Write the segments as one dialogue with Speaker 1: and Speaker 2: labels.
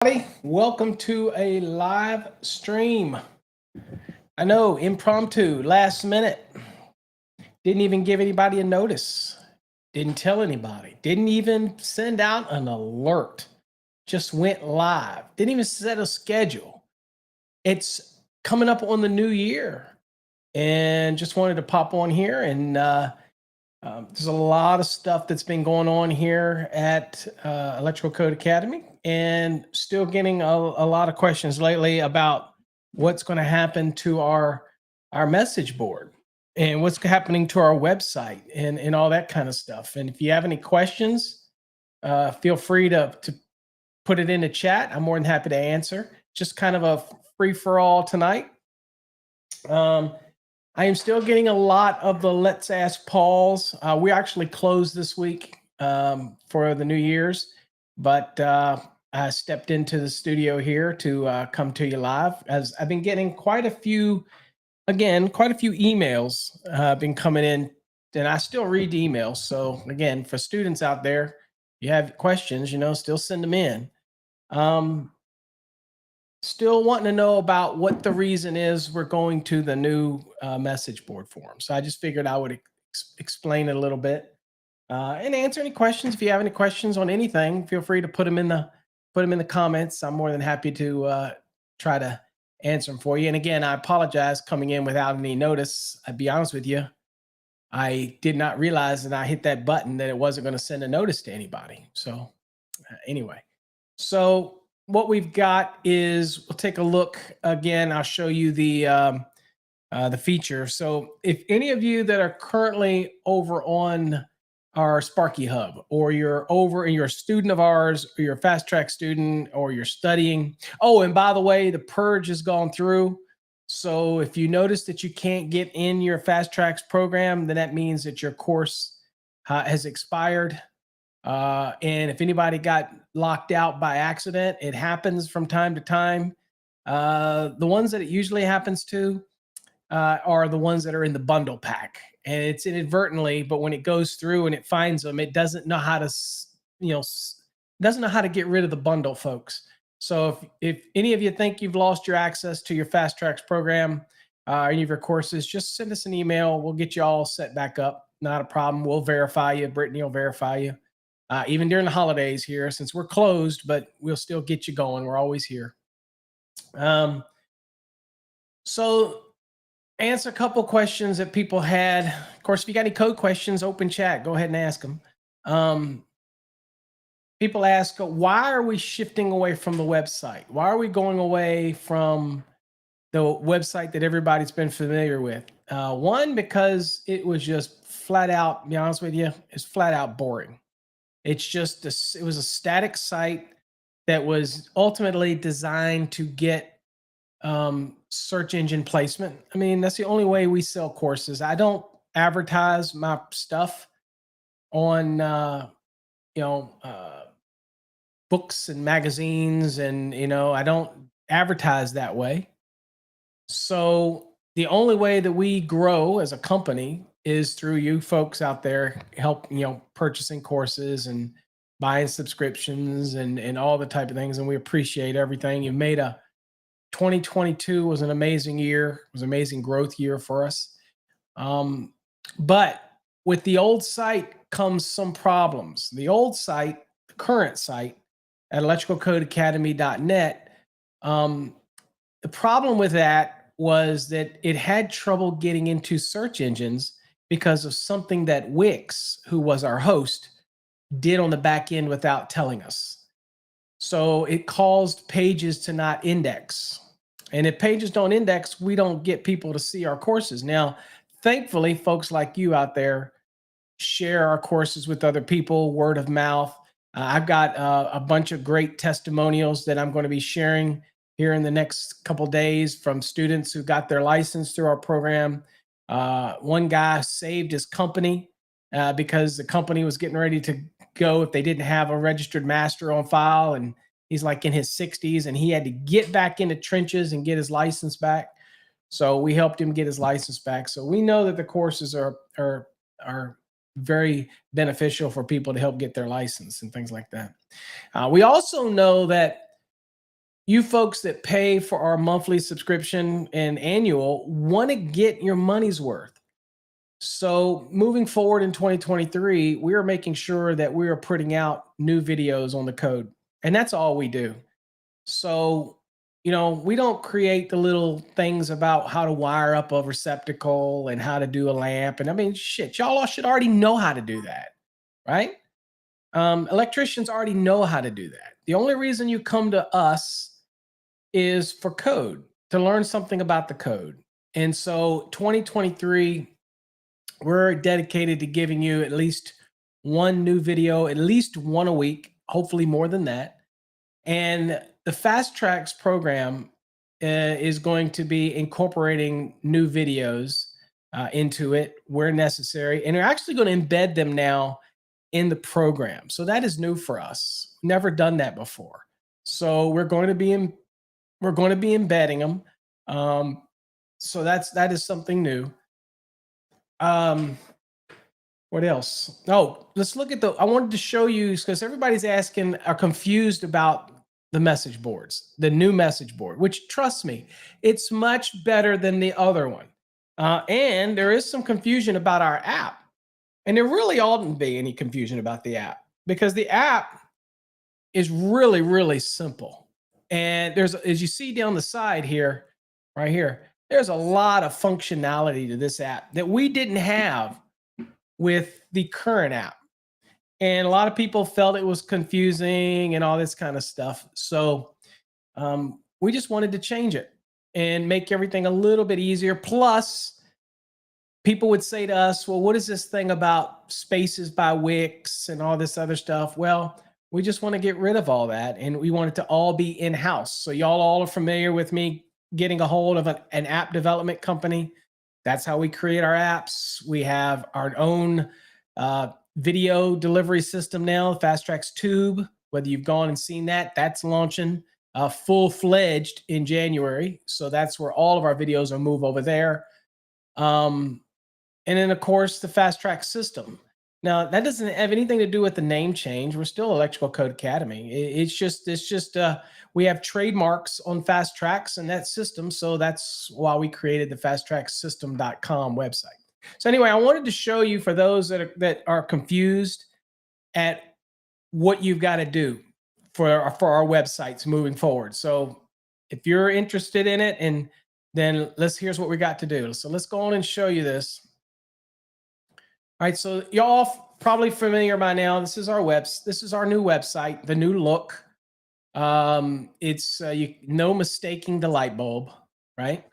Speaker 1: Everybody, welcome to a live stream. I know, impromptu, last minute. Didn't even give anybody a notice. Didn't tell anybody. Didn't even send out an alert. Just went live. Didn't even set a schedule. It's coming up on the new year. And just wanted to pop on here. And there's a lot of stuff that's been going on here at Electrical Code Academy, and still getting a lot of questions lately about what's going to happen to our message board and what's happening to our website and all that kind of stuff. And if you have any questions, feel free to put it in the chat. I'm more than happy to answer. Just kind of a free for all tonight. I am still getting a lot of the Let's Ask Pauls. We actually closed this week for the New Year's, but I stepped into the studio here to come to you live, as I've been getting quite a few emails been coming in, and I still read the emails. So again, for students out there, you have questions, still send them in. Still wanting to know about what the reason is we're going to the new message board forum. So I just figured I would explain it a little bit and answer any questions. If you have any questions on anything, feel free to put them in the comments. I'm more than happy to try to answer them for you. And again, I apologize coming in without any notice. I'll be honest with you, I did not realize that I hit that button that it wasn't going to send a notice to anybody. So anyway, so what we've got is, we'll take a look again. I'll show you the feature. So if any of you that are currently over on our Sparky Hub, or you're a student of ours, or you're a fast track student, or you're studying. Oh, and by the way, the purge has gone through. So if you notice that you can't get in your fast tracks program, then that means that your course has expired. And if anybody got locked out by accident, it happens from time to time. The ones that it usually happens to are the ones that are in the bundle pack, and it's inadvertently, but when it goes through and it finds them, it doesn't know how to, doesn't know how to get rid of the bundle, folks. So if any of you think you've lost your access to your Fast Tracks program, any of your courses, just send us an email. We'll get you all set back up. Not a problem. We'll verify you. Brittany will verify you. Even during the holidays here, since we're closed, but we'll still get you going. We're always here. So answer a couple questions that people had. Of course, if you got any code questions, open chat, go ahead and ask them. People ask, why are we shifting away from the website? Why are we going away from the website that everybody's been familiar with? One, because it was just flat out, to be honest with you, it's flat out boring. It's just, it was a static site that was ultimately designed to get search engine placement. I mean, that's the only way we sell courses. I don't advertise my stuff on, books and magazines, and, I don't advertise that way. So the only way that we grow as a company is through you folks out there purchasing courses and buying subscriptions and all the type of things. And we appreciate everything. You made 2022 was an amazing year. It was an amazing growth year for us. But with the old site comes some problems. The old site, the current site at electricalcodeacademy.net, the problem with that was that it had trouble getting into search engines because of something that Wix, who was our host, did on the back end without telling us. So it caused pages to not index. And if pages don't index, we don't get people to see our courses. Now, thankfully, folks like you out there share our courses with other people, word of mouth. I've got a bunch of great testimonials that I'm going to be sharing here in the next couple of days from students who got their license through our program. One guy saved his company because the company was getting ready to go if they didn't have a registered master on file, and he's like in his 60s, and he had to get back into trenches and get his license back. So we helped him get his license back. So we know that the courses are very beneficial for people to help get their license and things like that. We also know that you folks that pay for our monthly subscription and annual want to get your money's worth. So moving forward in 2023, we are making sure that we are putting out new videos on the code. And that's all we do. So, we don't create the little things about how to wire up a receptacle and how to do a lamp. And I mean, shit, y'all all should already know how to do that, right? Electricians already know how to do that. The only reason you come to us is for code, to learn something about the code. And so 2023, we're dedicated to giving you at least one new video, at least one a week, hopefully more than that. And the Fast Trax program is going to be incorporating new videos into it where necessary. And they're actually going to embed them now in the program. So that is new for us. Never done that before. So we're going to be embedding them. So that is something new. What else? Oh, let's look at I wanted to show you because everybody's are confused about the message boards, the new message board, which trust me, it's much better than the other one. And there is some confusion about our app. And there really oughtn't be any confusion about the app because the app is really, really simple. And as you see down the side here, right here, there's a lot of functionality to this app that we didn't have with the current app. And a lot of people felt it was confusing and all this kind of stuff. So we just wanted to change it and make everything a little bit easier. Plus, people would say to us, well, what is this thing about spaces by Wix and all this other stuff? Well, we just want to get rid of all that. And we want it to all be in-house. So y'all all are familiar with me getting a hold of an app development company. That's how we create our apps. We have our own video delivery system now, Fast Trax Tube. Whether you've gone and seen that, that's launching full-fledged in January. So that's where all of our videos will move over there. And then, of course, the Fast Trax system. Now, that doesn't have anything to do with the name change. We're still Electrical Code Academy. It's just we have trademarks on Fast Trax and that system. So that's why we created the fasttracksystem.com website. So anyway, I wanted to show you for those that are confused at what you've got to do for our websites moving forward. So if you're interested in it, and then here's what we got to do. So let's go on and show you this. All right, so y'all probably familiar by now. This is our new website, the new look. It's no mistaking the light bulb, right?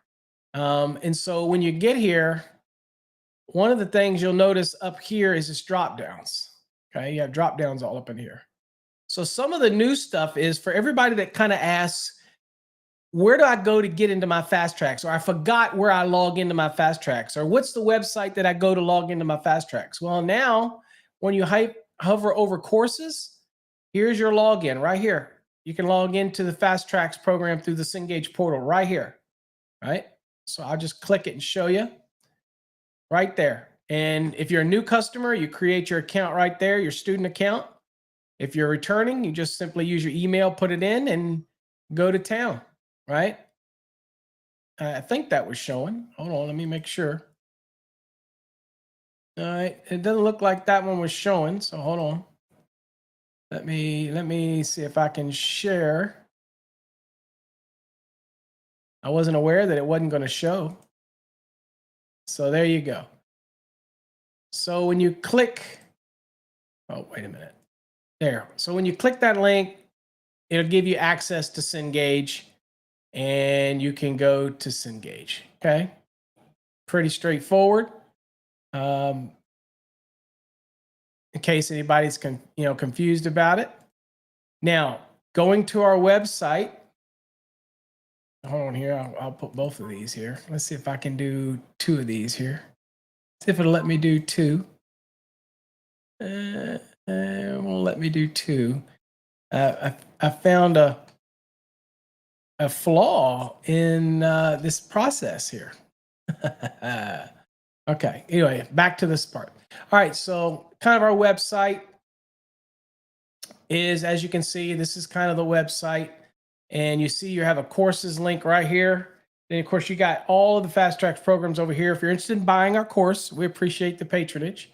Speaker 1: And so when you get here, one of the things you'll notice up here is this drop downs. Okay, you have drop downs all up in here. So some of the new stuff is for everybody that kind of asks, where do I go to get into my Fast Trax? Or I forgot where I log into my Fast Trax. Or what's the website that I go to log into my Fast Trax? Well, now when you hover over courses, here's your login right here. You can log into the Fast Trax program through the Cengage portal right here, right? So I'll just click it and show you right there. And if you're a new customer, you create your account right there, your student account. If you're returning, you just simply use your email, put it in, and go to town. Right? I think that was showing. Hold on, let me make sure. All right, it doesn't look like that one was showing, so hold on. Let me see if I can share. I wasn't aware that it wasn't going to show. So there you go. So when you click, oh, wait a minute. There. So when you click that link, it'll give you access to Cengage. And you can go to Cengage. Okay, pretty straightforward. In case anybody's confused about it. Now, going to our website. Hold on here. I'll put both of these here. Let's see if I can do two of these here. See if it'll let me do two. It won't let me do two. I found a flaw in this process here. Okay, anyway, back to this part. All right, so kind of our website is, as you can see, this is kind of the website. and you see you have a courses link right here. Then, of course, you got all of the Fast Trax programs over here. If you're interested in buying our course, we appreciate the patronage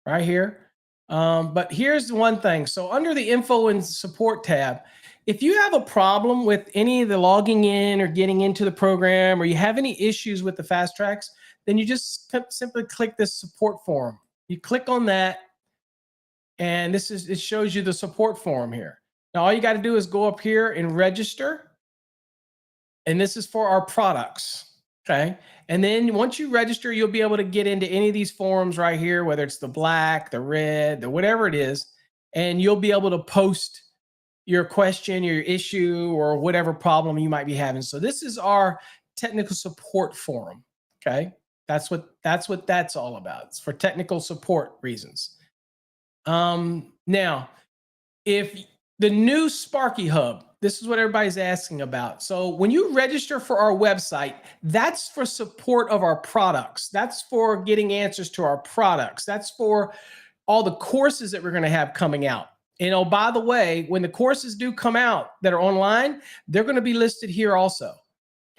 Speaker 1: right here. But here's the one thing. So under the info and support tab, if you have a problem with any of the logging in or getting into the program, or you have any issues with the Fast Trax, then you just simply click this support forum. You click on that, and it shows you the support forum here. Now, all you got to do is go up here and register. And this is for our products, okay? And then once you register, you'll be able to get into any of these forums right here, whether it's the black, the red, the whatever it is, and you'll be able to post your question, your issue, or whatever problem you might be having. So this is our technical support forum, okay? That's what that's all about. It's for technical support reasons. Now, if the new Sparky Hub, this is what everybody's asking about. So when you register for our website, that's for support of our products. That's for getting answers to our products. That's for all the courses that we're going to have coming out. And oh, by the way, when the courses do come out that are online, they're going to be listed here also.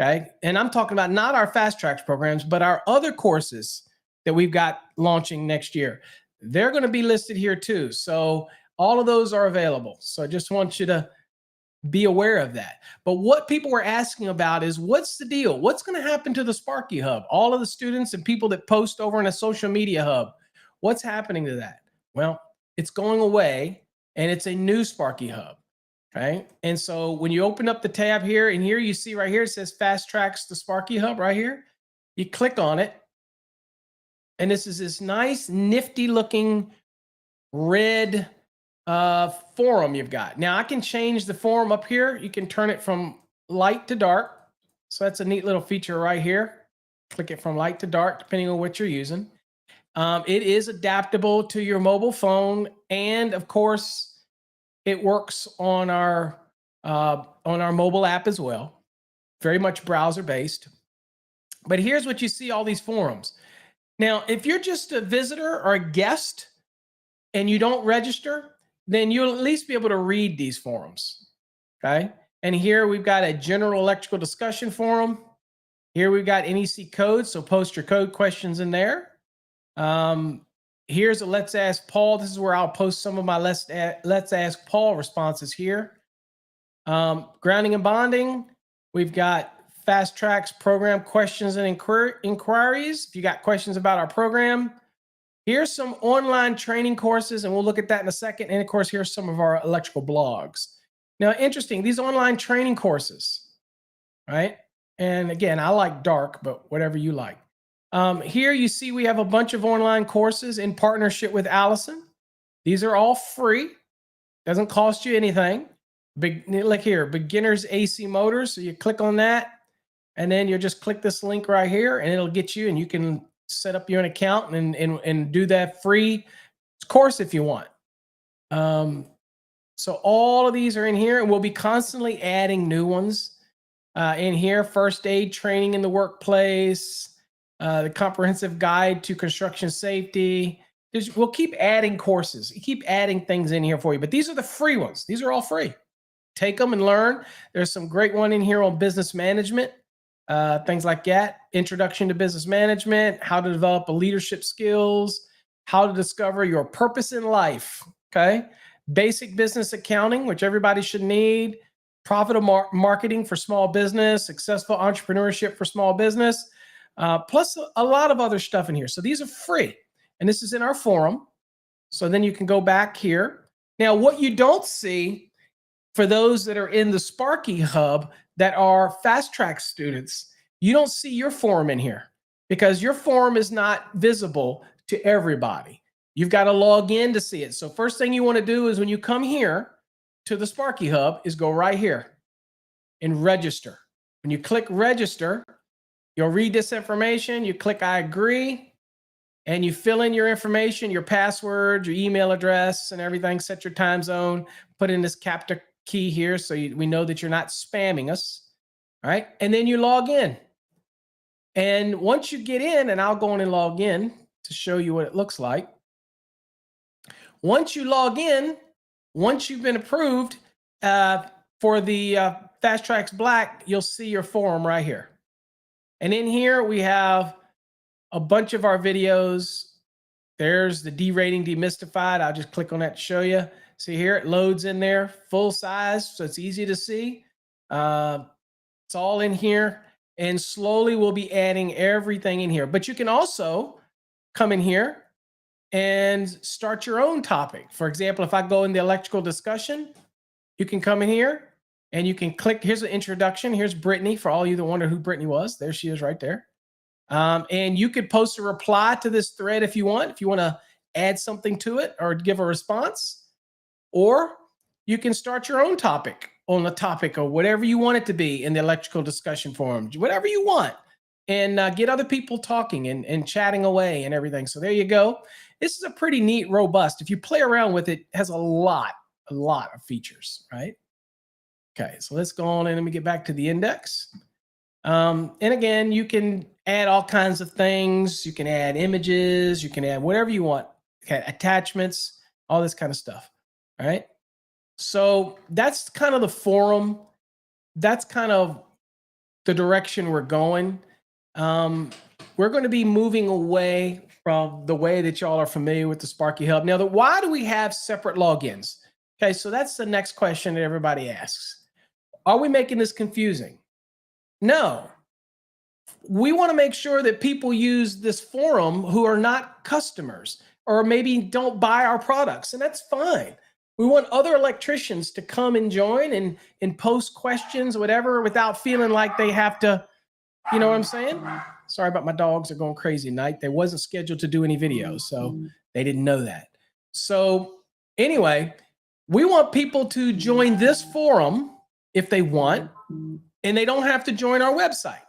Speaker 1: Okay. And I'm talking about not our Fast Trax programs, but our other courses that we've got launching next year. They're going to be listed here too. So all of those are available. So I just want you to be aware of that. But what people were asking about is, what's the deal? What's going to happen to the Sparky Hub? All of the students and people that post over in a social media hub, what's happening to that? Well, it's going away, and it's a new Sparky Hub. Okay. And so when you open up the tab here, and here you see right here, it says Fast Trax the Sparky Hub right here. You click on it, and this is this nice, nifty looking red forum you've got. Now I can change the forum up here. You can turn it from light to dark. So that's a neat little feature right here. Click it from light to dark, depending on what you're using. It is adaptable to your mobile phone, and of course, it works on our mobile app as well. Very much browser based. But here's what you see: all these forums. Now, if you're just a visitor or a guest and you don't register, then you'll at least be able to read these forums, okay? And here we've got a general electrical discussion forum. Here we've got NEC code, so post your code questions in there. Here's a Let's Ask Paul. This is where I'll post some of my Let's Ask Paul responses here. Grounding and bonding, we've got Fast Trax program questions and inquiries. If you got questions about our program, here's some online training courses, and we'll look at that in a second. And of course, here's some of our electrical blogs. Now, interesting, these online training courses, right? And again, I like dark, but whatever you like. Here you see we have a bunch of online courses in partnership with Allison. These are all free. Doesn't cost you anything. Look here, beginners AC motors. So you click on that, and then you just click this link right here, and it'll get you, and you can set up your own account and do that free course if you want. So all of these are in here, and we'll be constantly adding new ones in here. First aid training in the workplace, the comprehensive guide to construction safety. We'll keep adding courses, keep adding things in here for you, but these are the free ones. These are all free. Take them and learn. There's some great one in here on business management. Things like that, introduction to business management, how to develop leadership skills, how to discover your purpose in life, okay? Basic business accounting, which everybody should need, profitable marketing for small business, successful entrepreneurship for small business, plus a lot of other stuff in here. So these are free, and this is in our forum. So then you can go back here. Now, what you don't see for those that are in the Sparky Hub that are Fast Trax students, you don't see your forum in here because your forum is not visible to everybody. You've got to log in to see it. So first thing you want to do is when you come here to the Sparky Hub is go right here and register. When you click register, you'll read this information. You click I agree, and you fill in your information, your password, your email address, and everything. Set your time zone. Put in this CAPTCHA key here so we know that you're not spamming us. All right. And then you log in. And once you get in, and I'll go in and log in to show you what it looks like. Once you log in, once you've been approved for the Fast Trax Black, you'll see your forum right here. And in here, we have a bunch of our videos. There's the derating demystified. I'll just click on that to show you. See here, it loads in there, full size, so it's easy to see. It's all in here. And slowly we'll be adding everything in here. But you can also come in here and start your own topic. For example, if I go in the electrical discussion, you can come in here and you can click. Here's an introduction. Here's Brittany, for all you that wonder who Brittany was. There she is right there. And you could post a reply to this thread if you want to add something to it or give a response. Or you can start your own topic on the topic or whatever you want it to be in the electrical discussion forum, whatever you want, and get other people talking and chatting away and everything. So there you go. This is a pretty neat, robust. If you play around with it, it has a lot of features, right? Okay, so let's go on and let me get back to the index. And again, you can add all kinds of things. You can add images. You can add whatever you want. Okay, attachments, all this kind of stuff. All right. So that's kind of the forum. That's kind of the direction we're going. We're going to be moving away from the way that y'all are familiar with the Sparky Hub. Now, why do we have separate logins? Okay, so that's the next question that everybody asks. Are we making this confusing? No. We want to make sure that people use this forum who are not customers or maybe don't buy our products, and that's fine. We want other electricians to come and join and post questions, whatever, without feeling like they have to, you know what I'm saying? Sorry about my dogs, they're going crazy tonight. They wasn't scheduled to do any videos, so they didn't know that. So anyway, we want people to join this forum if they want, and they don't have to join our website.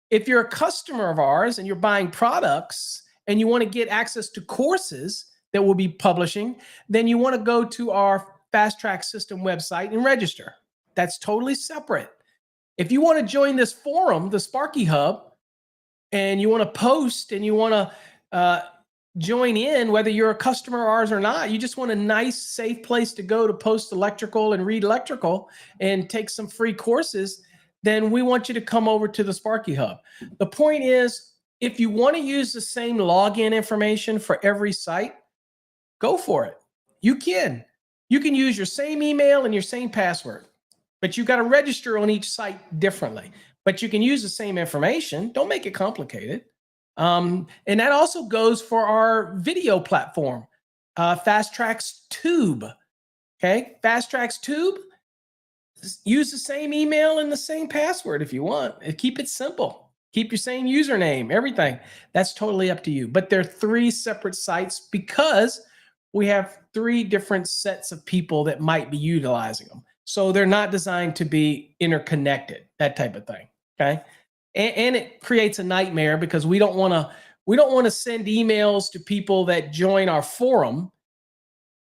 Speaker 1: If you're a customer of ours and you're buying products and you want to get access to courses that we'll be publishing, then you want to go to our Fast Trax System website and register. That's totally separate. If you want to join this forum, the Sparky Hub, and you want to post and you want to join in, whether you're a customer of ours or not, you just want a nice, safe place to go to post electrical and read electrical and take some free courses, then we want you to come over to the Sparky Hub. The point is, if you want to use the same login information for every site, go for it. You can. You can use your same email and your same password, but you got to register on each site differently. But you can use the same information. Don't make it complicated. And that also goes for our video platform, Fast Trax Tube. Okay, Fast Trax Tube. Use the same email and the same password if you want. Keep it simple. Keep your same username, everything. That's totally up to you. But they're 3 separate sites because we have 3 different sets of people that might be utilizing them. So they're not designed to be interconnected, that type of thing. Okay. And it creates a nightmare because we don't want to send emails to people that join our forum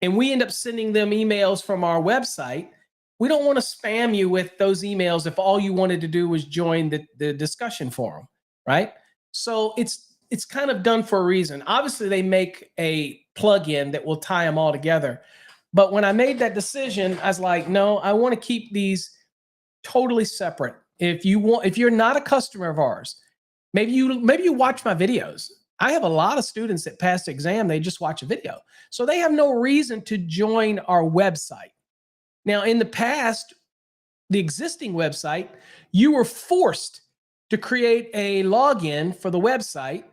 Speaker 1: and we end up sending them emails from our website. We don't want to spam you with those emails if all you wanted to do was join the discussion forum, right? So it's kind of done for a reason. Obviously, they make a plugin that will tie them all together. But when I made that decision, I was like, no, I want to keep these totally separate. If you're not a customer of ours, maybe you watch my videos. I have a lot of students that pass the exam, they just watch a video. So they have no reason to join our website. Now, in the past, the existing website, you were forced to create a login for the website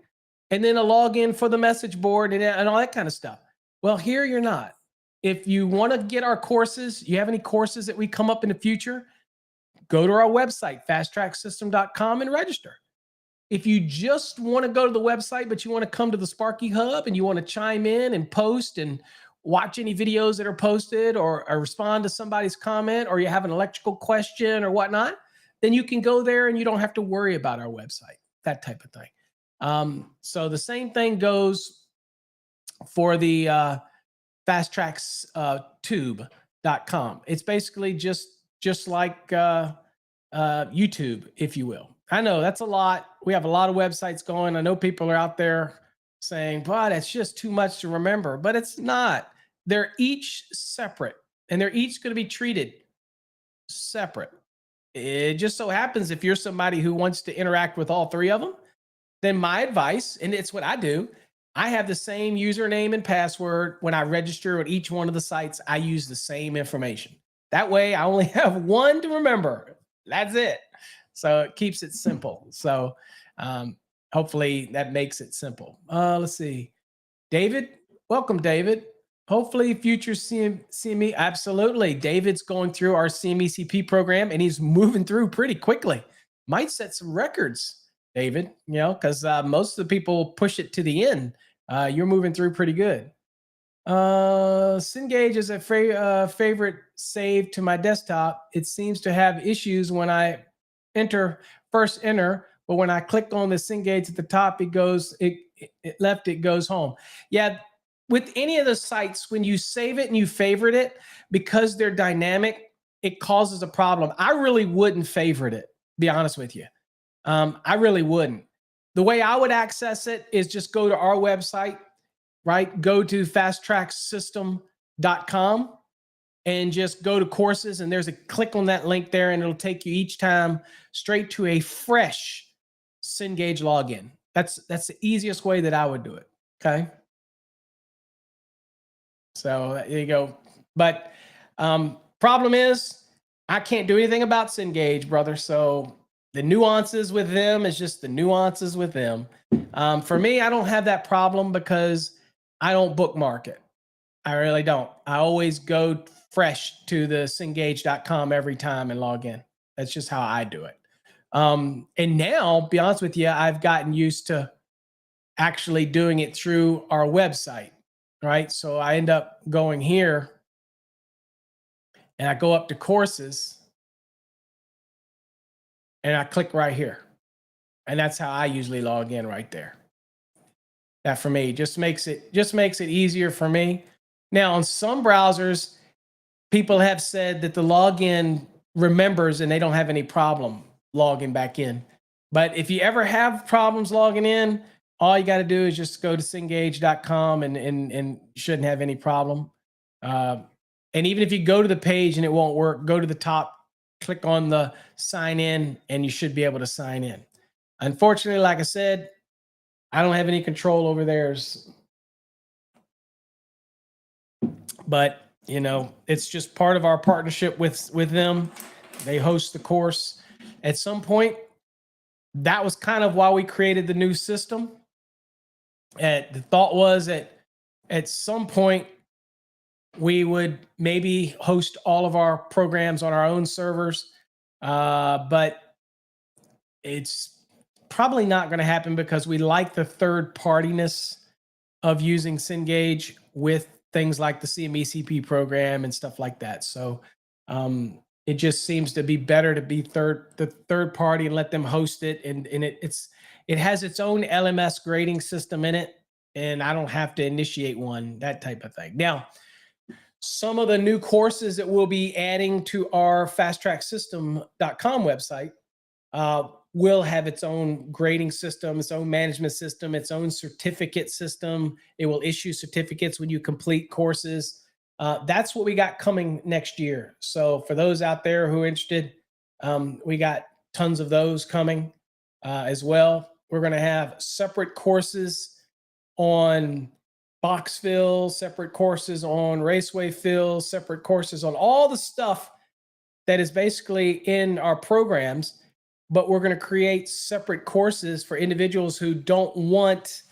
Speaker 1: and then a login for the message board and all that kind of stuff. Well, here you're not. If you want to get our courses, you have any courses that we come up in the future, go to our website, fasttracksystem.com, and register. If you just want to go to the website, but you want to come to the Sparky Hub and you want to chime in and post and watch any videos that are posted or respond to somebody's comment, or you have an electrical question or whatnot, then you can go there and you don't have to worry about our website, that type of thing. So the same thing goes for the fasttrackstube.com. It's basically just like YouTube, if you will. I know that's a lot. We have a lot of websites going. I know people are out there saying, but it's just too much to remember, but it's not. They're each separate and they're each going to be treated separate. It just so happens if you're somebody who wants to interact with all three of them, then my advice, and it's what I do, I have the same username and password. When I register at each one of the sites, I use the same information. That way I only have one to remember. That's it. So it keeps it simple. So hopefully that makes it simple. Let's see. David, welcome, David. Hopefully, future CME, absolutely. David's going through our CMECP program and he's moving through pretty quickly. Might set some records, David, because most of the people push it to the end. You're moving through pretty good. Cengage is a favorite save to my desktop. It seems to have issues when I first enter, but when I click on the Cengage at the top, it goes home. Yeah, with any of the sites, when you save it and you favorite it, because they're dynamic, it causes a problem. I really wouldn't favorite it, be honest with you. I really wouldn't. The way I would access it is just go to our website, right? Go to fasttracksystem.com and just go to courses, and there's a click on that link there, and it'll take you each time straight to a fresh Cengage login. That's the easiest way that I would do it. Okay. So there you go. But problem is, I can't do anything about Cengage, brother. So the nuances with them is just the nuances with them. For me, I don't have that problem because I don't bookmark it. I really don't. I always go fresh to the Cengage.com every time and log in. That's just how I do it. And now, be honest with you, I've gotten used to actually doing it through our website, right? So I end up going here and I go up to courses and I click right here. And that's how I usually log in right there. That for me just makes it easier for me. Now on some browsers, people have said that the login remembers and they don't have any problem logging back in. But if you ever have problems logging in, all you got to do is just go to Cengage.com and shouldn't have any problem. And even if you go to the page and it won't work, go to the top, click on the sign in, and you should be able to sign in. Unfortunately, like I said, I don't have any control over theirs. But, it's just part of our partnership with them. They host the course. At some point, that was kind of why we created the new system. And the thought was that at some point, we would maybe host all of our programs on our own servers. But it's probably not going to happen because we like the third partiness of using Cengage with things like the CMECP program and stuff like that. So it just seems to be better to be the third party and let them host it. And it has its own LMS grading system in it, and I don't have to initiate one, that type of thing. Now, some of the new courses that we'll be adding to our fasttracksystem.com website will have its own grading system, its own management system, its own certificate system. It will issue certificates when you complete courses. That's what we got coming next year. So for those out there who are interested, we got tons of those coming as well. We're going to have separate courses on box fills, separate courses on raceway fills, separate courses on all the stuff that is basically in our programs. But we're going to create separate courses for individuals who don't want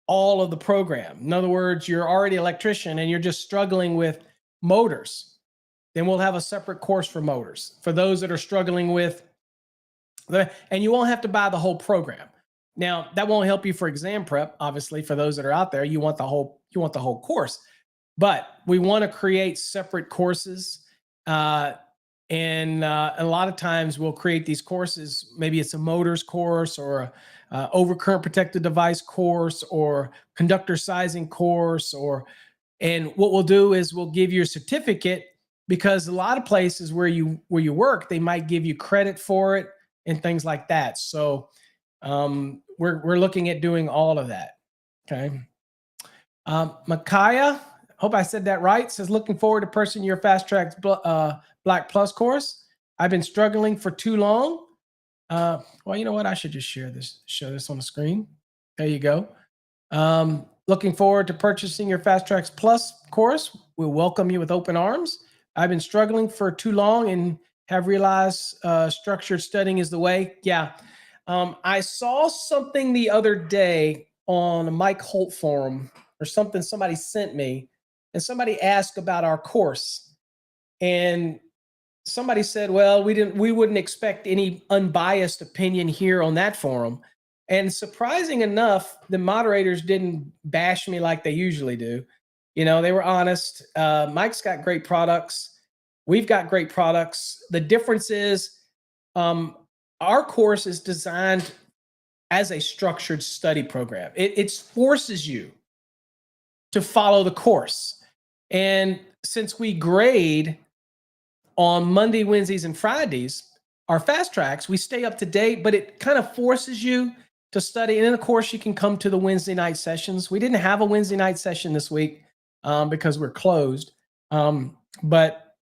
Speaker 1: all of the program. In other words, you're already an electrician and you're just struggling with motors. Then we'll have a separate course for motors for those that are struggling with and you won't have to buy the whole program. Now, that won't help you for exam prep. Obviously, for those that are out there, you want the whole course. But we want to create separate courses. And a lot of times we'll create these courses. Maybe it's a motors course or a overcurrent protected device course or conductor sizing course. And what we'll do is we'll give you a certificate, because a lot of places where you work, they might give you credit for it and things like that. So we're looking at doing all of that. Okay. Micaiah, hope I said that right, says looking forward to purchasing your Fast Track Black Plus course. I've been struggling for too long. Well, you know what? I should just show this on the screen. There you go. Looking forward to purchasing your Fast Trax Plus course. We'll welcome you with open arms. I've been struggling for too long and have realized structured studying is the way. Yeah. I saw something the other day on a Mike Holt forum or something somebody sent me, and somebody asked about our course. And somebody said, well, we wouldn't expect any unbiased opinion here on that forum. And surprising enough, the moderators didn't bash me like they usually do. You know, they were honest. Mike's got great products. We've got great products. The difference is our course is designed as a structured study program. It forces you to follow the course. And since we grade on Monday, Wednesdays, and Fridays, our fast tracks, we stay up to date, but it kind of forces you to study. And then, of course, you can come to the Wednesday night sessions. We didn't have a Wednesday night session this week because we're closed. But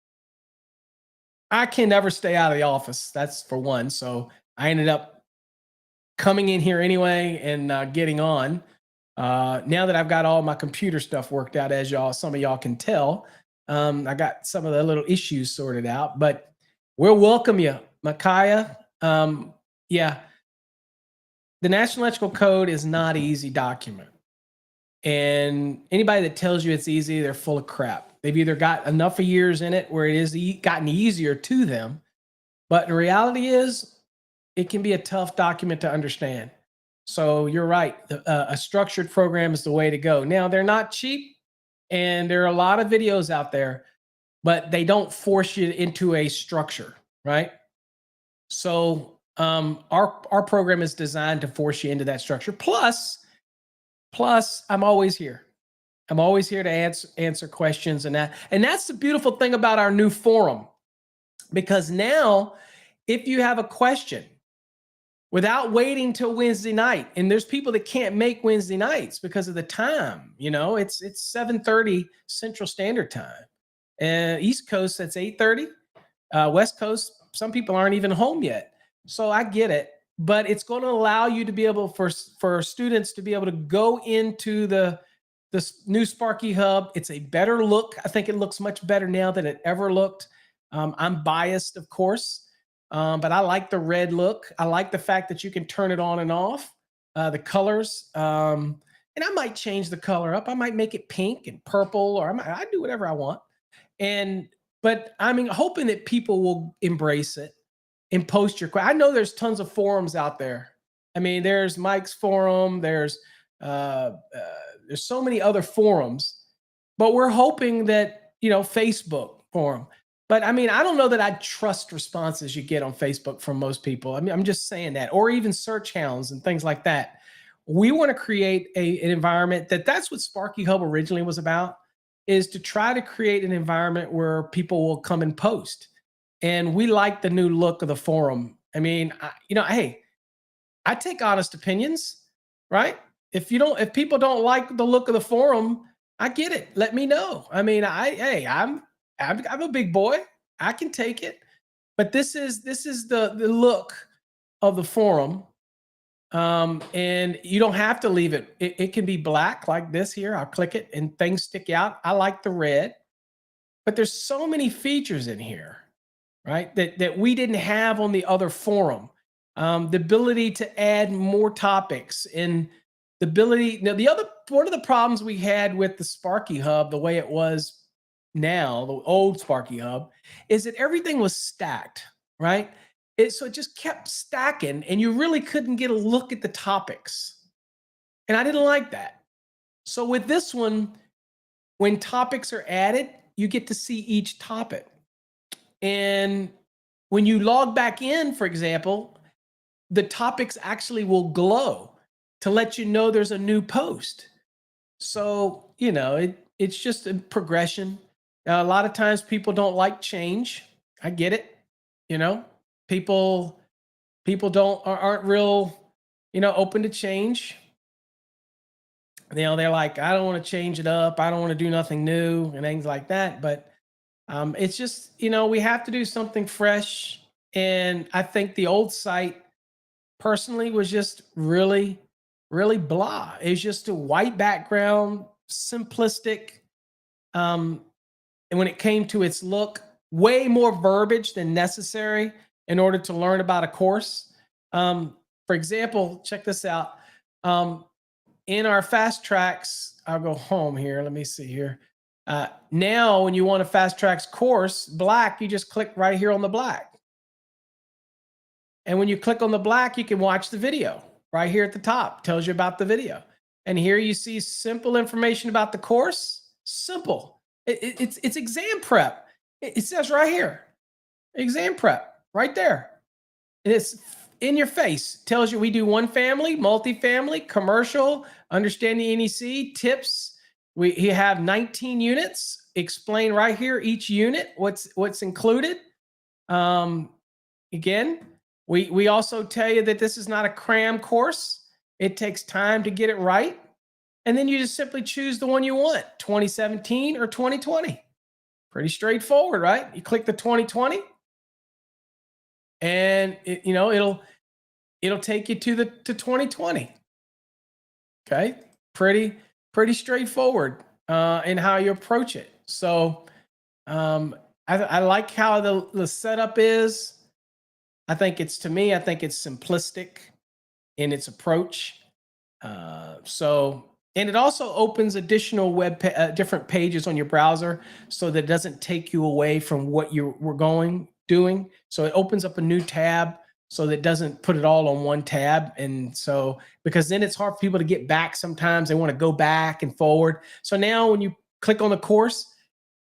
Speaker 1: I can never stay out of the office. That's for one. So I ended up coming in here anyway and getting on. Now that I've got all my computer stuff worked out, as some of y'all can tell, I got some of the little issues sorted out, but we'll welcome you, Micaiah. Yeah, the National Electrical Code is not an easy document. And anybody that tells you it's easy, they're full of crap. They've either got enough of years in it where it is gotten easier to them, but the reality is it can be a tough document to understand. So you're right. A structured program is the way to go. Now, they're not cheap, and there are a lot of videos out there, but they don't force you into a structure, right? So our program is designed to force you into that structure. Plus, I'm always here. I'm always here to answer questions, and that's the beautiful thing about our new forum, because now if you have a question, without waiting till Wednesday night, and there's people that can't make Wednesday nights because of the time, you know, it's 7:30 Central Standard Time, and East Coast that's 8:30, West Coast some people aren't even home yet. So I get it, but it's going to allow you to be able for students to be able to go into the new Sparky Hub. It's a better look. I think it looks much better now than it ever looked. I'm biased, of course, but I like the red look. I like the fact that you can turn it on and off, the colors. And I might change the color up. I might make it pink and purple, or I do whatever I want. But I'm hoping that people will embrace it and post your question. I know there's tons of forums out there. I mean, there's Mike's forum. There's so many other forums, but we're hoping that, Facebook forum. But I mean, I don't know that I trust responses you get on Facebook from most people. I mean, I'm just saying that, or even search hounds and things like that. We want to create an environment that's what Sparky Hub originally was about, is to try to create an environment where people will come and post. And we like the new look of the forum. I mean, hey, I take honest opinions, right? If people don't like the look of the forum, I get it. Let me know. I mean, I'm a big boy. I can take it. But this is the look of the forum. And you don't have to leave it. It can be black like this here. I'll click it and things stick out. I like the red. But there's so many features in here, right? That we didn't have on the other forum. The ability to add more topics, and the ability. Now, one of the problems we had with the Sparky Hub, the way it was now, the old Sparky Hub, is that everything was stacked, right? So it just kept stacking, and you really couldn't get a look at the topics. And I didn't like that. So with this one, when topics are added, you get to see each topic. And when you log back in, for example, the topics actually will glow to let you know there's a new post. So, it's just a progression. Now, a lot of times people don't like change. I get it. People aren't real, open to change. They're like, I don't want to change it up. I don't want to do nothing new and things like that. But it's just, we have to do something fresh. And I think the old site personally was just really, really blah. It's just a white background, simplistic. Um, and when it came to its look, way more verbiage than necessary in order to learn about a course. For example, check this out. Um, in our fast tracks, I'll go home here. Let me see here. Now, when you want a fast tracks course, black, you just click right here on the black. And when you click on the black, you can watch the video right here at the top. Tells you about the video. And here you see simple information about the course. Simple. It's exam prep. It says right here, exam prep, right there. And it's in your face. Tells you we do one family, multifamily, commercial, understanding NEC, tips. We have 19 units. Explain right here each unit, what's included. Again, we also tell you that this is not a cram course. It takes time to get it right. And then you just simply choose the one you want, 2017 or 2020. Pretty straightforward, right? You click the 2020 and it'll take you to 2020. Okay. Pretty straightforward in how you approach it. So I like how the setup is. I think it's simplistic in its approach. And it also opens additional different pages on your browser so that it doesn't take you away from what you were doing. So it opens up a new tab so that it doesn't put it all on one tab. And so, because then it's hard for people to get back sometimes. They want to go back and forward. So now when you click on the course,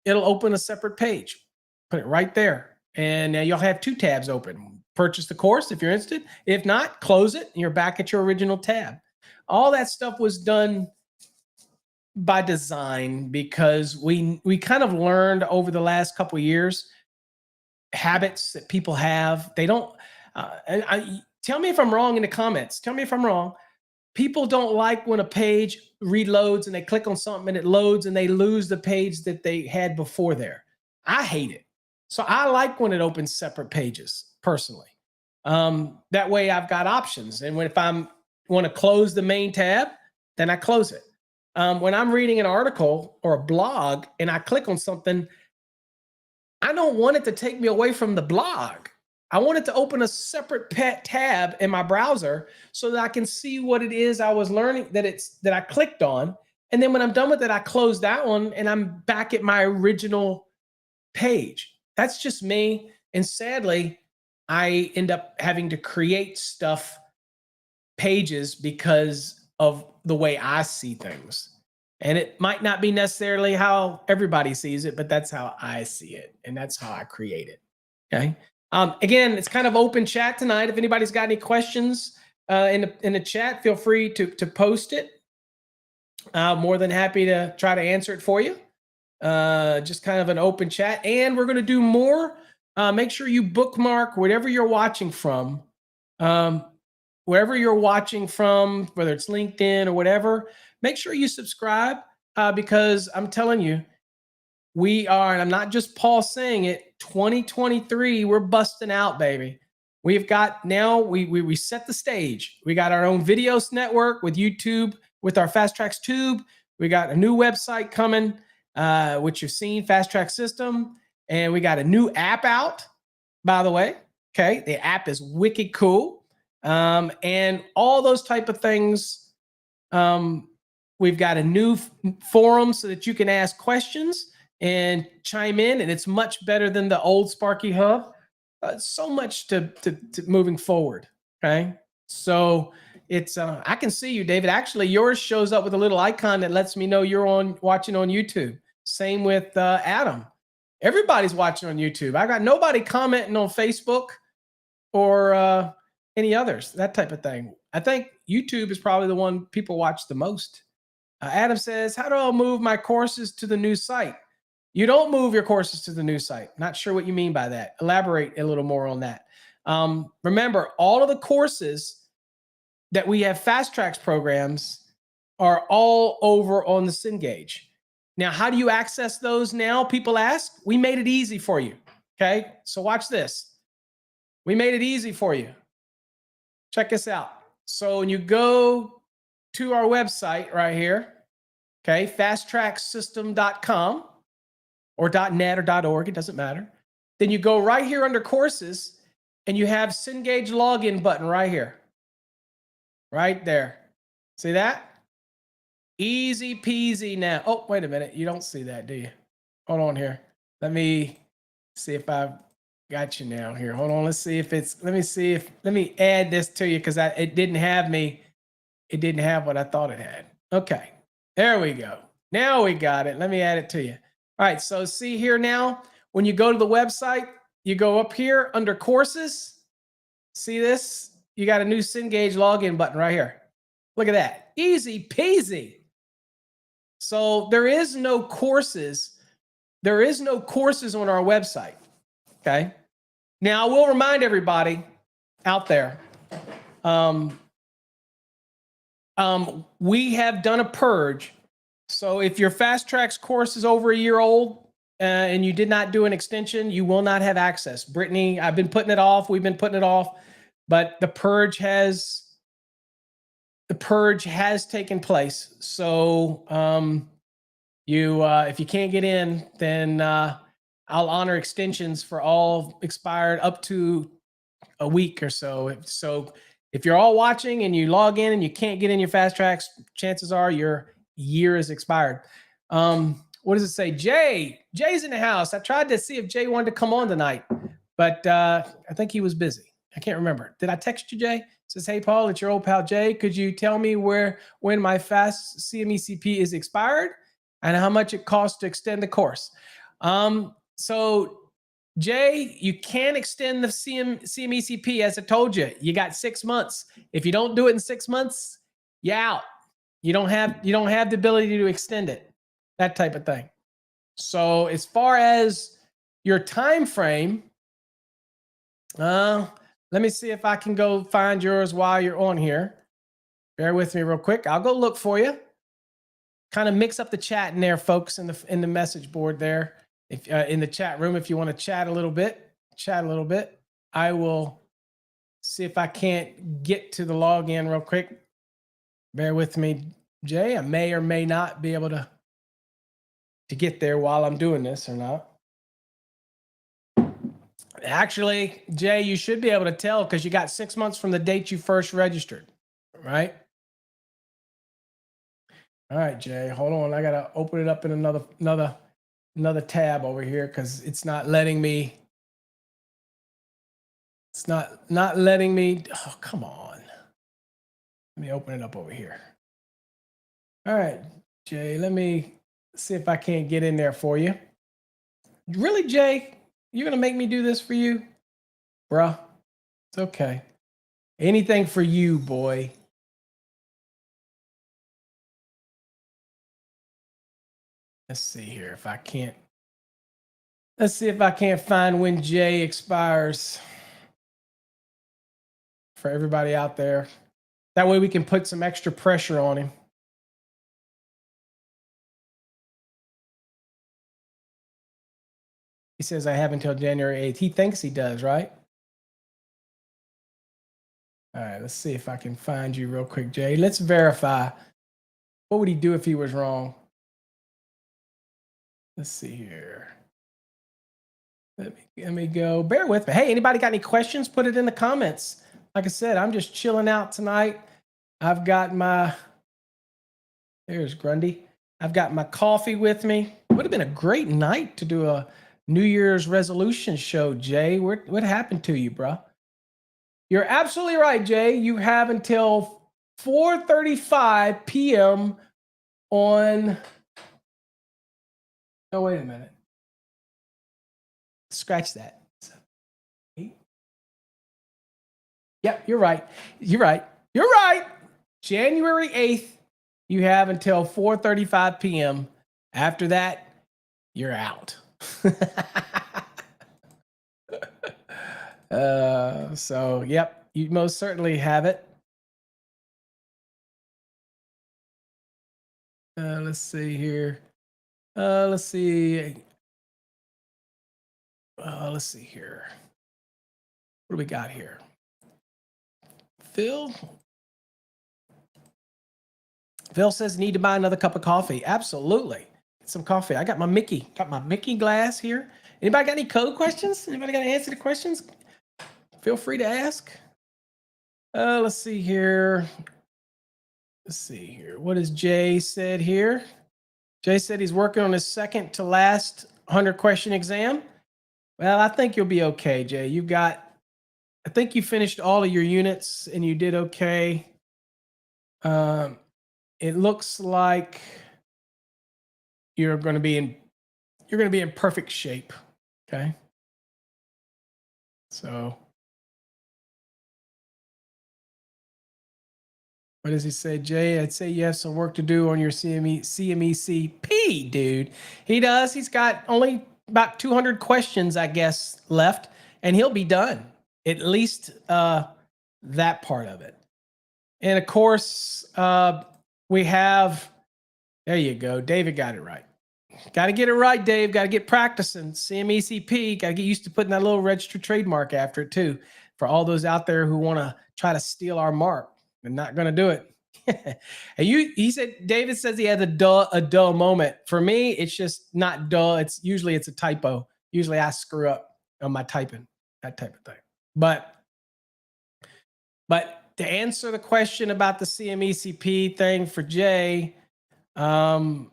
Speaker 1: it'll open a separate page. Put it right there. And now you'll have two tabs open. Purchase the course if you're interested. If not, close it and you're back at your original tab. All that stuff was done by design because we kind of learned over the last couple of years habits that people have. They don't. Tell me if I'm wrong in the comments. Tell me if I'm wrong. People don't like when a page reloads and they click on something and it loads and they lose the page that they had before there. I hate it. So I like when it opens separate pages personally. That way I've got options. And if I want to close the main tab, then I close it. When I'm reading an article or a blog and I click on something, I don't want it to take me away from the blog. I want it to open a separate tab in my browser so that I can see what it is I was learning that I clicked on. And then when I'm done with it, I close that one and I'm back at my original page. That's just me. And sadly, I end up having to create pages because of the way I see things. And it might not be necessarily how everybody sees it, but that's how I see it. And that's how I create it. Okay. Again, it's kind of open chat tonight. If anybody's got any questions in the chat, feel free to post it. More than happy to try to answer it for you. Just kind of an open chat. And we're going to do more. Make sure you bookmark whatever you're watching from. Wherever you're watching from, whether it's LinkedIn or whatever, make sure you subscribe because I'm telling you, we are, and I'm not just Paul saying it, 2023, we're busting out, baby. We've got now, we set the stage. We got our own videos network with YouTube, with our Fast Tracks Tube. We got a new website coming, which you've seen, Fast Track System. And we got a new app out, by the way. Okay, the app is wicked cool. And all those type of things. We've got a new forum so that you can ask questions and chime in, and it's much better than the old Sparky Hub. So much to moving forward. Okay, so it's I can see you, David. Actually, yours shows up with a little icon that lets me know you're watching on YouTube. Same with Adam. Everybody's watching on YouTube. I got nobody commenting on Facebook or any others, that type of thing. I think YouTube is probably the one people watch the most. Adam says, how do I move my courses to the new site? You don't move your courses to the new site. Not sure what you mean by that. Elaborate a little more on that. Remember, all of the courses that we have Fast Tracks programs are all over on the Cengage. Now, how do you access those now? People ask. We made it easy for you. Okay, so watch this. We made it easy for you. Check this out. So when you go to our website right here, okay, fasttracksystem.com or .net or .org, it doesn't matter. Then you go right here under courses and you have Cengage login button right here. Right there. See that? Easy peasy now. Oh, wait a minute. You don't see that, do you? Hold on here. Let me see if I've got you now here. Hold on. Let's see if it's, let me add this to you because it didn't have me. It didn't have what I thought it had. Okay. There we go. Now we got it. Let me add it to you. All right. So see here now, when you go to the website, you go up here under courses. See this? You got a new Cengage login button right here. Look at that. Easy peasy. So there is no courses. There is no courses on our website. Okay. Now I will remind everybody out there. We have done a purge. So if your Fast Tracks course is over a year old and you did not do an extension, you will not have access. Brittany, I've been putting it off. We've been putting it off, but the purge has taken place. So if you can't get in, then I'll honor extensions for all expired up to a week or so. So if you're all watching and you log in and you can't get in your Fast Tracks, chances are your year is expired. What does it say? Jay's in the house. I tried to see if Jay wanted to come on tonight, but I think he was busy. I can't remember. Did I text you, Jay? It says, hey, Paul, it's your old pal, Jay. Could you tell me when my Fast CMECP is expired and how much it costs to extend the course? So Jay, you can't extend the CMECP as I told you. You got 6 months. If you don't do it in 6 months, you're out. You don't have the ability to extend it. That type of thing. So as far as your time frame, let me see if I can go find yours while you're on here. Bear with me real quick. I'll go look for you. Kind of mix up the chat in there, folks, in the message board there. If in the chat room, if you want to chat a little bit, I will see if I can't get to the login real quick. Bear with me, Jay. I may or may not be able to get there while I'm doing this or not. Actually, Jay, you should be able to tell because you got 6 months from the date you first registered, right? All right, Jay, hold on. I gotta open it up in another tab over here because it's not letting me. It's not letting me. Oh, come on. Let me open it up over here. All right, Jay, let me see if I can't get in there for you. Really, Jay? You're gonna make me do this for you? Bruh, it's okay. Anything for you, boy. Let's see here if I can't. Let's see if I can't find when Jay expires for everybody out there. That way we can put some extra pressure on him. He says I have until January 8th. He thinks he does, right? All right, let's see if I can find you real quick, Jay. Let's verify. What would he do if he was wrong? Let's see here. Let me go. Bear with me. Hey, anybody got any questions? Put it in the comments. Like I said, I'm just chilling out tonight. I've got my, there's Grundy. I've got my coffee with me. It would have been a great night to do a New Year's resolution show, Jay. What happened to you, bro? You're absolutely right, Jay. You have until 4:35 p.m. on. Oh, wait a minute. Scratch that. Yep, you're right. You're right. You're right. January 8th, you have until 4:35 p.m. After that, you're out. So, yep, you most certainly have it. Let's see here. Let's see. Let's see here. What do we got here? Phil says need to buy another cup of coffee. Absolutely. Get some coffee. I got my Mickey glass here. Anybody got any code questions? Anybody got to answer the questions? Feel free to ask. Let's see here. What has Jay said here? Jay said he's working on his second to last 100 question exam. Well, I think you'll be okay, Jay. I think you finished all of your units and you did okay. It looks like you're going to be in perfect shape. Okay. So what does he say, Jay? I'd say you have some work to do on your CMECP, dude. He does. He's got only about 200 questions, I guess, left, and he'll be done. At least that part of it. And of course, we have, there you go. David got it right. Got to get it right, Dave. Got to get practicing. CMECP, got to get used to putting that little registered trademark after it too. For all those out there who want to try to steal our mark. They're not going to do it. And he said, David says he had a duh moment. For me, it's just not duh. It's usually a typo. Usually I screw up on my typing, that type of thing. But to answer the question about the CMECP thing for Jay, Jay,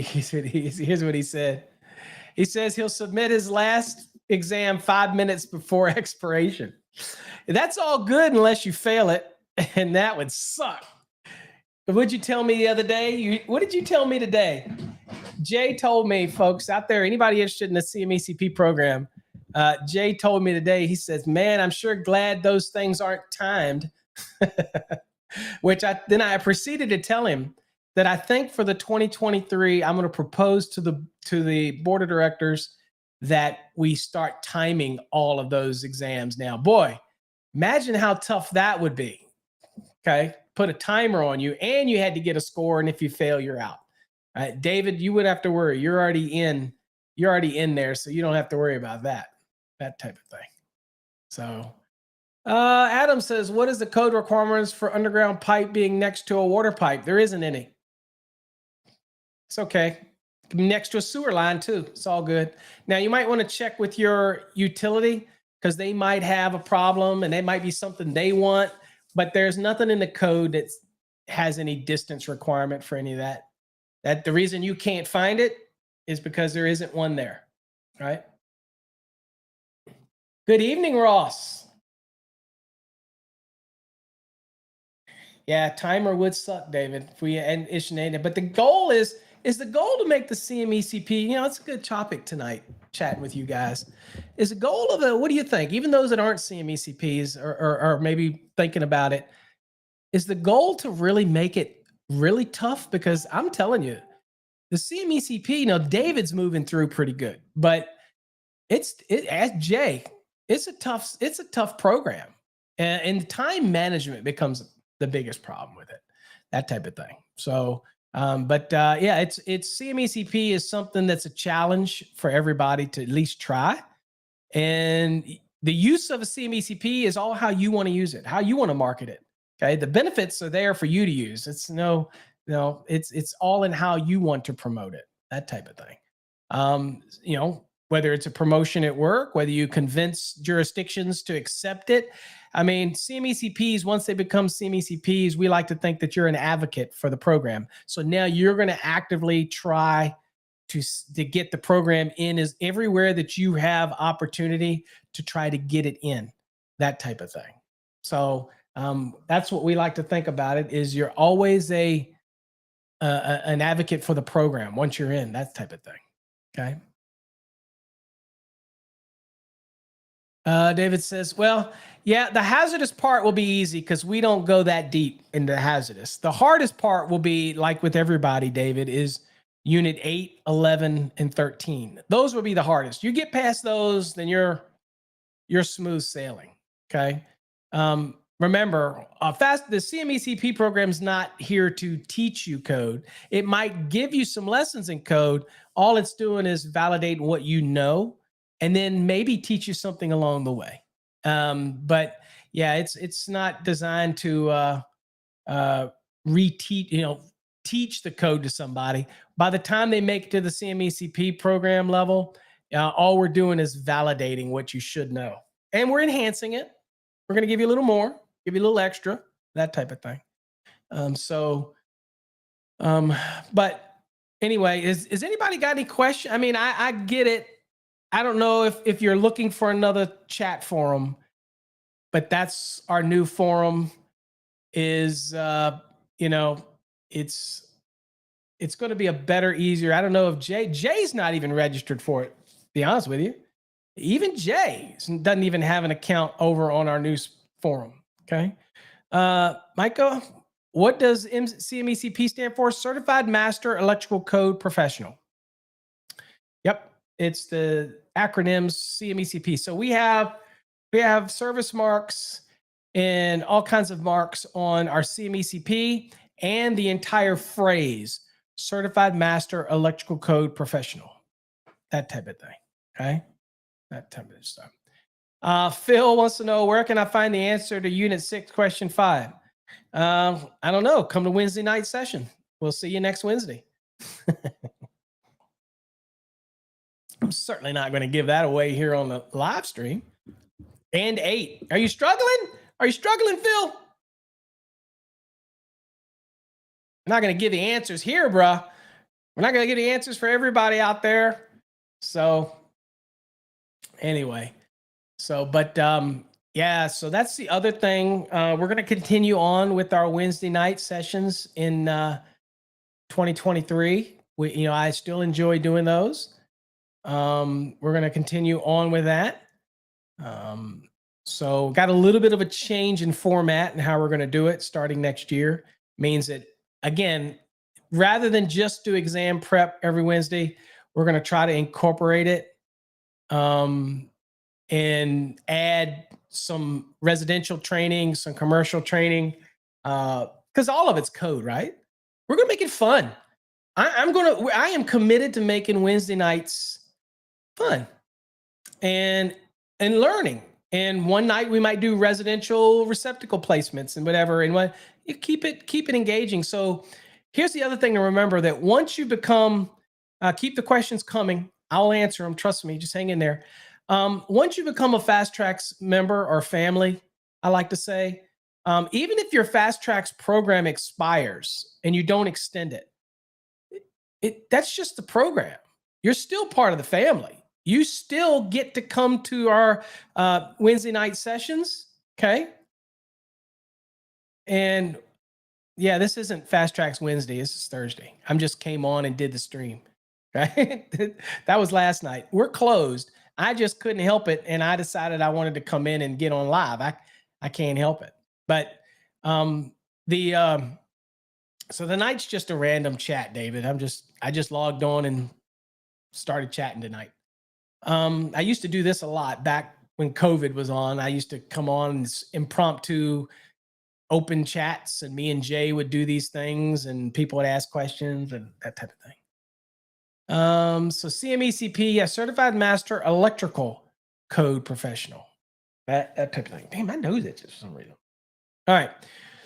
Speaker 1: here's what he said. He says he'll submit his last exam 5 minutes before expiration. That's all good unless you fail it, and that would suck. But what'd you tell me the other day? What did you tell me today? Jay told me, folks out there, anybody interested in the CMECP program, Jay told me today, he says, man, I'm sure glad those things aren't timed. Which I proceeded to tell him that I think for the 2023, I'm going to propose to the board of directors that we start timing all of those exams now. Boy, imagine how tough that would be. Okay. Put a timer on you and you had to get a score. And if you fail, you're out. David, you wouldn't have to worry. You're already in there. So you don't have to worry about that type of thing. So Adam says, what is the code requirements for underground pipe being next to a water pipe? There isn't any. It's okay. Next to a sewer line too. It's all good. Now you might want to check with your utility because they might have a problem and it might be something they want, but there's nothing in the code that has any distance requirement for any of that. The reason you can't find it is because there isn't one there, right? Good evening, Ross. Yeah, timer would suck, David, if we and Ishnada. But the goal is the goal to make the CMECP, it's a good topic tonight, chatting with you guys. Is the goal of what do you think? Even those that aren't CMECPs or maybe thinking about it, is the goal to really make it really tough? Because I'm telling you, the CMECP, David's moving through pretty good, but as Jay, it's a tough program. And time management becomes the biggest problem with it, that type of thing. So, it's CMECP is something that's a challenge for everybody to at least try. And the use of a CMECP is all how you want to use it, how you want to market it. Okay. The benefits are there for you to use. It's it's all in how you want to promote it, that type of thing. Whether it's a promotion at work, whether you convince jurisdictions to accept it. I mean, CMECPs, once they become CMECPs, we like to think that you're an advocate for the program. So now you're going to actively try to get the program in is everywhere that you have opportunity to try to get it in, that type of thing. So that's what we like to think about it is you're always an advocate for the program once you're in, that type of thing. Okay. David says, well, yeah, the hazardous part will be easy because we don't go that deep into hazardous. The hardest part will be, like with everybody, David, is unit 8, 11, and 13. Those will be the hardest. You get past those, then you're smooth sailing, okay? Remember, the CMECP program is not here to teach you code. It might give you some lessons in code. All it's doing is validate what you know, and then maybe teach you something along the way. But yeah, it's not designed to reteach, teach the code to somebody. By the time they make it to the CMECP program level, all we're doing is validating what you should know, and we're enhancing it. We're going to give you a little more, give you a little extra, that type of thing. So, but anyway, is anybody got any question? I mean, I get it. I don't know if you're looking for another chat forum, but that's our new forum. Is it's going to be a better, easier. I don't know if Jay's not even registered for it. To be honest with you, even Jay doesn't even have an account over on our news forum. Okay, Micah, what does CMECP stand for? Certified Master Electrical Code Professional. Yep, it's the acronyms CMECP. So we have service marks and all kinds of marks on our CMECP and the entire phrase Certified Master Electrical Code Professional. That type of thing. Okay, that type of stuff. Phil wants to know, where can I find the answer to Unit 6, Question 5? I don't know. Come to Wednesday night session. We'll see you next Wednesday. I'm certainly not going to give that away here on the live stream. And 8. Are you struggling? Are you struggling, Phil? I'm not going to give the answers here, bruh. We're not going to give the answers for everybody out there. So anyway, but yeah, so that's the other thing. We're going to continue on with our Wednesday night sessions in 2023. I still enjoy doing those. We're going to continue on with that. So got a little bit of a change in format and how we're going to do it starting next year. Means that, again, rather than just do exam prep every Wednesday, we're going to try to incorporate it and add some residential training, some commercial training, because all of it's code, right? We're going to make it fun. I am committed to making Wednesday nights fun and learning. And one night we might do residential receptacle placements and whatever. And you keep it engaging. So here's the other thing to remember, that once you become, keep the questions coming. I'll answer them. Trust me. Just hang in there. Once you become a Fast Trax member or family, I like to say, even if your Fast Trax program expires and you don't extend it, that's just the program. You're still part of the family. You still get to come to our Wednesday night sessions, okay? And yeah, this isn't Fast Trax Wednesday. This is Thursday. I just came on and did the stream, right? That was last night. We're closed. I just couldn't help it, and I decided I wanted to come in and get on live. I can't help it. But so the night's just a random chat, David. I just logged on and started chatting tonight. I used to do this a lot back when COVID was on. I used to come on and impromptu open chats, and me and Jay would do these things, and people would ask questions and that type of thing. So CMECP, Certified Master Electrical Code Professional. That type of thing. Damn, I know that for some reason. All right.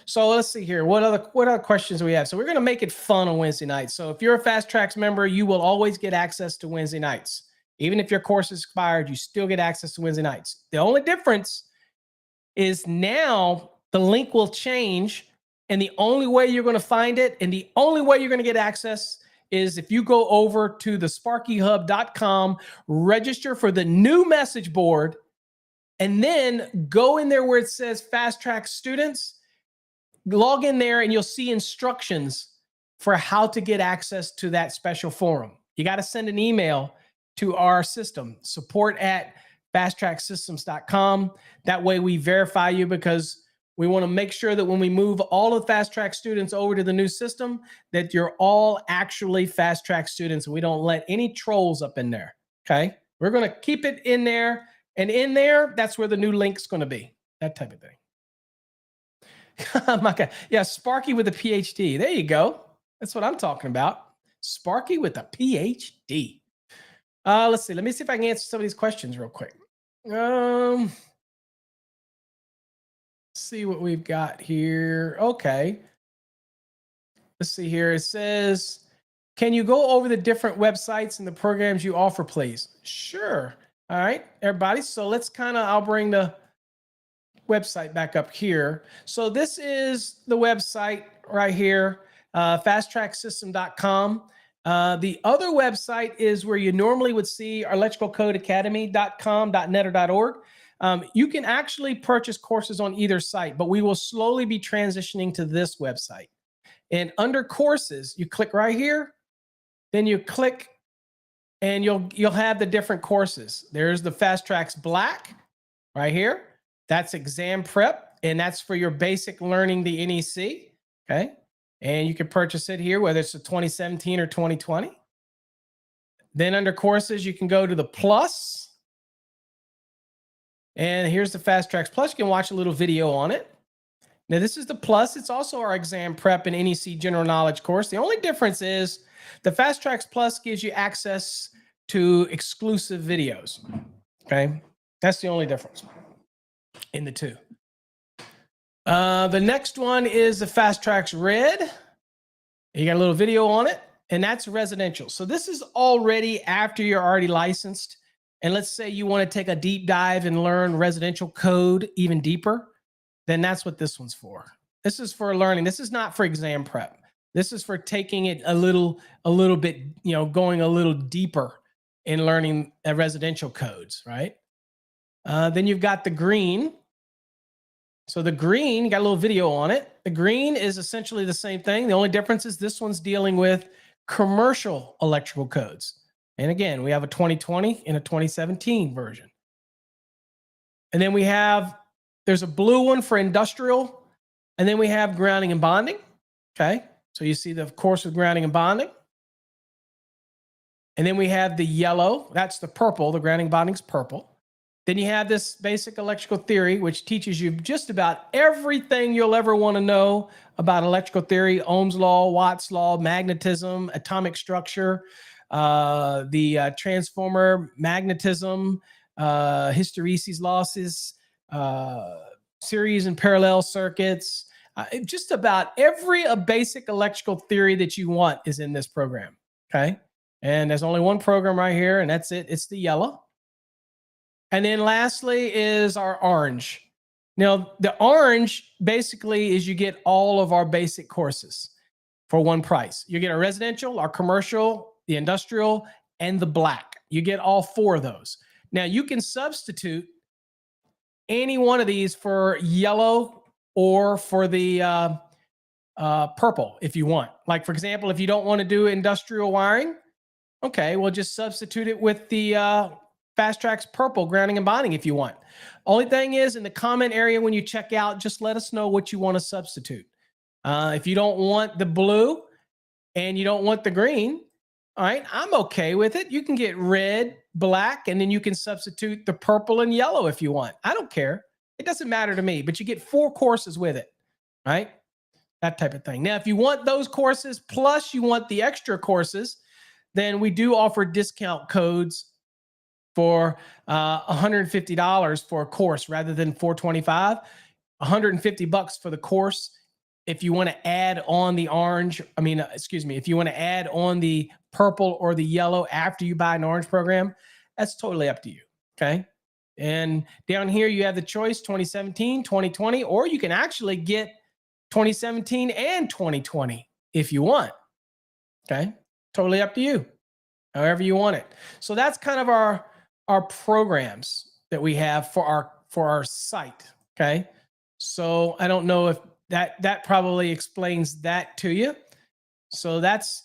Speaker 1: So let's see here. What other questions do we have? So we're going to make it fun on Wednesday nights. So if you're a Fast Trax member, you will always get access to Wednesday nights. Even if your course is expired, you still get access to Wednesday nights. The only difference is now the link will change, and the only way you're going to find it and the only way you're going to get access is if you go over to the sparkyhub.com, register for the new message board, and then go in there where it says Fast Trax Students, log in there, and you'll see instructions for how to get access to that special forum. You got to send an email to our system, support@fasttracksystems.com. That way we verify you, because we want to make sure that when we move all of the Fast Trax students over to the new system, that you're all actually Fast Trax students, and we don't let any trolls up in there. Okay? We're going to keep it in there, and in there, that's where the new link's going to be. That type of thing. Oh my God. Yeah, Sparky with a PhD. There you go. That's what I'm talking about. Sparky with a PhD. Let's see. Let me see if I can answer some of these questions real quick. see what we've got here. Okay. Let's see here. It says, can you go over the different websites and the programs you offer, please? Sure. All right, everybody. So let's I'll bring the website back up here. So this is the website right here, fasttracksystem.com. The other website is where you normally would see our electricalcodeacademy.com, .net, or .org. You can actually purchase courses on either site, but we will slowly be transitioning to this website. And under courses, you click right here, then you click and you'll have the different courses. There's the Fast Tracks Black right here. That's exam prep, and that's for your basic learning the NEC, okay? And you can purchase it here, whether it's a 2017 or 2020. Then under courses, you can go to the Plus. And here's the Fast Tracks Plus. You can watch a little video on it. Now, this is the Plus. It's also our exam prep and NEC general knowledge course. The only difference is the Fast Tracks Plus gives you access to exclusive videos, okay? That's the only difference in the two. The next one is the Fast Tracks Red. You got a little video on it, and that's residential. So this is already after you're already licensed. And let's say you want to take a deep dive and learn residential code even deeper, then that's what this one's for. This is for learning. This is not for exam prep. This is for taking it a little bit, going a little deeper in learning residential codes, right? Then you've got the green. So the green, you got a little video on it. The green is essentially the same thing. The only difference is this one's dealing with commercial electrical codes. And again, we have a 2020 and a 2017 version. And then there's a blue one for industrial, and then we have grounding and bonding, okay? So you see the course with grounding and bonding. And then we have the yellow, that's the purple, the grounding and bonding's purple. Then you have this basic electrical theory, which teaches you just about everything you'll ever want to know about electrical theory: Ohm's law, Watt's law, magnetism, atomic structure, the transformer, magnetism, hysteresis losses, series and parallel circuits. Just about every basic electrical theory that you want is in this program, okay? And there's only one program right here, and that's it. It's the yellow. And then lastly is our orange. Now, the orange basically is you get all of our basic courses for one price. You get our residential, our commercial, the industrial, and the black. You get all four of those. Now, you can substitute any one of these for yellow or for the purple if you want. Like, for example, if you don't want to do industrial wiring, okay, we'll just substitute it with the Fast Tracks Purple grounding and bonding if you want. Only thing is, in the comment area when you check out, just let us know what you want to substitute. If you don't want the blue and you don't want the green, all right, I'm okay with it. You can get red, black, and then you can substitute the purple and yellow if you want. I don't care. It doesn't matter to me, but you get 4 courses with it, right? That type of thing. Now, if you want those courses plus you want the extra courses, then we do offer discount codes for $150 for a course rather than $425. $150 for the course. If you want to add on the orange, if you want to add on the purple or the yellow after you buy an orange program, that's totally up to you, okay? And down here you have the choice 2017, 2020, or you can actually get 2017 and 2020 if you want, okay? Totally up to you, however you want it. So that's kind of our programs that we have for our site, okay? So I don't know if that probably explains that to you. So that's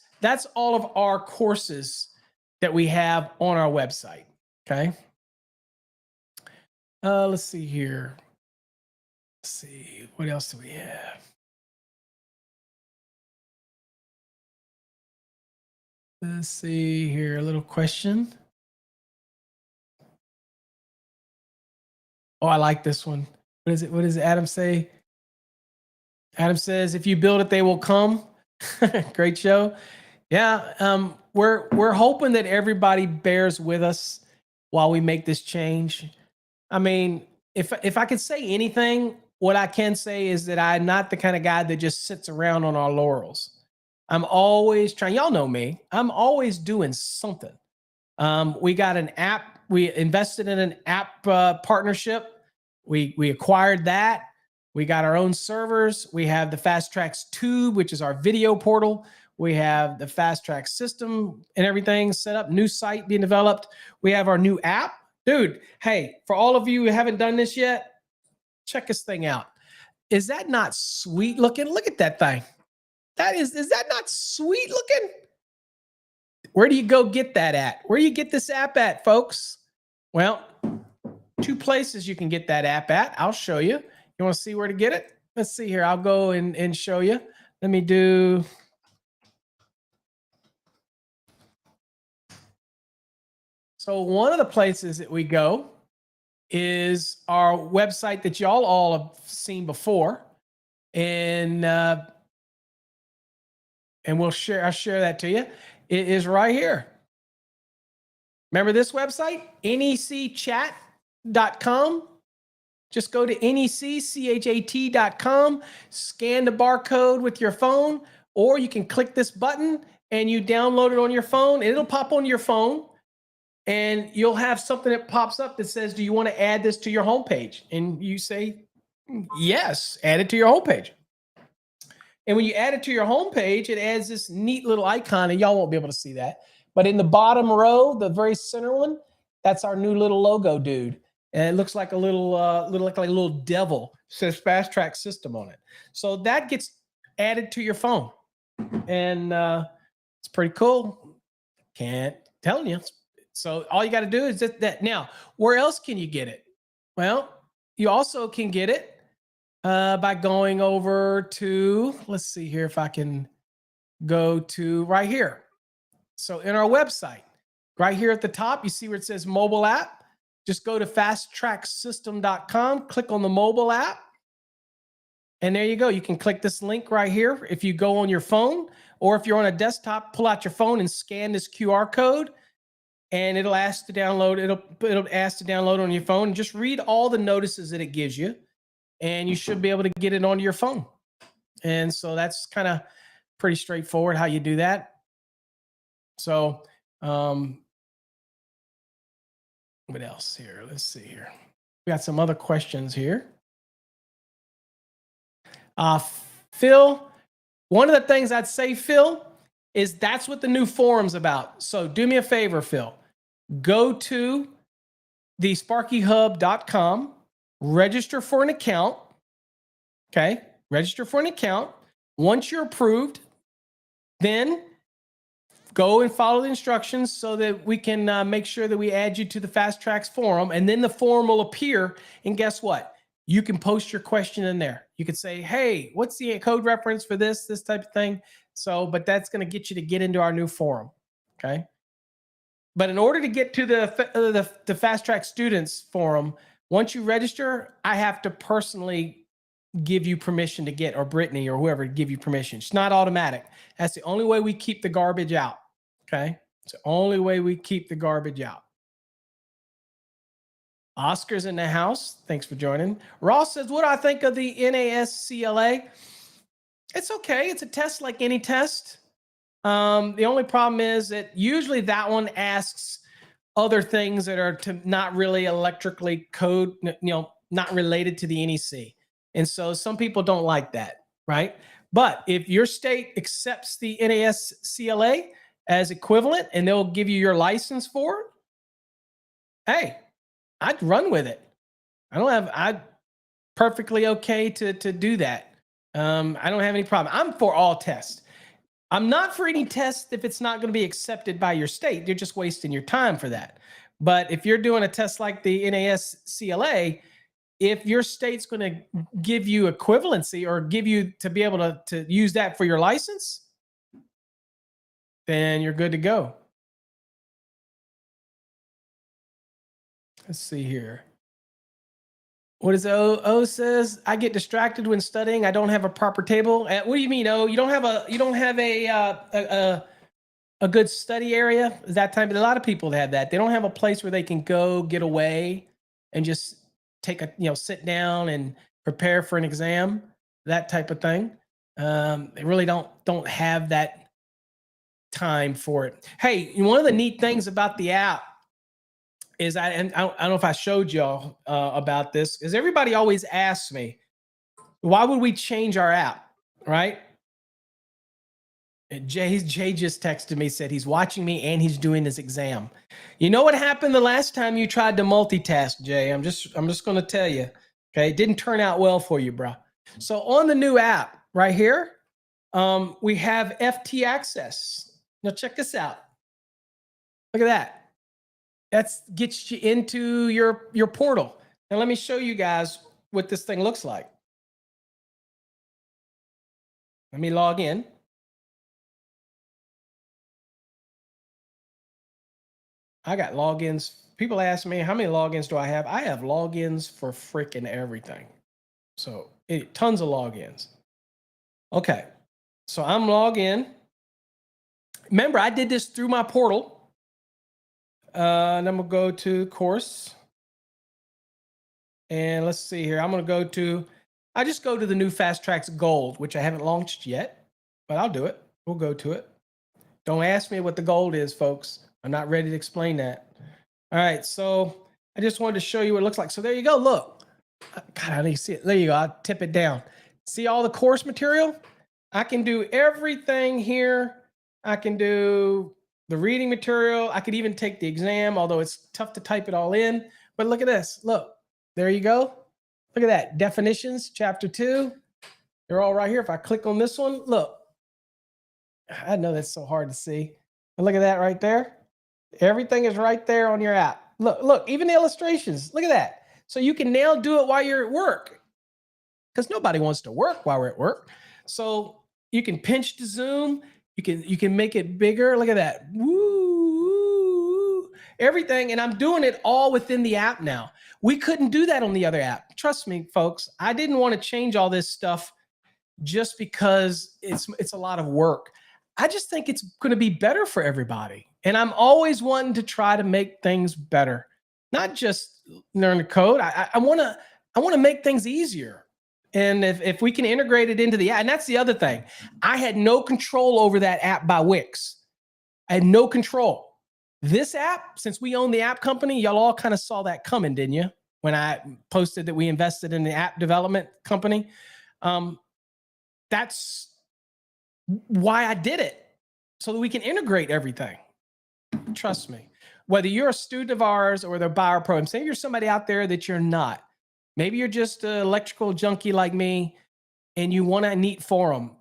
Speaker 1: all of our courses that we have on our website, okay? Let's see here. Let's see, what else do we have? Let's see here, a little question. Oh, I like this one. What is it? What does Adam say? Adam says, if you build it, they will come. Great show. Yeah, we're hoping that everybody bears with us while we make this change. I mean, if I could say anything, what I can say is that I'm not the kind of guy that just sits around on our laurels. I'm always trying. Y'all know me. I'm always doing something. We got an app. We invested in an app partnership. We acquired that. We got our own servers. We have the Fast Trax Tube, which is our video portal. We have the Fast Trax system and everything set up. New site being developed. We have our new app, dude. Hey, for all of you who haven't done this yet, check this thing out. Is that not sweet looking? Look at that thing. Is that not sweet looking? Where do you go get that at? Where do you get this app at, folks? Well, two places you can get that app at. I'll show you. You want to see where to get it? Let's see here. I'll go and show you. Let me do. So one of the places that we go is our website that y'all all have seen before. And I'll share that to you. It is right here. Remember this website? necchat.com. Just go to necchat.com, scan the barcode with your phone, or you can click this button and you download it on your phone. And it'll pop on your phone, and you'll have something that pops up that says, do you want to add this to your homepage? And you say, yes, add it to your homepage. And when you add it to your homepage, it adds this neat little icon, and y'all won't be able to see that. But in the bottom row, the very center one, that's our new little logo, dude. And it looks like a little devil. It says Fast Trax System on it. So that gets added to your phone, and it's pretty cool. Can't tell you. So all you got to do is that. Now, where else can you get it? Well, you also can get it by going over to, let's see here if I can go to right here. So in our website, right here at the top, you see where it says mobile app. Just go to fasttracksystem.com, click on the mobile app, and there you go. You can click this link right here if you go on your phone, or if you're on a desktop, pull out your phone and scan this QR code, and it'll ask to download. It'll ask to download on your phone. And just read all the notices that it gives you, and you should be able to get it onto your phone. And so that's kind of pretty straightforward how you do that. So, what else here? Let's see here. We got some other questions here. Phil, one of the things I'd say, Phil, is that's what the new forum's about. So do me a favor, Phil. Go to the sparkyhub.com, register for an account. Okay, register for an account. Once you're approved, then go and follow the instructions so that we can make sure that we add you to the Fast Trax forum, and then the forum will appear. And guess what? You can post your question in there. You could say, hey, what's the code reference for this type of thing? So, but that's going to get you to get into our new forum. Okay. But in order to get to the Fast Trax students forum, once you register, I have to personally give you permission to get, or Brittany or whoever give you permission. It's not automatic. That's the only way we keep the garbage out. Okay. It's the only way we keep the garbage out. Oscar's in the house. Thanks for joining. Ross says, what do I think of the NASCLA? It's okay. It's a test like any test. The only problem is that usually that one asks other things that are not really electrically code, not related to the NEC. And so some people don't like that, right? But if your state accepts the NASCLA as equivalent and they'll give you your license for it, hey, I'd run with it. I'm perfectly okay to do that. I don't have any problem. I'm for all tests. I'm not for any test if it's not going to be accepted by your state. You're just wasting your time for that. But if you're doing a test like the NASCLA, if your state's going to give you equivalency or give you to be able to use that for your license, then you're good to go. Let's see here. What is O says? I get distracted when studying. I don't have a proper table. What do you mean, O? You don't have a good study area? Is that time? But a lot of people have that. They don't have a place where they can go get away and just take sit down and prepare for an exam, that type of thing. They really don't have that time for it. Hey, one of the neat things about the app is I don't know if I showed y'all about this, because everybody always asks me, why would we change our app, right? And Jay just texted me, said he's watching me and he's doing his exam. You know what happened the last time you tried to multitask, Jay? I'm just going to tell you. Okay, it didn't turn out well for you, bro. So on the new app right here, we have FT access. Now check this out. Look at that. That's gets you into your portal. Now let me show you guys what this thing looks like. Let me log in. I got logins. People ask me, how many logins do I have? I have logins for freaking everything. So tons of logins. Okay. So I'm logged in. Remember, I did this through my portal. And I'm going to go to course. And let's see here. I'm going to go to, I just go to the new Fast Trax Gold, which I haven't launched yet, but I'll do it. We'll go to it. Don't ask me what the gold is, folks. I'm not ready to explain that. All right, so I just wanted to show you what it looks like. So there you go. Look, God, I need to see it. There you go. I'll tip it down. See all the course material? I can do everything here. I can do the reading material. I could even take the exam, although it's tough to type it all in. But look at this. Look, there you go. Look at that. Definitions, chapter 2. They're all right here. If I click on this one, look. I know that's so hard to see. But look at that right there. Everything is right there on your app. Look, even the illustrations. Look at that. So you can now do it while you're at work, because nobody wants to work while we're at work. So you can pinch to zoom. You can make it bigger. Look at that. Woo, everything. And I'm doing it all within the app now. We couldn't do that on the other app. Trust me, folks. I didn't want to change all this stuff just because it's a lot of work. I just think it's going to be better for everybody. And I'm always wanting to try to make things better, not just learn the code. I want to make things easier. And if we can integrate it into the app, and that's the other thing. I had no control over that app by Wix. I had no control. This app, since we own the app company, y'all all kind of saw that coming, didn't you? When I posted that we invested in the app development company. That's why I did it, so that we can integrate everything. Trust me. Whether you're a student of ours or whether buy our program, say you're somebody out there that you're not. Maybe you're just an electrical junkie like me and you want a neat forum.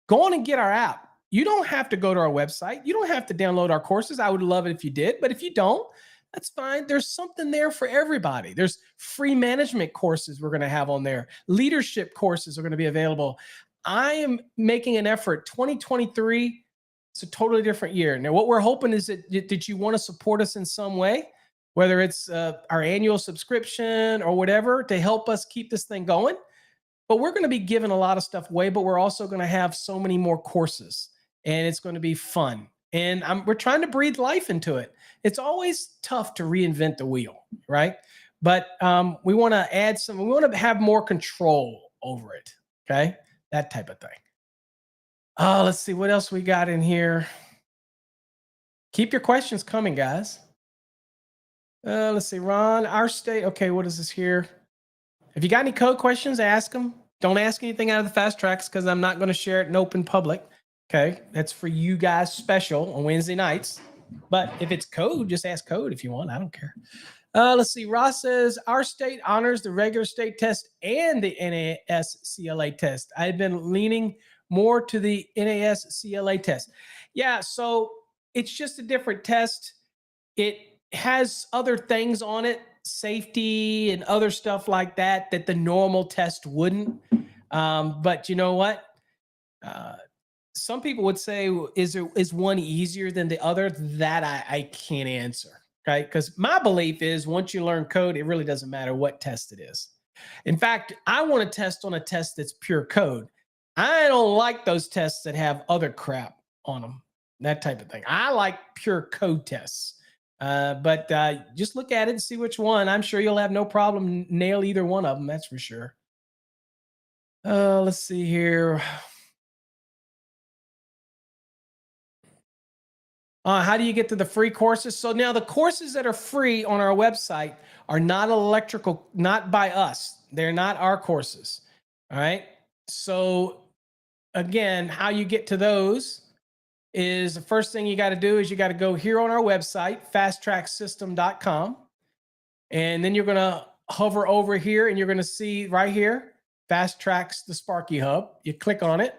Speaker 1: Go on and get our app. You don't have to go to our website. You don't have to download our courses. I would love it if you did, but if you don't, that's fine. There's something there for everybody. There's free management courses we're going to have on there. Leadership courses are going to be available. I am making an effort. 2023, it's a totally different year. Now, what we're hoping is that you want to support us in some way, whether it's our annual subscription or whatever, to help us keep this thing going. But we're going to be giving a lot of stuff away, but we're also going to have so many more courses, and it's going to be fun. And we're trying to breathe life into it. It's always tough to reinvent the wheel, right? But we want to add we want to have more control over it, okay? That type of thing. Let's see what else we got in here. Keep your questions coming, guys. Let's see, Ron, our state. Okay, what is this here? If you got any code questions, ask them. Don't ask anything out of the Fast Trax, because I'm not going to share it in open public. Okay, that's for you guys special on Wednesday nights. But if it's code, just ask code if you want. I don't care. Let's see. Ross says, our state honors the regular state test and the NAS-CLA test. I've been leaning more to the NAS-CLA test. Yeah, so it's just a different test. It has other things on it, safety and other stuff like that the normal test wouldn't. But you know what? Some people would say, is one easier than the other? That I can't answer. Okay, because my belief is once you learn code, it really doesn't matter what test it is. In fact, I want to test on a test that's pure code. I don't like those tests that have other crap on them, that type of thing. I like pure code tests. But just look at it and see which one. I'm sure you'll have no problem nail either one of them. That's for sure. Let's see here. How do you get to the free courses? So now the courses that are free on our website are not electrical, not by us. They're not our courses. All right. So again, how you get to those is the first thing you got to do is you got to go here on our website, fasttracksystem.com. And then you're going to hover over here and you're going to see right here, Fast Tracks the Sparky Hub. You click on it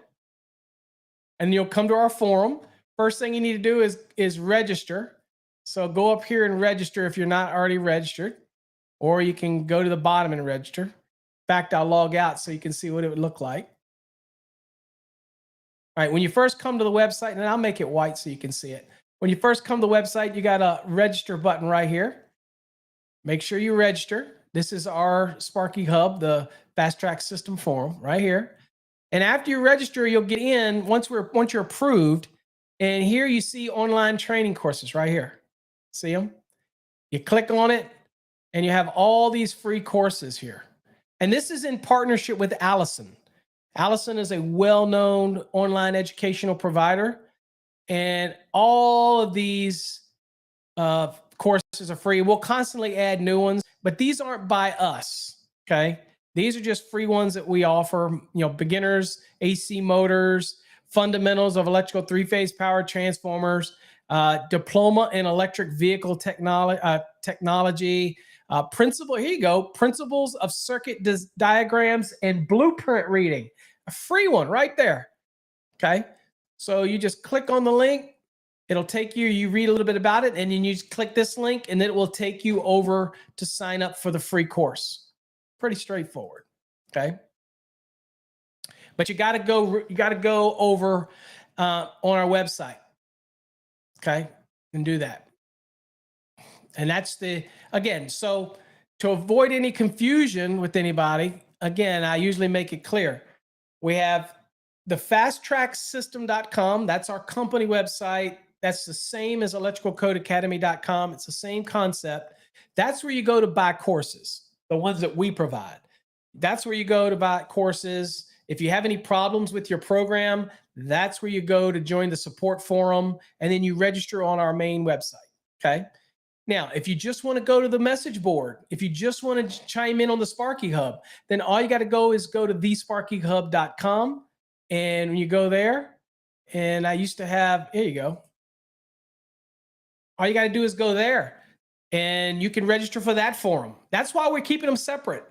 Speaker 1: and you'll come to our forum. First thing you need to do is register. So go up here and register if you're not already registered, or you can go to the bottom and register. In fact, I'll log out so you can see what it would look like. All right, when you first come to the website, and I'll make it white so you can see it. When you first come to the website, you got a register button right here. Make sure you register. This is our Sparky Hub, the Fast Track System forum right here. And after you register, you'll get in once you're approved. And here you see online training courses right here. See them? You click on it and you have all these free courses here. And this is in partnership with Allison. Allison is a well-known online educational provider, and all of these courses are free. We'll constantly add new ones, but these aren't by us, okay? These are just free ones that we offer, beginners, AC motors, fundamentals of electrical three-phase power transformers, diploma in electric vehicle technology, principles of circuit diagrams and blueprint reading. A free one right there. Okay. So you just click on the link. It'll take you, you read a little bit about it, and then you just click this link and it will take you over to sign up for the free course. Pretty straightforward. Okay. But you got to go over on our website. Okay. And do that. And that's so to avoid any confusion with anybody, again, I usually make it clear. We have the fasttracksystem.com. That's our company website. That's the same as electricalcodeacademy.com. It's the same concept. That's where you go to buy courses, the ones that we provide. That's where you go to buy courses. If you have any problems with your program, that's where you go to join the support forum, and then you register on our main website. Okay. Now, if you just want to go to the message board, if you just want to chime in on the Sparky Hub, then all you got to go is go to thesparkyhub.com. And when you go there, and I used to have, here you go. All you got to do is go there and you can register for that forum. That's why we're keeping them separate.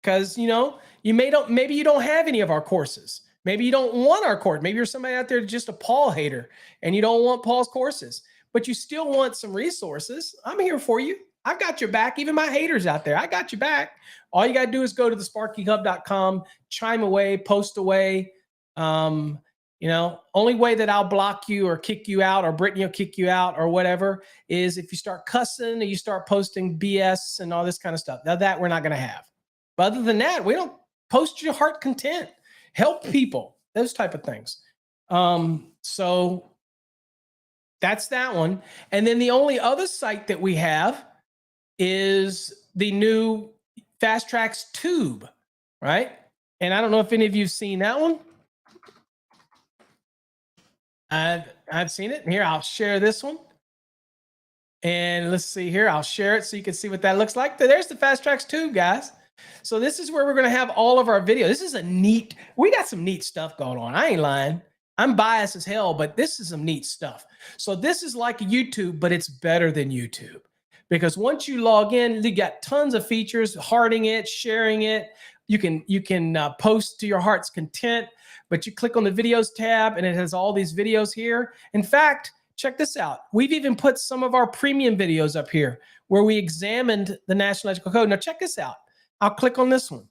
Speaker 1: Because, maybe you don't have any of our courses. Maybe you don't want our course. Maybe you're somebody out there just a Paul hater and you don't want Paul's courses, but you still want some resources. I'm here for you. I got your back. Even my haters out there, I got your back. All you got to do is go to thesparkyhub.com, chime away, post away. Only way that I'll block you or kick you out, or Brittany will kick you out or whatever, is if you start cussing and you start posting BS and all this kind of stuff. Now that we're not going to have. But other than that, we don't post your heart content, help people, those type of things. So that's that one. And then the only other site that we have is the new Fast Tracks Tube, right? And I don't know if any of you've seen that one. I've seen it. Here, I'll share this one. And let's see here. I'll share it so you can see what that looks like. There's the Fast Tracks Tube, guys. So this is where we're going to have all of our video. This is we got some neat stuff going on. I ain't lying. I'm biased as hell, but this is some neat stuff. So this is like YouTube, but it's better than YouTube. Because once you log in, you got tons of features, hearting it, sharing it. You can post to your heart's content, but you click on the videos tab and it has all these videos here. In fact, check this out. We've even put some of our premium videos up here where we examined the National Electrical Code. Now check this out. I'll click on this one.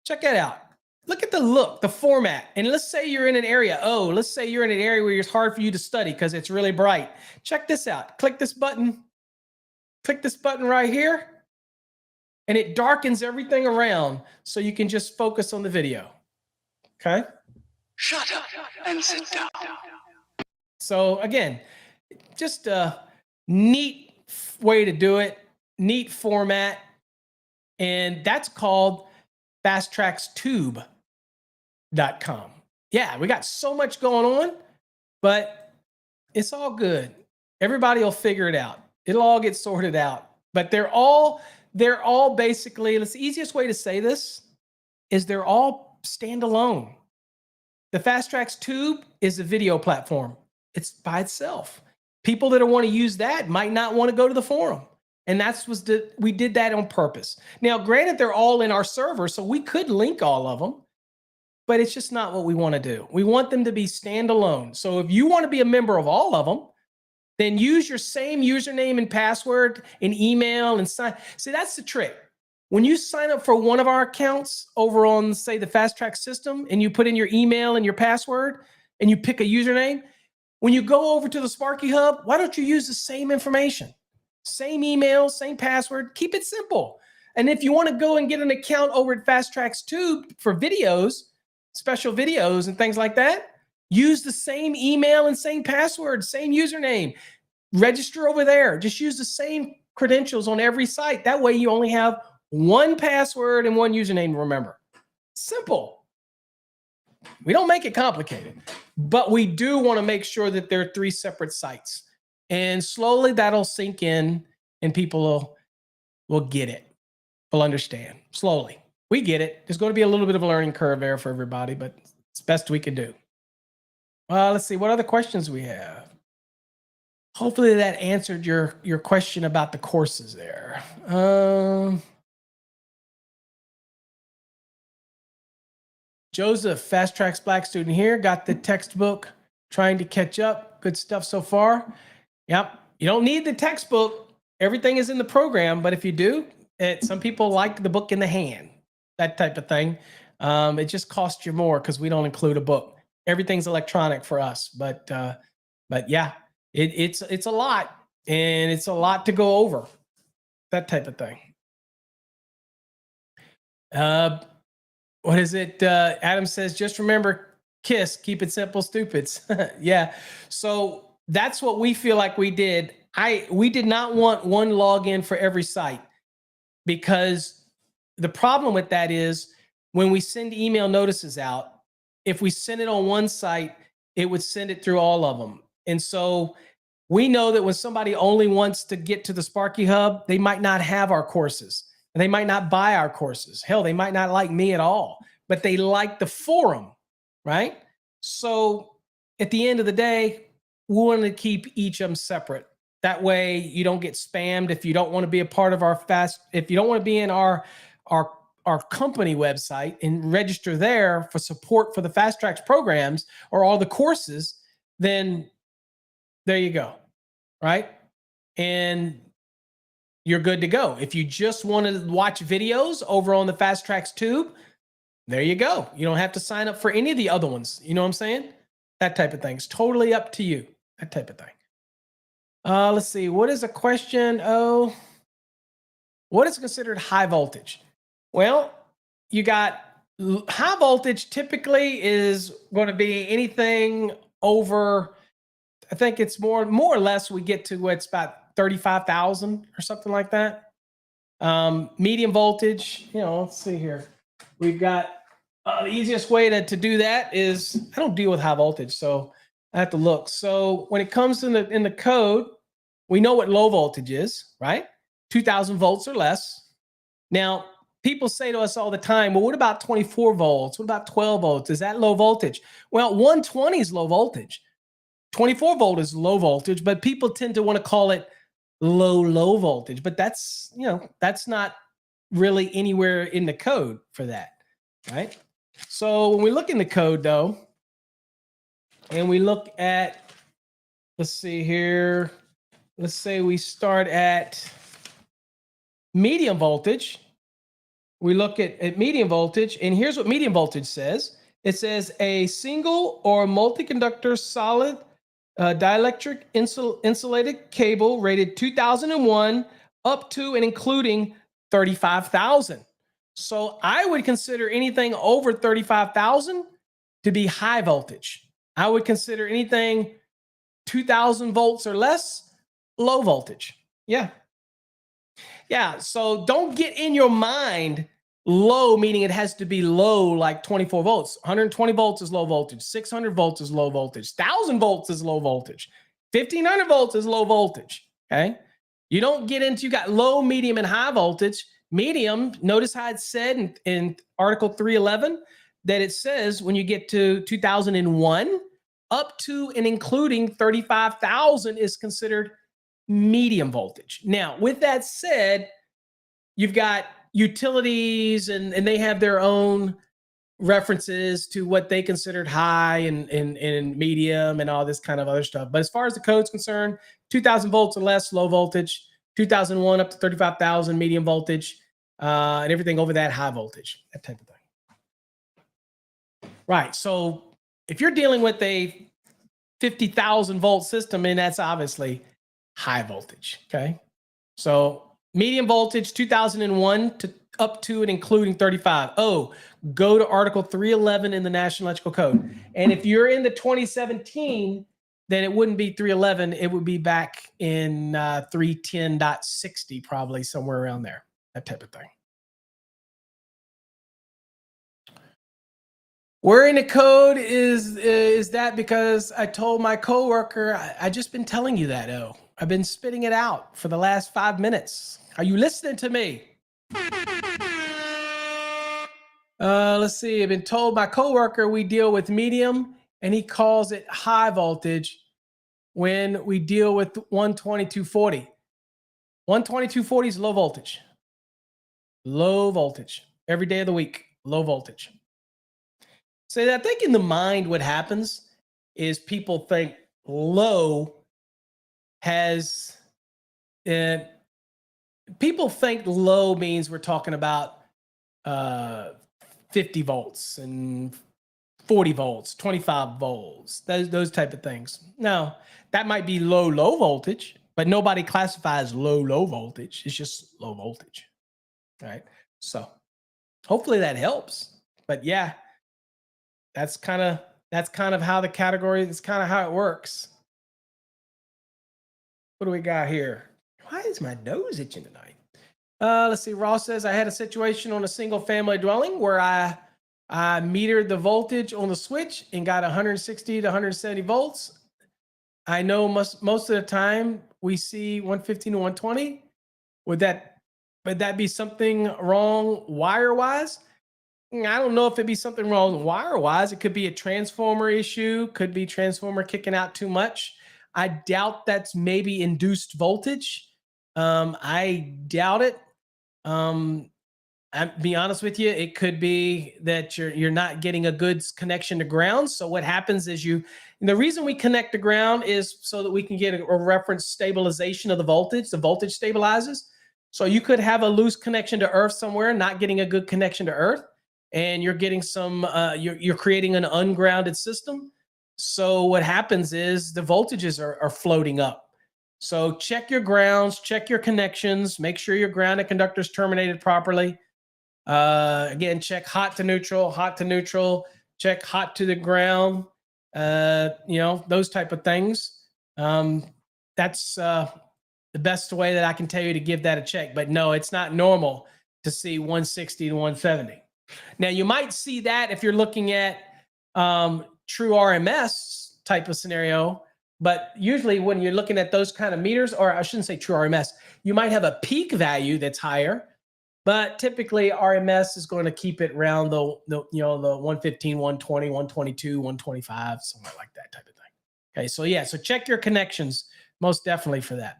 Speaker 1: Check that out. Look at the format. And let's say you're in an area. Let's say you're in an area where it's hard for you to study because it's really bright. Check this out. Click this button. Click this button right here. And it darkens everything around so you can just focus on the video. Okay?
Speaker 2: Shut up and sit down.
Speaker 1: So again, just a neat way to do it. Neat format. And that's called fasttrackstube.com. Yeah, we got so much going on, but it's all good. Everybody will figure it out. It'll all get sorted out. But they're all basically, the easiest way to say this is they're all standalone. The Fast Trax Tube is a video platform. It's by itself. People that want to use that might not want to go to the forum. And we did that on purpose. Now, granted, they're all in our server, so we could link all of them, but it's just not what we want to do. We want them to be standalone. So if you want to be a member of all of them, then use your same username and password and email and sign. See, that's the trick. When you sign up for one of our accounts over on, say, the Fast Track system, and you put in your email and your password and you pick a username, when you go over to the Sparky Hub, why don't you use the same information? Same email, same password. Keep it simple. And if you want to go and get an account over at Fast Trax Tube for videos, special videos and things like that, use the same email and same password, same username. Register over there. Just use the same credentials on every site. That way you only have one password and one username to remember. Simple. We don't make it complicated, but we do want to make sure that there are 3 separate sites. And slowly that'll sink in and people will get it. Will understand. Slowly. We get it. There's going to be a little bit of a learning curve there for everybody, but it's the best we can do. Let's see. What other questions we have? Hopefully that answered your question about the courses there. Joseph, Fast Track's Black student here, got the textbook, trying to catch up. Good stuff so far. Yep. You don't need the textbook. Everything is in the program, but if you do, some people like the book in the hand, that type of thing. It just costs you more because we don't include a book. Everything's electronic for us, but yeah, it's a lot, and it's a lot to go over, that type of thing. What is it? Adam says, just remember, KISS, keep it simple, stupids. Yeah. So that's what we feel like we did. We did not want one login for every site, because the problem with that is when we send email notices out, if we send it on one site, it would send it through all of them. And so we know that when somebody only wants to get to the Sparky Hub, they might not have our courses. And they might not buy our courses. Hell, they might not like me at all, but they like the forum, right? So at the end of the day, we want to keep each of them separate. That way you don't get spammed. If you don't want to be a part of if you don't want to be in our company website and register there for support for the Fast Tracks programs or all the courses, then there you go, right? And you're good to go. If you just want to watch videos over on the Fast Trax Tube, there you go. You don't have to sign up for any of the other ones. You know what I'm saying? That type of thing. It's totally up to you. That type of thing. Let's see. What is a question? Oh, what is considered high voltage? Well, you got high voltage typically is going to be anything over, I think it's more or less we get to what's about 35,000 or something like that. Medium voltage, let's see here. We've got the easiest way to do that is, I don't deal with high voltage, so I have to look. So when it comes in the code, we know what low voltage is, right? 2,000 volts or less. Now, people say to us all the time, well, what about 24 volts? What about 12 volts? Is that low voltage? Well, 120 is low voltage. 24 volt is low voltage, but people tend to want to call it low voltage. But that's not really anywhere in the code for that, right? So when we look in the code, though, and we look at, let's see here, let's say we start at medium voltage. We look at medium voltage, and here's what medium voltage says. It says a single or multi-conductor solid dielectric insulated cable rated 2001 up to and including 35,000. So I would consider anything over 35,000 to be high voltage. I would consider anything 2,000 volts or less low voltage. Yeah. So don't get in your mind Low, meaning it has to be low, like 24 volts. 120 volts is low voltage. 600 volts is low voltage. 1,000 volts is low voltage. 1,500 volts is low voltage. Okay. You don't get into, you got low, medium, and high voltage. Medium, notice how it said in Article 311 that it says when you get to 2001, up to and including 35,000 is considered medium voltage. Now, with that said, you've got utilities and they have their own references to what they considered high and medium and all this kind of other stuff. But as far as the code's concerned, 2,000 volts or less, low voltage, 2001 up to 35,000, medium voltage, and everything over that, high voltage, that type of thing. Right. So if you're dealing with a 50,000 volt system, and that's obviously high voltage. Okay. So medium voltage, 2001 to up to and including 35. Oh, go to Article 311 in the National Electrical Code. And if you're in the 2017, then it wouldn't be 311. It would be back in 310.60, probably somewhere around there, that type of thing. Where in the code is that? Because I told my coworker, I just been telling you that. Oh, I've been spitting it out for the last 5 minutes. Are you listening to me? Let's see. I've been told by coworker we deal with medium, and he calls it high voltage when we deal with 12240. 12240 is low voltage. Low voltage. Every day of the week, low voltage. So I think in the mind what happens is people think low has... people think low means we're talking about 50 volts and 40 volts, 25 volts, those type of things. Now, that might be low voltage, but nobody classifies low voltage. It's just low voltage, right? So hopefully that helps. But yeah, that's kind of how the category, that's kind of how it works. What do we got here? Why is my nose itching tonight? Let's see. Ross says, I had a situation on a single family dwelling where I metered the voltage on the switch and got 160 to 170 volts. I know most of the time we see 115 to 120. Would that be something wrong wire-wise? I don't know if it'd be something wrong wire-wise. It could be a transformer issue. Could be transformer kicking out too much. I doubt that's maybe induced voltage. I doubt it. I'll be honest with you, it could be that you're not getting a good connection to ground. So what happens is the reason we connect to ground is so that we can get a reference stabilization of the voltage. The voltage stabilizes. So you could have a loose connection to earth somewhere, not getting a good connection to earth, and you're getting some, you're creating an ungrounded system. So what happens is the voltages are floating up. So check your grounds, check your connections, make sure your grounded conductor is terminated properly. Again, check hot to neutral, check hot to the ground, those type of things. That's the best way that I can tell you to give that a check. But no, it's not normal to see 160 to 170. Now, you might see that if you're looking at true RMS type of scenario. But usually when you're looking at those kind of meters, or I shouldn't say true RMS, you might have a peak value that's higher, but typically RMS is going to keep it around the 115, 120, 122, 125, somewhere like that type of thing. Okay, so yeah, so check your connections most definitely for that.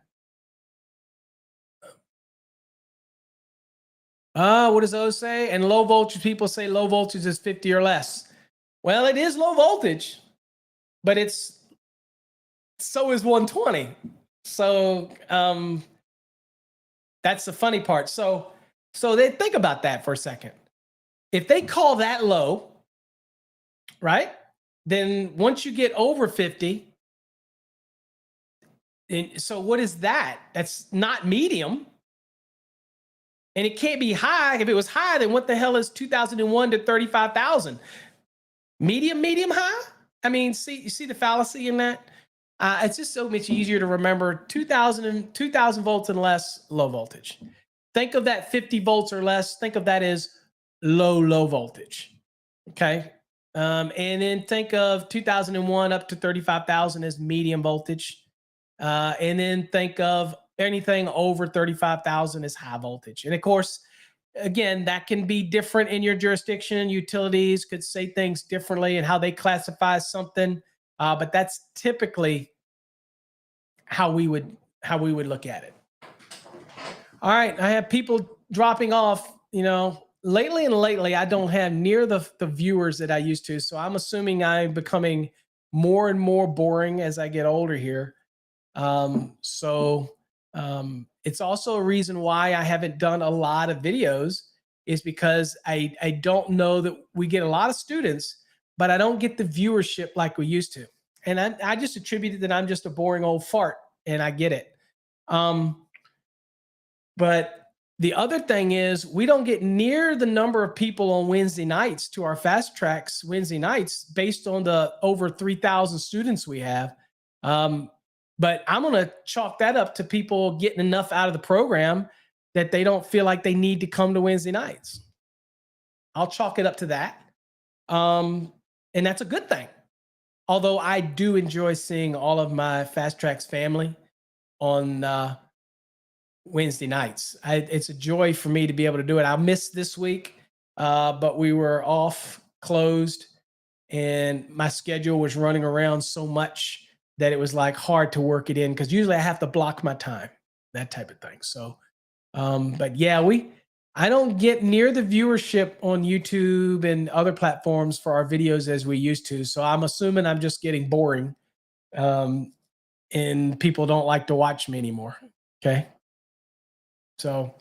Speaker 1: What does those say? And low voltage people say low voltage is 50 or less. Well, it is low voltage, but so is 120. So that's the funny part. So they think about that for a second. If they call that low, right? Then once you get over 50, so what is that? That's not medium. And it can't be high. If it was high, then what the hell is 2001 to 35,000? Medium high? I mean, you see the fallacy in that? It's just so much easier to remember 2,000 volts and less, low voltage. Think of that 50 volts or less. Think of that as low voltage. Okay. And then think of 2001 up to 35,000 as medium voltage. And then think of anything over 35,000 as high voltage. And of course, again, that can be different in your jurisdiction. Utilities could say things differently and how they classify something. But that's typically how we would look at it. All right. I have people dropping off, lately I don't have near the viewers that I used to. So I'm assuming I'm becoming more and more boring as I get older here. It's also a reason why I haven't done a lot of videos, is because I don't know that we get a lot of students, but I don't get the viewership like we used to. And I just attributed that I'm just a boring old fart, and I get it. But the other thing is, we don't get near the number of people on Wednesday nights to our Fast Trax Wednesday nights based on the over 3,000 students we have. But I'm going to chalk that up to people getting enough out of the program that they don't feel like they need to come to Wednesday nights. I'll chalk it up to that. And that's a good thing. Although I do enjoy seeing all of my Fast Trax family on Wednesday nights. It's a joy for me to be able to do it. I missed this week, but we were off, closed, and my schedule was running around so much that it was like hard to work it in, because usually I have to block my time, that type of thing. So, but yeah, I don't get near the viewership on YouTube and other platforms for our videos as we used to. So I'm assuming I'm just getting boring, and people don't like to watch me anymore. Okay. So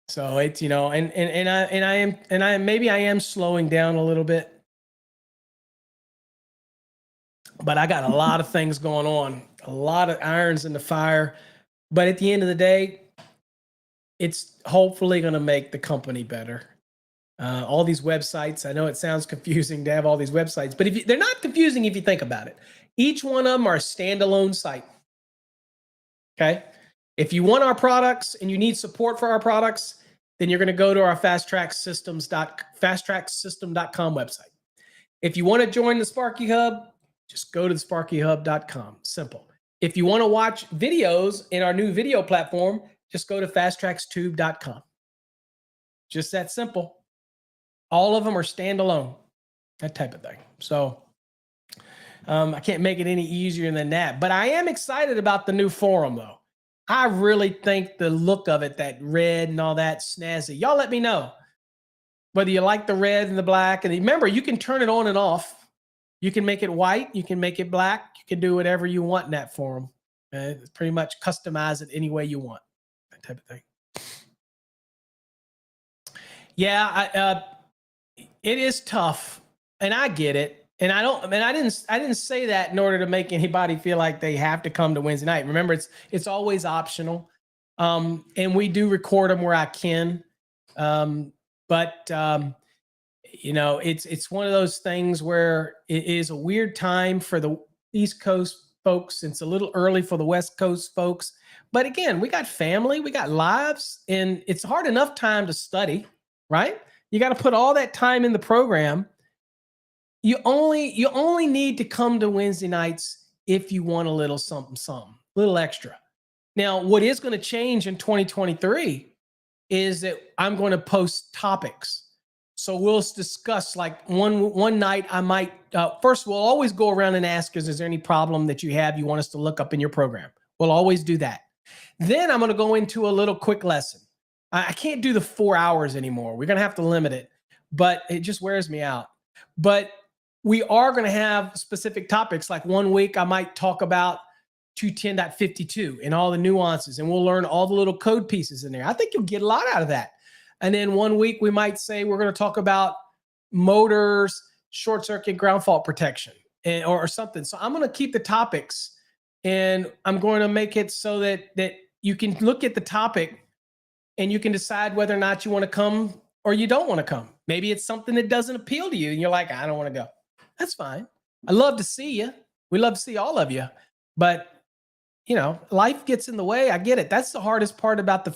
Speaker 1: it's, maybe I am slowing down a little bit, but I got a lot of things going on, a lot of irons in the fire. But at the end of the day, it's hopefully going to make the company better. All these websites, I know it sounds confusing to have all these websites, but they're not confusing if you think about it. Each one of them are a standalone site. Okay. If you want our products and you need support for our products, then you're going to go to our fasttracksystem.com website. If you want to join the Sparky Hub, just go to the sparkyhub.com. Simple. If you want to watch videos in our new video platform, just go to fasttrackstube.com. Just that simple. All of them are standalone, that type of thing. So I can't make it any easier than that. But I am excited about the new forum, though. I really think the look of it, that red and all that, snazzy. Y'all let me know whether you like the red and the black. And remember, you can turn it on and off. You can make it white. You can make it black. You can do whatever you want in that forum. Pretty much customize it any way you want, that type of thing. Yeah, it is tough, and I get it. And I didn't say that in order to make anybody feel like they have to come to Wednesday night. Remember, it's always optional. And we do record them where I can. But it's one of those things where it is a weird time for the East Coast folks. It's a little early for the West Coast folks. But again, we got family, we got lives, and it's hard enough time to study, right? You got to put all that time in the program. You only need to come to Wednesday nights if you want a little something, a little extra. Now, what is going to change in 2023 is that I'm going to post topics. So we'll discuss, like one night I might, first we'll always go around and ask, is there any problem that you have you want us to look up in your program? We'll always do that. Then I'm going to go into a little quick lesson. I can't do the 4 hours anymore. We're going to have to limit it, but it just wears me out. But we are going to have specific topics. Like one week I might talk about 210.52 and all the nuances, and we'll learn all the little code pieces in there. I think you'll get a lot out of that. And then one week we might say we're going to talk about motors, short circuit, ground fault protection, or something. So I'm going to keep the topics, and I'm going to make it so that you can look at the topic and you can decide whether or not you want to come or you don't want to come. Maybe it's something that doesn't appeal to you and you're like, I don't want to go. That's fine. I love to see you. We love to see all of you. But, life gets in the way. I get it. That's the hardest part about the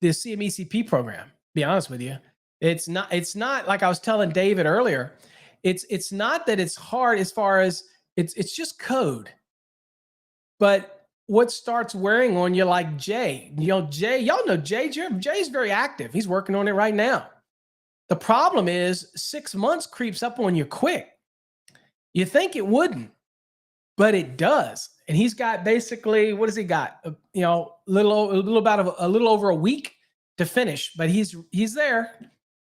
Speaker 1: the CMECP program. Be honest with you, it's not like I was telling David earlier. It's not that it's hard as far as it's just code. But what starts wearing on you, like Jay, Jay, y'all know Jay. Jay's very active. He's working on it right now. The problem is 6 months creeps up on you quick. You think it wouldn't, but it does. And he's got basically, what has he got? A little over a week to finish, but he's there.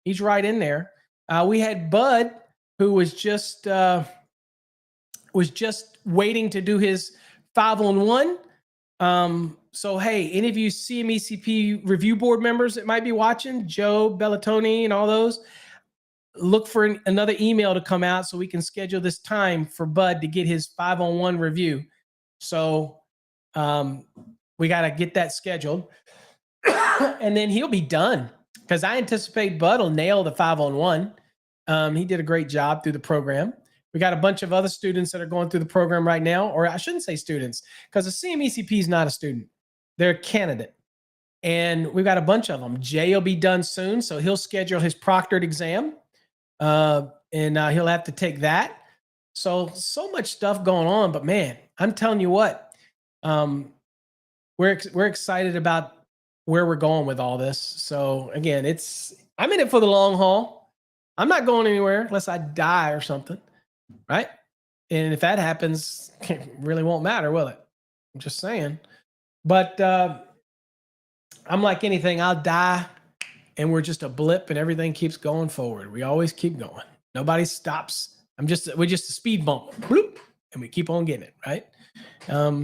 Speaker 1: He's right in there. We had Bud, who was just waiting to do his 5-on-1. So hey, any of you CMECP review board members that might be watching, Joe Bellatoni and all those, look for another email to come out so we can schedule this time for Bud to get his 5-on-1 review. So we got to get that scheduled. And then he'll be done, because I anticipate Bud will nail the 5-on-1. He did a great job through the program. We got a bunch of other students that are going through the program right now, or I shouldn't say students, because the CMECP is not a student. They're a candidate. And we've got a bunch of them. Jay will be done soon, so he'll schedule his proctored exam, and he'll have to take that. So much stuff going on, but man, I'm telling you what, we're excited about where we're going with all this. So again, I'm in it for the long haul. I'm not going anywhere unless I die or something, right? And if that happens, it really won't matter, will it? I'm just saying. But I'm like anything, I'll die and we're just a blip and everything keeps going forward. We always keep going. Nobody stops. We're just a speed bump, bloop, and we keep on getting it, right?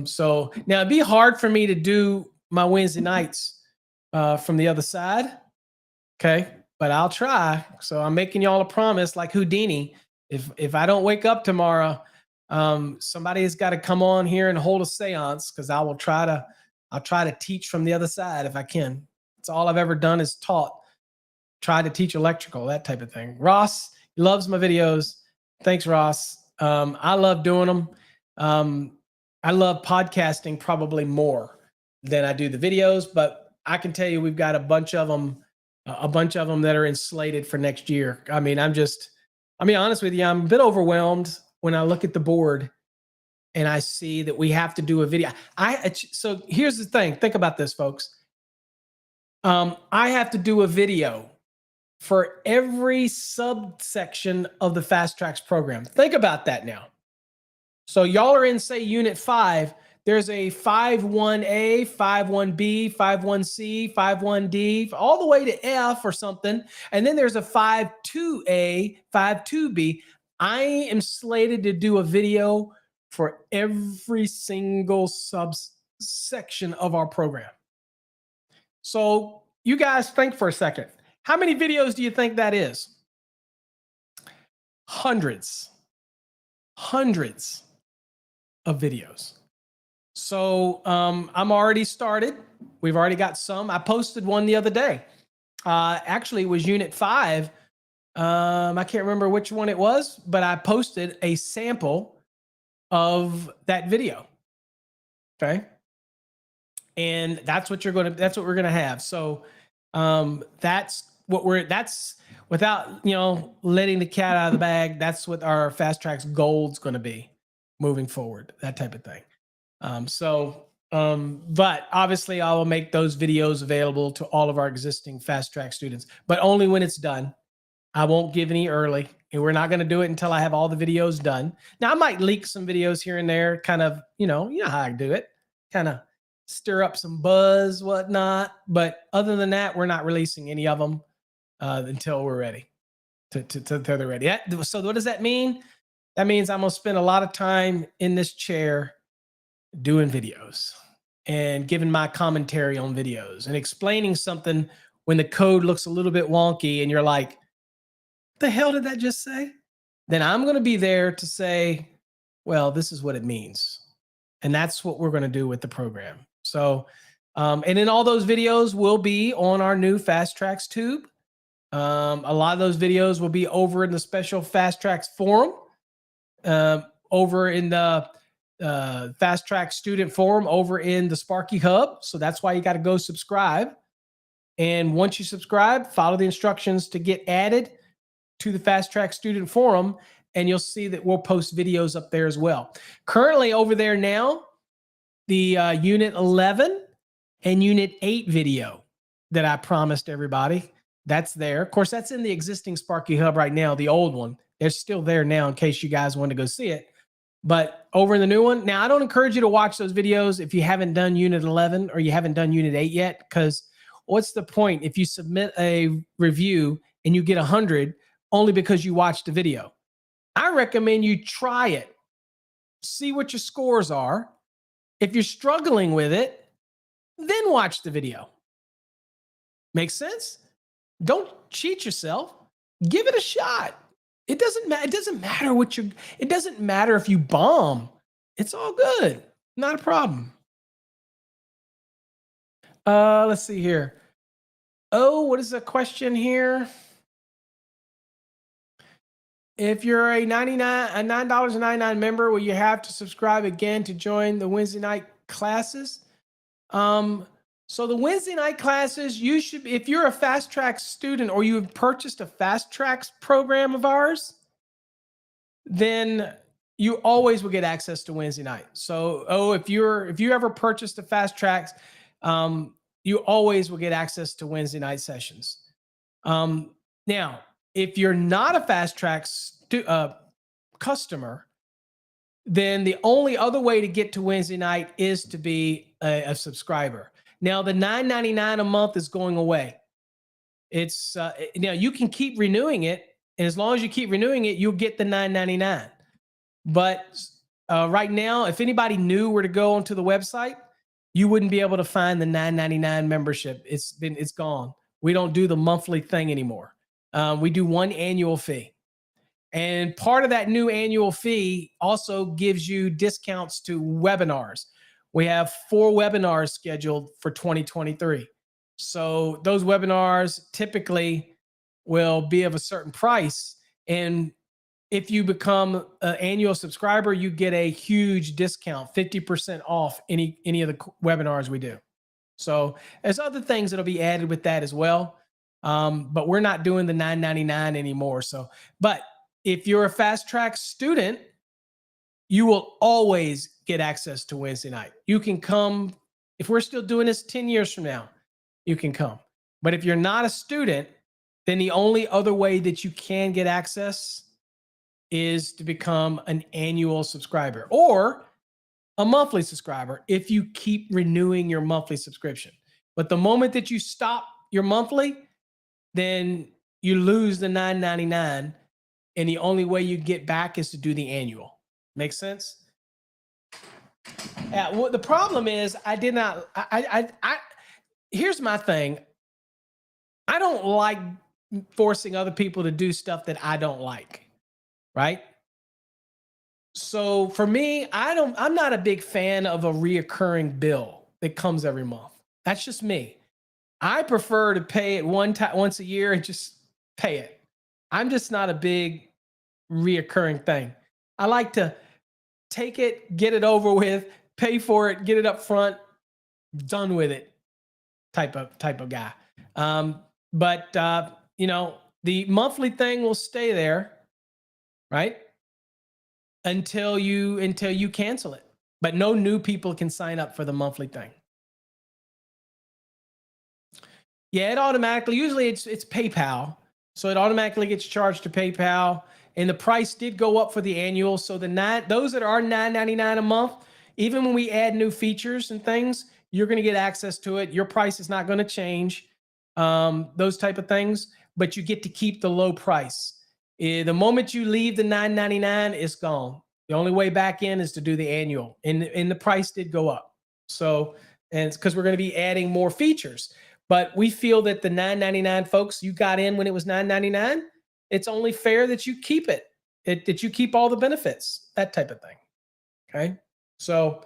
Speaker 1: So now it'd be hard for me to do my Wednesday nights from the other side, okay? But I'll try. So I'm making y'all a promise, like Houdini. If I don't wake up tomorrow, somebody has got to come on here and hold a seance, because I'll try to teach from the other side if I can. It's all I've ever done is try to teach electrical, that type of thing. Ross loves my videos. Thanks, Ross. I love doing them. I love podcasting probably more than I do the videos, but I can tell you we've got a bunch of them that are slated for next year. I mean, I'll be honest with you, I'm a bit overwhelmed when I look at the board and I see that we have to do a video. So here's the thing. Think about this, folks. I have to do a video for every subsection of the Fast Trax program. Think about that now. So y'all are in, say, Unit 5. There's a 5-1A, 5-1B, 5-1C, 5-1D, all the way to F or something. And then there's a 5-2A, 5-2B. I am slated to do a video for every single subsection of our program. So you guys think for a second. How many videos do you think that is? Hundreds of videos. So I'm already started. We've already got some. I posted one the other day. Actually, it was Unit 5. I can't remember which one it was, but I posted a sample of that video. Okay. And that's what we're going to have. So that's without, letting the cat out of the bag. That's what our Fast Trax goal is going to be moving forward, that type of thing. But obviously I will make those videos available to all of our existing Fast Trax students, but only when it's done. I won't give any early, and we're not going to do it until I have all the videos done. Now I might leak some videos here and there, kind of, you know how I do it, kind of stir up some buzz, whatnot. But other than that, we're not releasing any of them until we're ready. Until they're ready. So what does that mean? That means I'm going to spend a lot of time in this chair doing videos and giving my commentary on videos and explaining something when the code looks a little bit wonky and you're like, what the hell did that just say? Then I'm going to be there to say, well, this is what it means. And that's what we're going to do with the program. So, and then all those videos will be on our new Fast Trax tube. A lot of those videos will be over in the special Fast Trax forum, over in the Fast Trax student forum, over in the Sparky Hub. So that's why you got to go subscribe. And once you subscribe, follow the instructions to get added to the Fast Track Student Forum, and you'll see that we'll post videos up there as well. Currently over there now, the Unit 11 and Unit 8 video that I promised everybody, that's there. Of course, that's in the existing Sparky Hub right now, the old one. It's still there now in case you guys want to go see it. But over in the new one, now I don't encourage you to watch those videos if you haven't done Unit 11 or you haven't done Unit 8 yet, because what's the point if you submit a review and you get 100 only because you watched the video? I recommend you try it, see what your scores are. If you're struggling with it, then watch the video. Make sense? Don't cheat yourself. Give it a shot. It doesn't matter. It doesn't matter what you. It doesn't matter if you bomb. It's all good. Not a problem. Let's see here. Oh, what is the question here? If you're a $9.99 member, will you have to subscribe again to join the Wednesday night classes? So the Wednesday night classes, you should, if you're a Fast Track student or you have purchased a Fast Tracks program of ours, then you always will get access to Wednesday night. So, if you ever purchased a Fast Tracks, you always will get access to Wednesday night sessions. Now, if you're not a Fast Tracks customer, then the only other way to get to Wednesday night is to be a subscriber. Now, the $9.99 a month is going away. It's now you can keep renewing it, and as long as you keep renewing it, you'll get the $9.99. But right now, if anybody new were to go onto the website, you wouldn't be able to find the $9.99 membership. It's gone. We don't do the monthly thing anymore. We do one annual fee. And part of that new annual fee also gives you discounts to webinars. We have 4 webinars scheduled for 2023. So those webinars typically will be of a certain price. And if you become an annual subscriber, you get a huge discount, 50% off any of the webinars we do. So there's other things that'll be added with that as well. But we're not doing the $9.99 anymore. So, but if you're a Fast Track student, you will always get access to Wednesday night. You can come, if we're still doing this 10 years from now, you can come. But if you're not a student, then the only other way that you can get access is to become an annual subscriber or a monthly subscriber if you keep renewing your monthly subscription. But the moment that you stop your monthly, then you lose the $9.99, and the only way you get back is to do the annual. Make sense? Yeah. Well, the problem is here's my thing. I don't like forcing other people to do stuff that I don't like. Right? So for me, I'm not a big fan of a reoccurring bill that comes every month. That's just me. I prefer to pay it once a year and just pay it. I'm just not a big reoccurring thing. I like to take it, get it over with, pay for it, get it up front, done with it type of guy. But the monthly thing will stay there, right? Until you cancel it. But no new people can sign up for the monthly thing. Yeah, it automatically, usually it's PayPal. So it automatically gets charged to PayPal. And the price did go up for the annual. So those that are $9.99 a month, even when we add new features and things, you're going to get access to it. Your price is not going to change, those type of things, but you get to keep the low price. The moment you leave the $9.99, it's gone. The only way back in is to do the annual, and the price did go up. So, and it's because we're going to be adding more features. But we feel that the $9.99 folks, you got in when it was $9.99. It's only fair that you keep it, that you keep all the benefits, that type of thing. Okay. So,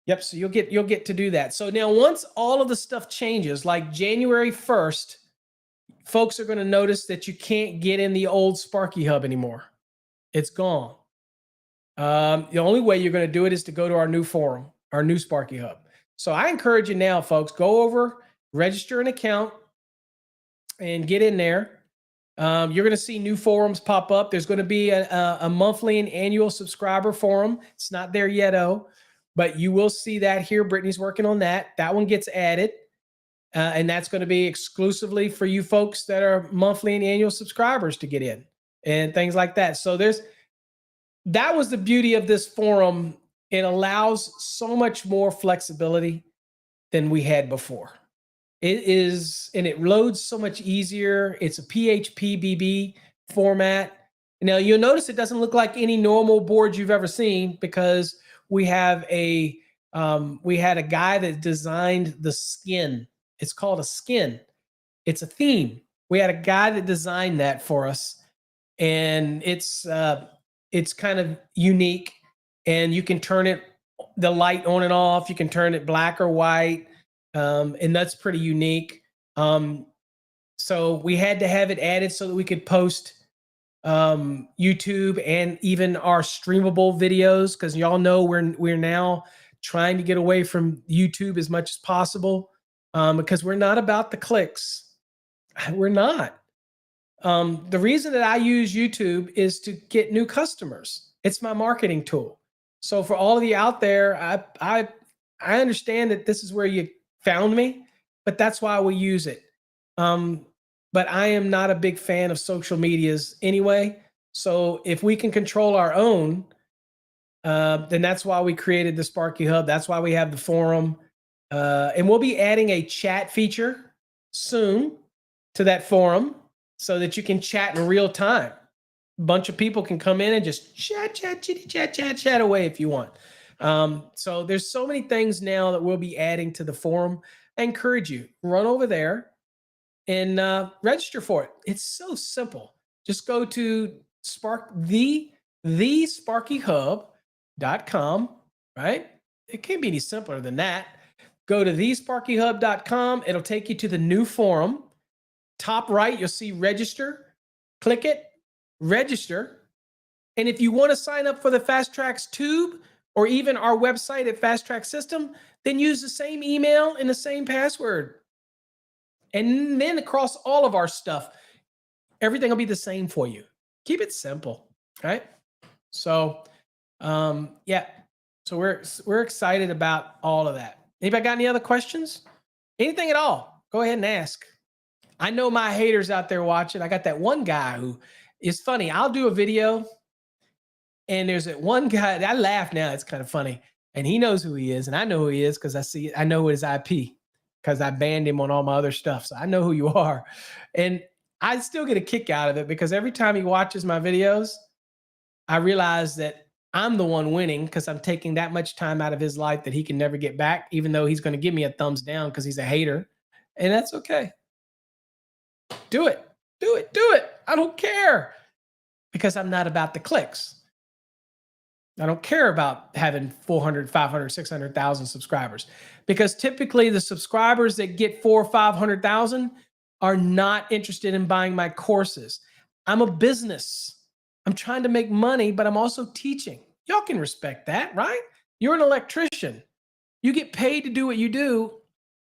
Speaker 1: yep. So you'll get to do that. So now once all of the stuff changes, like January 1st, folks are going to notice that you can't get in the old Sparky Hub anymore. It's gone. The only way you're going to do it is to go to our new forum, our new Sparky Hub. So I encourage you now, folks, go over, register an account and get in there. You're going to see new forums pop up. There's going to be a monthly and annual subscriber forum. It's not there yet, but you will see that here. Brittany's working on that. That one gets added. And that's going to be exclusively for you folks that are monthly and annual subscribers to get in and things like that. So that was the beauty of this forum. It allows so much more flexibility than we had before. It is, and it loads so much easier. It's a PHP BB format. Now you'll notice it doesn't look like any normal board you've ever seen because we had a guy that designed the skin. It's called a skin. It's a theme. We had a guy that designed that for us, and it's kind of unique. And you can turn the light on and off. You can turn it black or white, and that's pretty unique. So we had to have it added so that we could post YouTube and even our streamable videos, because y'all know we're now trying to get away from YouTube as much as possible. Because we're not about the clicks. We're not. The reason that I use YouTube is to get new customers. It's my marketing tool. So for all of you out there, I understand that this is where you found me, but that's why we use it. But I am not a big fan of social medias anyway. So if we can control our own, then that's why we created the Sparky Hub. That's why we have the forum. And we'll be adding a chat feature soon to that forum so that you can chat in real time. A bunch of people can come in and just chat away if you want. So there's so many things now that we'll be adding to the forum. I encourage you, run over there and register for it. It's so simple. Just go to thesparkyhub.com, right? It can't be any simpler than that. Go to thesparkyhub.com. It'll take you to the new forum. Top right, you'll see register. Click it, register. And if you want to sign up for the Fast Trax Tube or even our website at Fast Trax System, then use the same email and the same password. And then across all of our stuff, everything will be the same for you. Keep it simple, right? So, yeah. So we're excited about all of that. Anybody got any other questions? Anything at all? Go ahead and ask. I know my haters out there watching. I got that one guy who is funny. I'll do a video, and there's that one guy. I laugh now. It's kind of funny, and he knows who he is, and I know who he is because I know his IP because I banned him on all my other stuff. So I know who you are, and I still get a kick out of it because every time he watches my videos, I realize that I'm the one winning because I'm taking that much time out of his life that he can never get back, even though he's going to give me a thumbs down because he's a hater. And that's okay. Do it. Do it. Do it. I don't care because I'm not about the clicks. I don't care about having 400, 500, 600,000 subscribers because typically the subscribers that get 400 or 500,000 are not interested in buying my courses. I'm a business. I'm trying to make money, but I'm also teaching. Y'all can respect that, right? You're an electrician. You get paid to do what you do.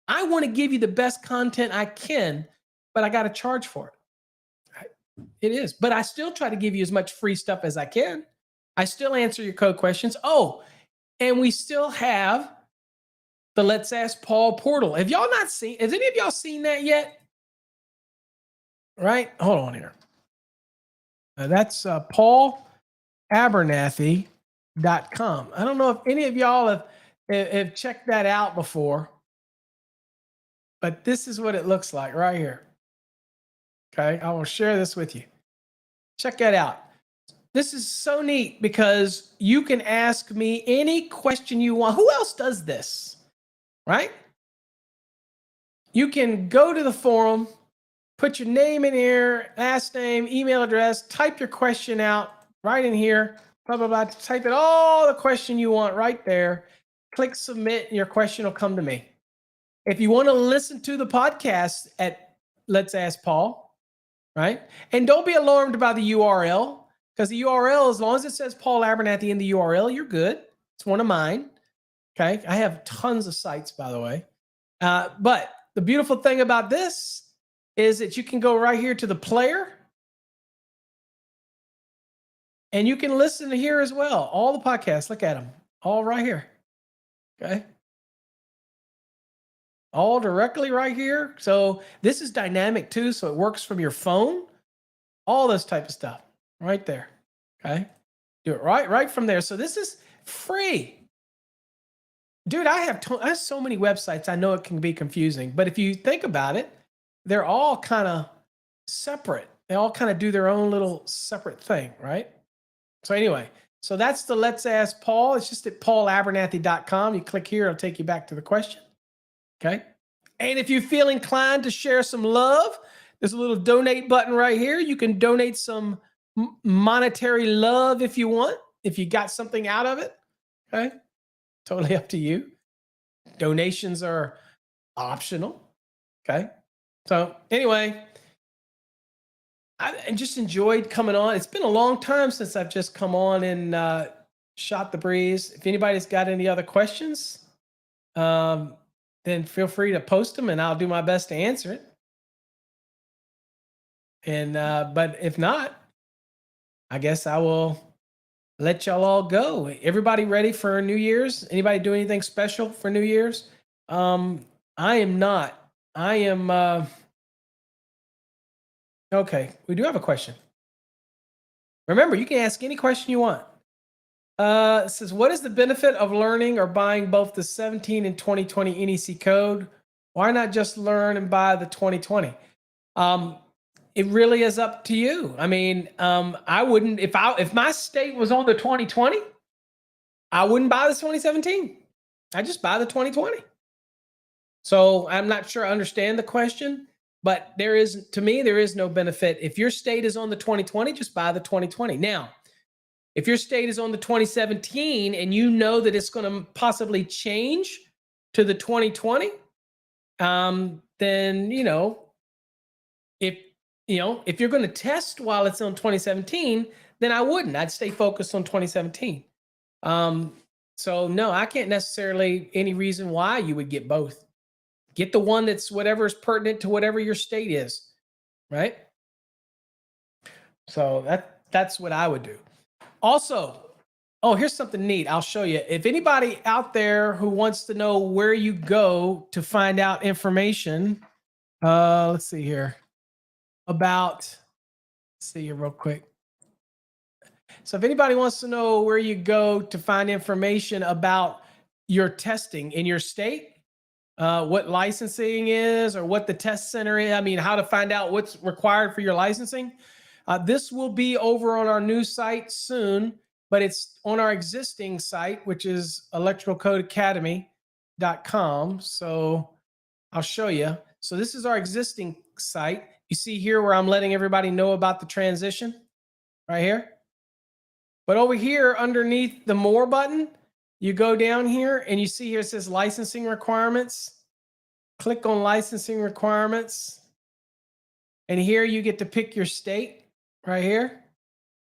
Speaker 1: I want to give you the best content I can, but I got to charge for it. It is. But I still try to give you as much free stuff as I can. I still answer your code questions. Oh, and we still have the Let's Ask Paul portal. Has any of y'all seen that yet? Right? Hold on here. That's paulabernathy.com. I don't know if any of y'all have checked that out before, but this is what it looks like right here. Okay, I will share this with you. Check that out. This is so neat because you can ask me any question you want. Who else does this? Right? You can go to the forum, put your name in here, last name, email address, type your question out right in here, blah, blah, blah. Type it all the question you want right there. Click submit, and your question will come to me. If you want to listen to the podcast at Let's Ask Paul, right? And don't be alarmed by the URL, because the URL, as long as it says Paul Abernathy in the URL, you're good. It's one of mine. Okay. I have tons of sites, by the way. But the beautiful thing about this is that you can go right here to the player and you can listen to here as well. All the podcasts, look at them, all right here. Okay. All directly right here. So this is dynamic too. So it works from your phone, all this type of stuff right there. Okay. Do it right from there. So this is free. Dude, I have so many websites. I know it can be confusing, but if you think about it, they're all kind of separate. They all kind of do their own little separate thing, right? So anyway, so that's the Let's Ask Paul. It's just at paulabernathy.com. You click here, it'll take you back to the question. Okay. And if you feel inclined to share some love, there's a little donate button right here. You can donate some monetary love if you want, if you got something out of it. Okay. Totally up to you. Donations are optional. Okay. So anyway, I just enjoyed coming on. It's been a long time since I've just come on and shot the breeze. If anybody's got any other questions, then feel free to post them and I'll do my best to answer it. And but if not, I guess I will let y'all all go. Everybody ready for New Year's? Anybody do anything special for New Year's? I am not. I am okay. We do have a question. Remember, you can ask any question you want. It says, what is the benefit of learning or buying both the 17 and 2020 NEC code? Why not just learn and buy the 2020? It really is up to you. I mean, I wouldn't, if my state was on the 2020, I wouldn't buy the 2017. I just buy the 2020. So I'm not sure I understand the question, but to me, there is no benefit. If your state is on the 2020, just buy the 2020. Now, if your state is on the 2017 and you know that it's going to possibly change to the 2020, then, if you're going to test while it's on 2017, then I wouldn't. I'd stay focused on 2017. So no, I can't necessarily any reason why you would get both. Get the one that's whatever is pertinent to whatever your state is, right? So that's what I would do. Also, here's something neat. I'll show you. If anybody out there who wants to know where you go to find out information, let's see here. Let's see here real quick. So if anybody wants to know where you go to find information about your testing in your state, what licensing is or what the test center is, I mean, how to find out what's required for your licensing, this will be over on our new site soon, but it's on our existing site, which is electricalcodeacademy.com. So I'll show you. So this is our existing site. You see here where I'm letting everybody know about the transition right here. But over here underneath the more button, you go down here and you see here it says licensing requirements. Click on licensing requirements. And here you get to pick your state right here.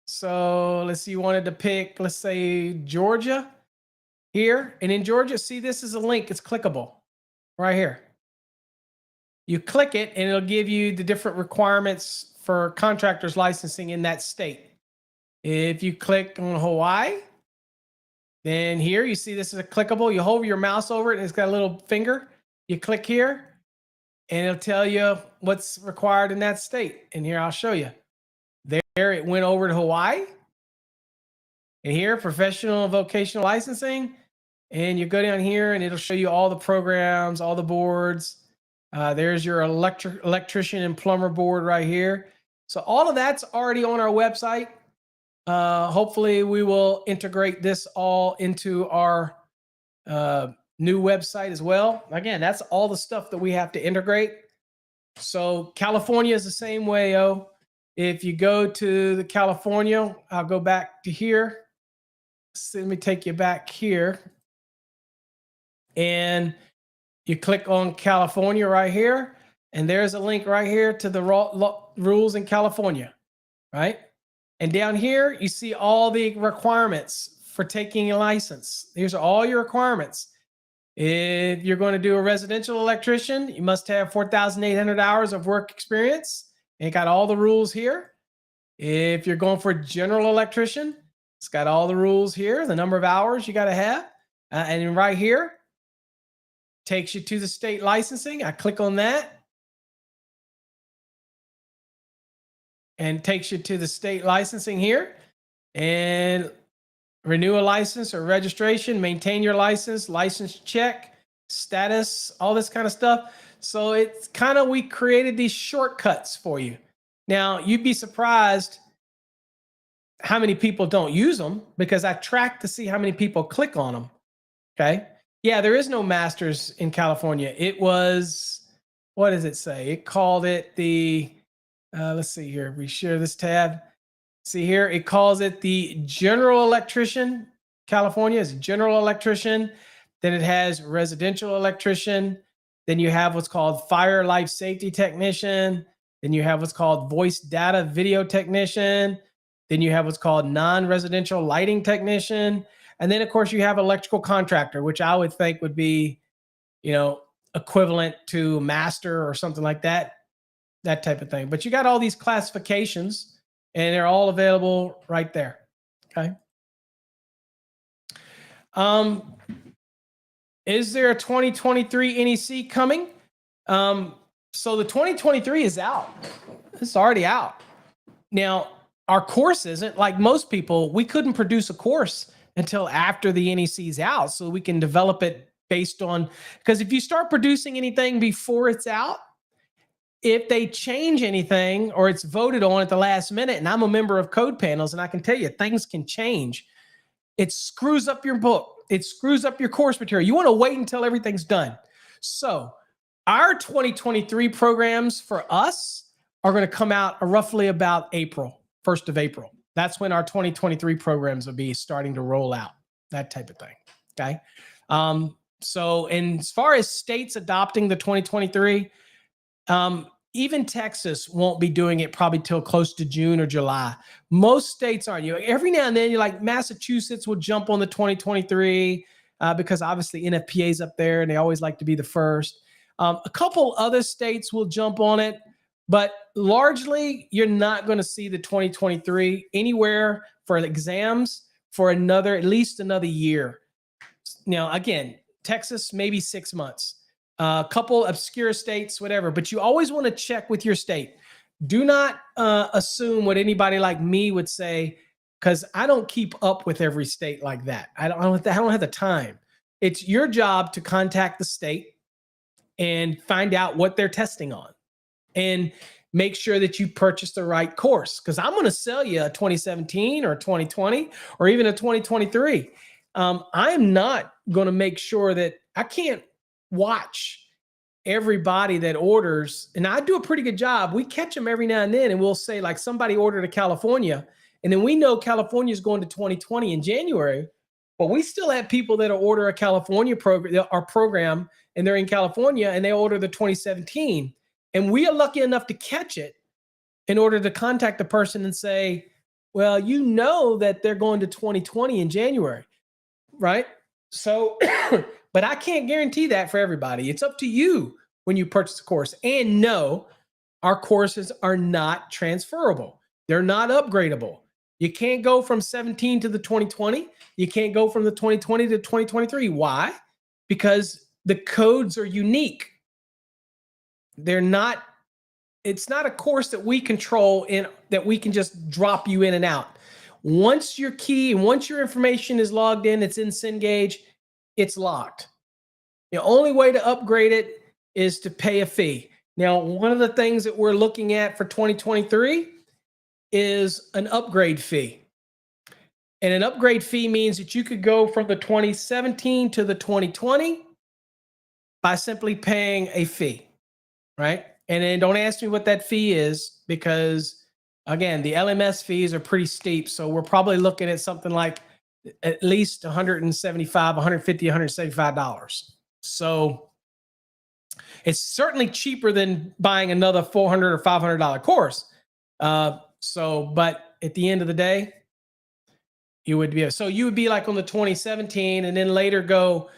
Speaker 1: So let's see, you wanted to pick, let's say Georgia here. And in Georgia, see, this is a link. It's clickable right here. You click it and it'll give you the different requirements for contractors licensing in that state. If you click on Hawaii, then here you see this is a clickable. You hold your mouse over it and it's got a little finger. You click here and it'll tell you what's required in that state. And here I'll show you. There it went over to Hawaii. And here, professional and vocational licensing. And you go down here and it'll show you all the programs, all the boards. There's your electrician and plumber board right here. So all of that's already on our website. Hopefully we will integrate this all into our new website as well. Again, that's all the stuff that we have to integrate. So California is the same way. If you go to the California, I'll go back to here. So let me take you back here. And you click on California right here. And there's a link right here to the rules in California, right? And down here, you see all the requirements for taking a license. These are all your requirements. If you're going to do a residential electrician, you must have 4,800 hours of work experience. It got all the rules here. If you're going for a general electrician, it's got all the rules here, the number of hours you got to have. And then right here, takes you to the state licensing. I click on that. And takes you to the state licensing here. And renew a license or registration, maintain your license check, status, all this kind of stuff. So it's kind of, we created these shortcuts for you. Now, you'd be surprised how many people don't use them, because I track to see how many people click on them. Okay. Yeah, there is no masters in California. It was, what does it say? It called it the, let's see here. We share this tab. See here, it calls it the general electrician. California is general electrician. Then it has residential electrician. Then you have what's called fire life safety technician. Then you have what's called voice data video technician. Then you have what's called non-residential lighting technician. And then, of course, you have electrical contractor, which I would think would be, equivalent to master or something like that type of thing. But you got all these classifications, and they're all available right there. Okay. Is there a 2023 NEC coming? So the 2023 is out. It's already out. Now, our course isn't. Like most people, we couldn't produce a course until after the NEC is out, so we can develop it based on, because if you start producing anything before it's out, if they change anything or it's voted on at the last minute, and I'm a member of code panels, and I can tell you things can change, it screws up your book. It screws up your course material. You want to wait until everything's done. So our 2023 programs for us are going to come out roughly about April, 1st of April. That's when our 2023 programs will be starting to roll out, that type of thing. Okay. So, and as far as states adopting the 2023, even Texas won't be doing it probably till close to June or July. Most states aren't. Every now and then, you're like Massachusetts will jump on the 2023 because obviously NFPA's up there and they always like to be the first. A couple other states will jump on it, but largely you're not going to see the 2023 anywhere for exams for at least another year. Now, again, Texas, maybe 6 months. A couple obscure states, whatever, but you always want to check with your state. Do not assume what anybody like me would say, because I don't keep up with every state like that. I don't have the time. It's your job to contact the state and find out what they're testing on and make sure that you purchase the right course, because I'm going to sell you a 2017 or 2020 or even a 2023. I'm not going to make sure that I can't watch everybody that orders, and I do a pretty good job. We catch them every now and then, and we'll say like somebody ordered a California, and then we know California is going to 2020 in January, but we still have people that order a California program, and they're in California and they order the 2017, and we are lucky enough to catch it in order to contact the person and say, well, you know that they're going to 2020 in January, right? So, but I can't guarantee that for everybody. It's up to you when you purchase a course. And no, our courses are not transferable. They're not upgradable. You can't go from 17 to the 2020. You can't go from the 2020 to 2023. Why? Because the codes are unique. They're not, it's not a course that we control and that we can just drop you in and out. Once your key and once your information is logged in, it's in Cengage, it's locked. The only way to upgrade it is to pay a fee. Now, one of the things that we're looking at for 2023 is an upgrade fee. And an upgrade fee means that you could go from the 2017 to the 2020 by simply paying a fee, right? And then don't ask me what that fee is, because again, the LMS fees are pretty steep. So we're probably looking at something like at least $175, $150, $175. So it's certainly cheaper than buying another $400 or $500 course. But at the end of the day, you would be like on the 2017 and then later go,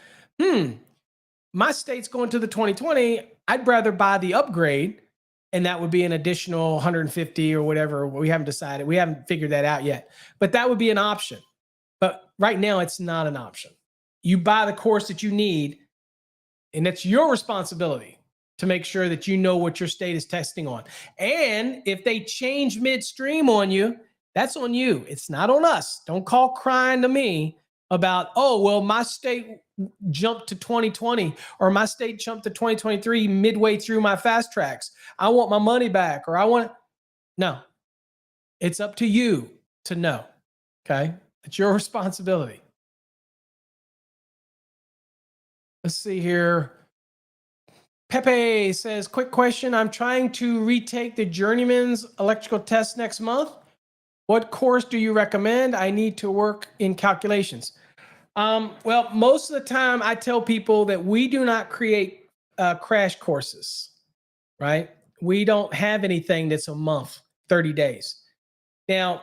Speaker 1: my state's going to the 2020. I'd rather buy the upgrade, and that would be an additional 150 or whatever. We haven't decided. We haven't figured that out yet. But that would be an option. But right now, it's not an option. You buy the course that you need, and it's your responsibility to make sure that you know what your state is testing on. And if they change midstream on you, that's on you. It's not on us. Don't call crying to me about, oh, well, my state jumped to 2020 or my state jumped to 2023 midway through my fast tracks. I want my money back, or I want, no, it's up to you to know. Okay. It's your responsibility. Let's see here. Pepe says, quick question. I'm trying to retake the journeyman's electrical test next month. What course do you recommend? I need to work in calculations. Well, most of the time I tell people that we do not create crash courses, right? We don't have anything that's a month, 30 days. Now,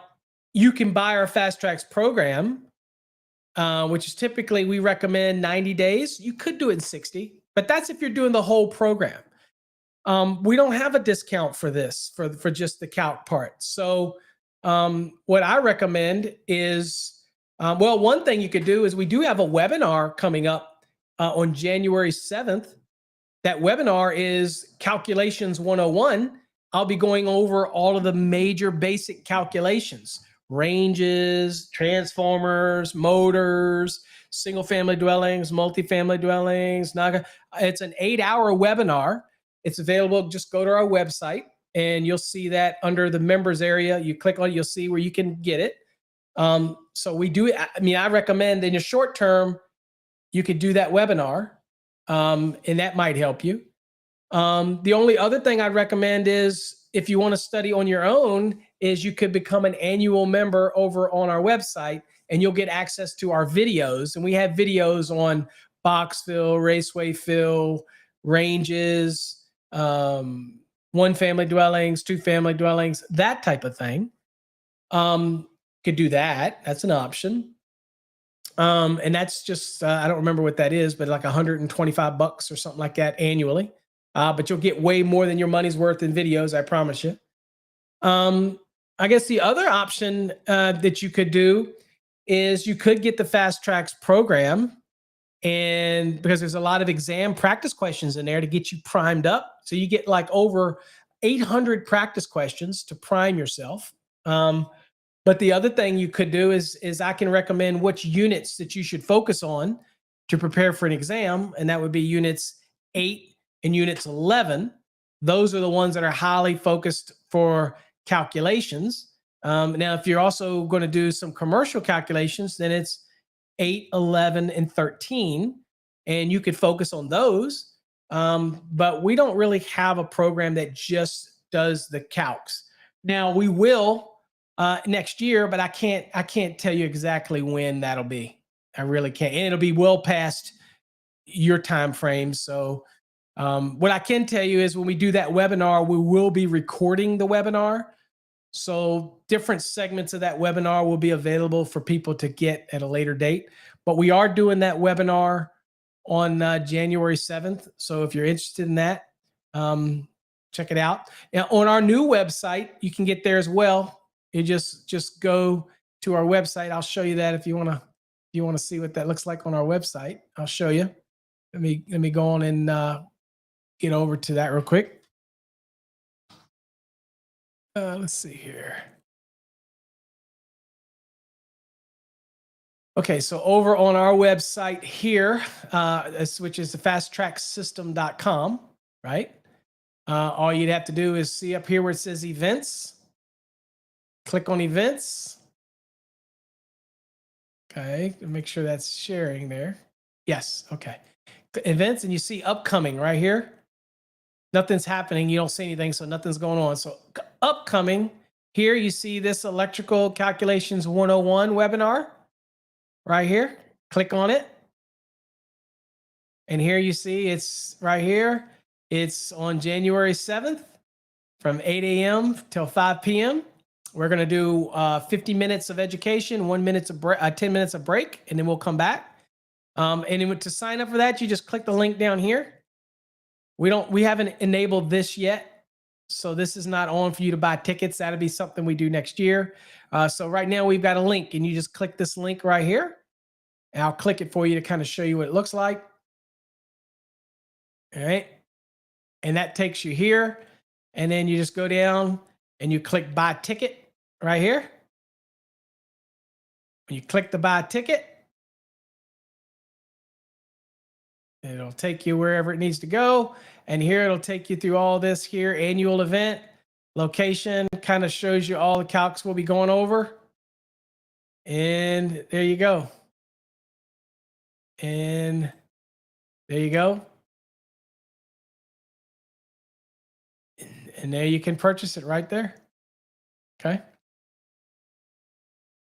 Speaker 1: you can buy our Fast Tracks program, which is typically we recommend 90 days. You could do it in 60, but that's if you're doing the whole program. We don't have a discount for this, for just the calc part. So what I recommend is, well, one thing you could do is we do have a webinar coming up on January 7th. That webinar is Calculations 101. I'll be going over all of the major basic calculations, ranges, transformers, motors, single family dwellings, multifamily dwellings. It's an 8-hour webinar. It's available. Just go to our website and you'll see that under the members area. You click on it, you'll see where you can get it. So we do, I mean, I recommend in the short term, you could do that webinar, and that might help you. The only other thing I'd recommend is if you want to study on your own is you could become an annual member over on our website and you'll get access to our videos. And we have videos on box fill, raceway fill, ranges, one family dwellings, two family dwellings, that type of thing. Could do that. That's an option. And that's just, I don't remember what that is, but like $125 or something like that annually. But you'll get way more than your money's worth in videos, I promise you. I guess the other option that you could do is you could get the Fast Tracks program, and because there's a lot of exam practice questions in there to get you primed up. So you get like over 800 practice questions to prime yourself. But the other thing you could do is I can recommend which units that you should focus on to prepare for an exam, and that would be units 8 and units 11. Those are the ones that are highly focused for calculations. Now, if you're also going to do some commercial calculations, then it's 8, 11, and 13, and you could focus on those. But we don't really have a program that just does the calcs. Now, we will next year, but I can't tell you exactly when that'll be. I really can't, and it'll be well past your time frame. So what I can tell you is when we do that webinar, we will be recording the webinar. So different segments of that webinar will be available for people to get at a later date. But we are doing that webinar on January 7th. So if you're interested in that, check it out. Now, on our new website, you can get there as well. You just go to our website. I'll show you that if you want to see what that looks like on our website. I'll show you. Let me go on and get over to that real quick. Let's see here. Okay, so over on our website here, which is the fasttracksystem.com, right? All you'd have to do is see up here where it says events. Click on events. Okay, make sure that's sharing there. Yes, okay. Events, and you see upcoming right here. Nothing's happening. You don't see anything, so nothing's going on. So upcoming, here you see this Electrical Calculations 101 webinar right here. Click on it. And here you see it's right here. It's on January 7th from 8 a.m. till 5 p.m. We're going to do 50 minutes of education, 10 minutes of break, and then we'll come back. And to sign up for that, you just click the link down here. We haven't enabled this yet, so this is not on for you to buy tickets. That'll be something we do next year. So right now we've got a link, and you just click this link right here, and I'll click it for you to kind of show you what it looks like. All right, and that takes you here, and then you just go down and you click buy ticket right here. When you click the buy ticket, it'll take you wherever it needs to go. And here it'll take you through all this here, annual event, location, kind of shows you all the calcs we'll be going over. And there you go. And there you go. And there you can purchase it right there. Okay.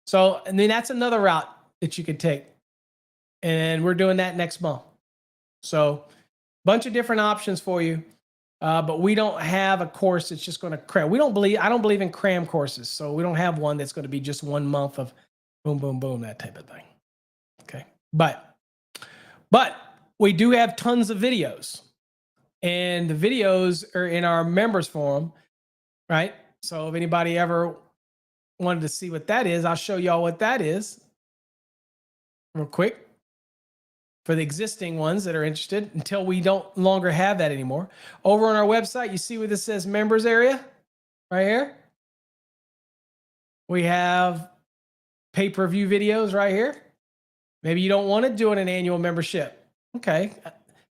Speaker 1: So, and then that's another route that you could take. And we're doing that next month. So, bunch of different options for you. But we don't have a course that's just going to cram. I don't believe in cram courses. So we don't have one that's going to be just 1 month of boom, boom, boom, that type of thing. Okay. But we do have tons of videos, and the videos are in our members forum, right? So if anybody ever wanted to see what that is, I'll show y'all what that is real quick for the existing ones that are interested until we don't longer have that anymore. Over on our website, you see where this says members area right here. We have pay-per-view videos right here. Maybe you don't want to do an annual membership. Okay.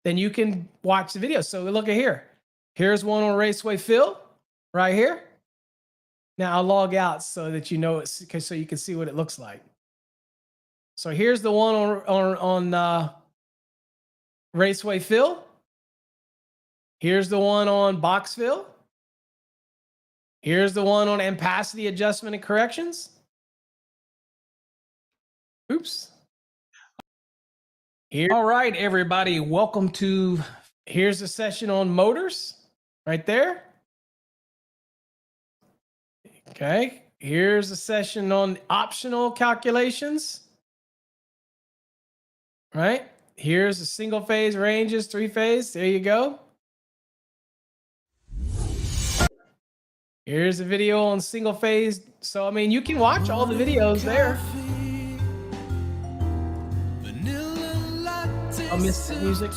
Speaker 1: Then you can watch the video. So look at here. Here's one on Raceway Phil right here. Now I'll log out so that you know it's so you can see what it looks like. So here's the one on Raceway Phil. Here's the one on Boxville. Here's the one on ampacity adjustment and corrections. Oops. Here. All right, everybody. Welcome to, here's a session on motors right there. Okay. Here's a session on optional calculations. Right. Here's a single phase ranges, 3-phase. There you go. Here's a video on single phase. So, I mean, you can watch all the videos there. I'll miss the music.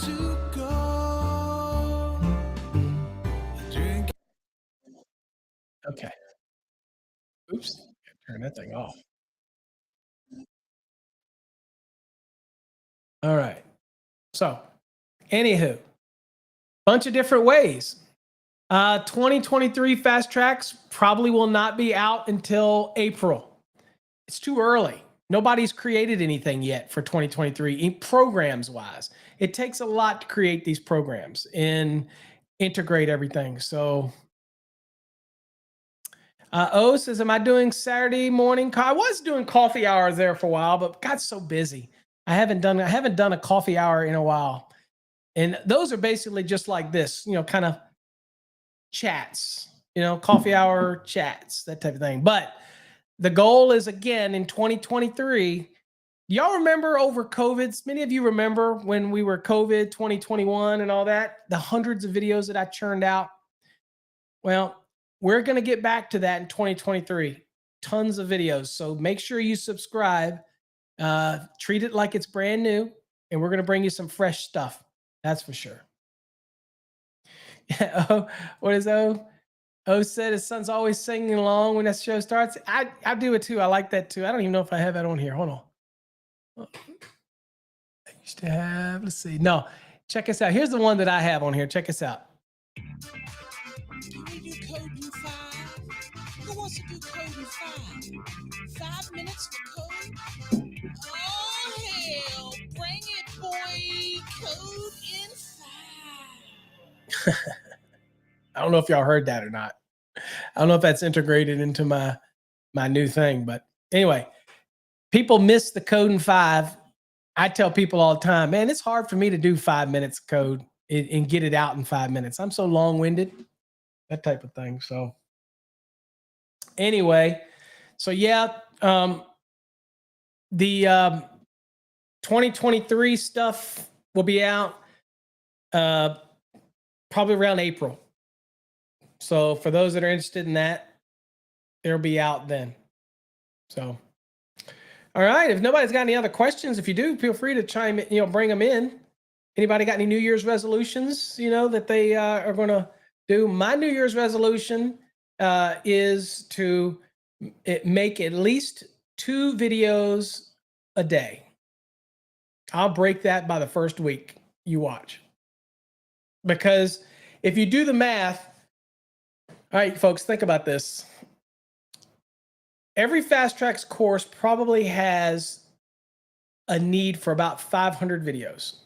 Speaker 1: Okay. Oops. Turn that thing off. All right. So, anywho, bunch of different ways. 2023 Fast Tracks probably will not be out until April. It's too early. Nobody's created anything yet for 2023 programs wise. It takes a lot to create these programs and integrate everything. So, O says, am I doing Saturday morning? I was doing coffee hours there for a while, but got so busy. I haven't done a coffee hour in a while. And those are basically just like this, kind of chats, coffee hour chats, that type of thing. But the goal is, again, in 2023, y'all remember over COVID, many of you remember when we were COVID 2021 and all that, the hundreds of videos that I churned out. Well, we're going to get back to that in 2023. Tons of videos. So make sure you subscribe, treat it like it's brand new, and we're going to bring you some fresh stuff. That's for sure. Oh, what is O? O said his son's always singing along when that show starts. I do it too. I like that too. I don't even know if I have that on here. Hold on. I used to have, let's see. No, check us out. Here's the one that I have on here. Check us out.
Speaker 3: Can we do code in 5? Who wants to do code in 5? 5 minutes for code? Oh, hell. Bring it, boy. Code in 5.
Speaker 1: I don't know if y'all heard that or not. I don't know if that's integrated into my new thing. But anyway, people miss the code in 5. I tell people all the time, man, it's hard for me to do 5 minutes of code and get it out in 5 minutes. I'm so long-winded, that type of thing. So anyway, so yeah, the 2023 stuff will be out probably around April. So for those that are interested in that, it'll be out then. So, all right. If nobody's got any other questions, if you do, feel free to chime in, bring them in. Anybody got any New Year's resolutions, that they are going to do? My New Year's resolution is to make at least 2 videos a day. I'll break that by the first week you watch. Because if you do the math, all right, folks, think about this. Every Fast Trax course probably has a need for about 500 videos.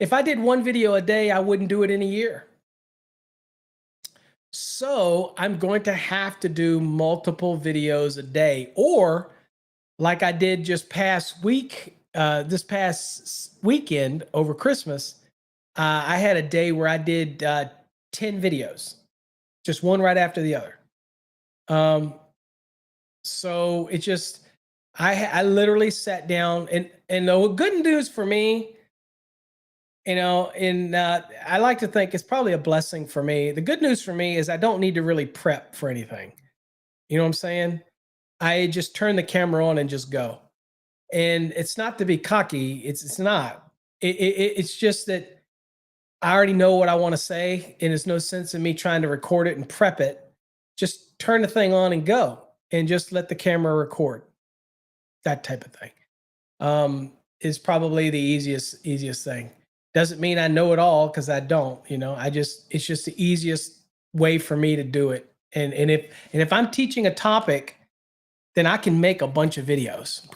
Speaker 1: If I did 1 video a day, I wouldn't do it in a year. So I'm going to have to do multiple videos a day, or like I did just this past weekend over Christmas, I had a day where I did 10 videos, just one right after the other. So it just, I literally sat down and the good news for me, I like to think it's probably a blessing for me. The good news for me is I don't need to really prep for anything. You know what I'm saying? I just turn the camera on and just go. And it's not to be cocky. It's not. It's just that I already know what I want to say, and there's no sense in me trying to record it and prep it. Just turn the thing on and go, and just let the camera record. That type of thing is probably the easiest thing. Doesn't mean I know it all, because I don't. It's just the easiest way for me to do it. And if I'm teaching a topic, then I can make a bunch of videos.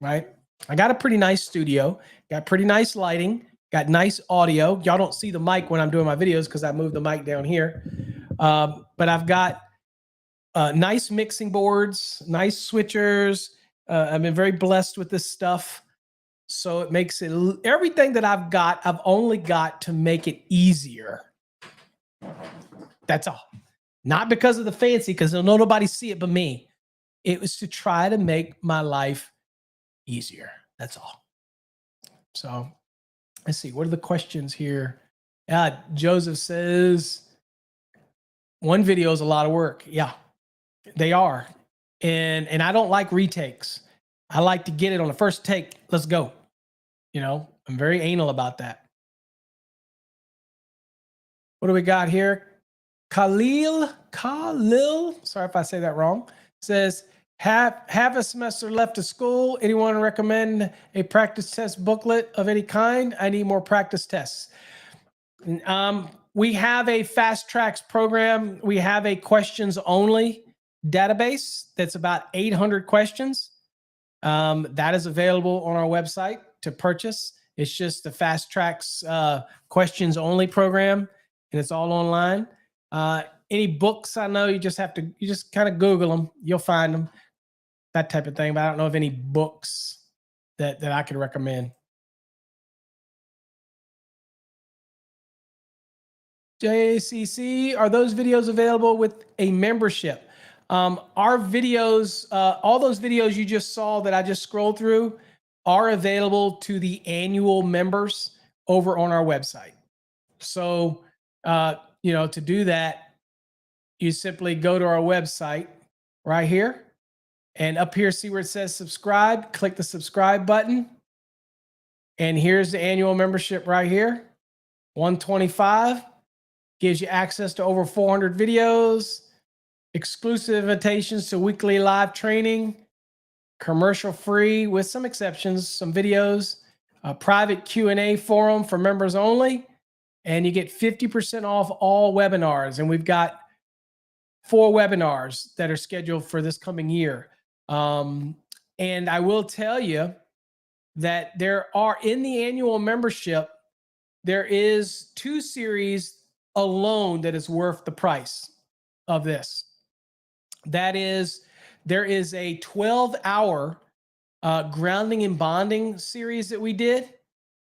Speaker 1: Right? I got a pretty nice studio, got pretty nice lighting, got nice audio. Y'all don't see the mic when I'm doing my videos because I moved the mic down here. But I've got nice mixing boards, nice switchers. I've been very blessed with this stuff. So it makes it, everything that I've only got to make it easier. That's all. Not because of the fancy, because nobody see it but me. It was to try to make my life easier. That's all. So let's see. What are the questions here? Joseph says, 1 video is a lot of work. Yeah, they are. And I don't like retakes. I like to get it on the first take. Let's go. I'm very anal about that. What do we got here? Khalil, sorry if I say that wrong, says, have a semester left of school. Anyone recommend a practice test booklet of any kind? I need more practice tests. We have a Fast Trax program. We have a questions only database that's about 800 questions. That is available on our website to purchase. It's just the Fast Trax questions only program, and it's all online. Any books, I know you just kind of Google them. You'll find them, that type of thing. But I don't know of any books that I could recommend. JCC, are those videos available with a membership? Our videos, all those videos you just saw that I just scrolled through, are available to the annual members over on our website. So, to do that, you simply go to our website right here, and up here, see where it says subscribe, click the subscribe button. And here's the annual membership right here, $125. Gives you access to over 400 videos, exclusive invitations to weekly live training, commercial free with some exceptions, some videos, a private Q&A forum for members only, and you get 50% off all webinars. And we've got 4 webinars that are scheduled for this coming year. And I will tell you that there are, in the annual membership, there is 2 series alone that is worth the price of this. That is, there is a 12-hour grounding and bonding series that we did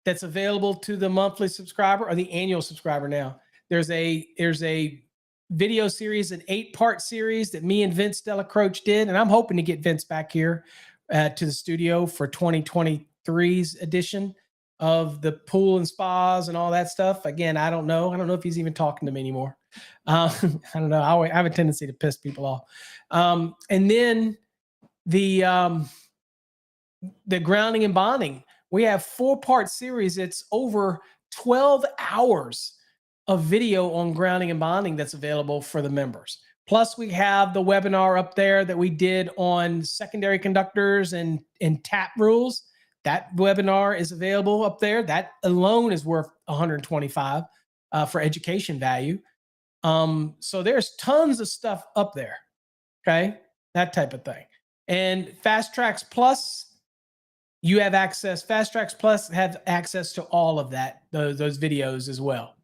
Speaker 1: that's available to the monthly subscriber or the annual subscriber now. There's a video series, an 8-part series that me and Vince Delacroce did, and I'm hoping to get Vince back here to the studio for 2023's edition of the pool and spas and all that stuff. Again, I don't know. I don't know if he's even talking to me anymore. I don't know. I have a tendency to piss people off. And then the grounding and bonding. We have 4-part series. It's over 12 hours of video on grounding and bonding that's available for the members. Plus, we have the webinar up there that we did on secondary conductors and tap rules. That webinar is available up there. That alone is worth $125 for education value. So there's tons of stuff up there. Okay, that type of thing. And Fast Trax Plus, you have access. Fast Trax Plus have access to all of that, those videos as well.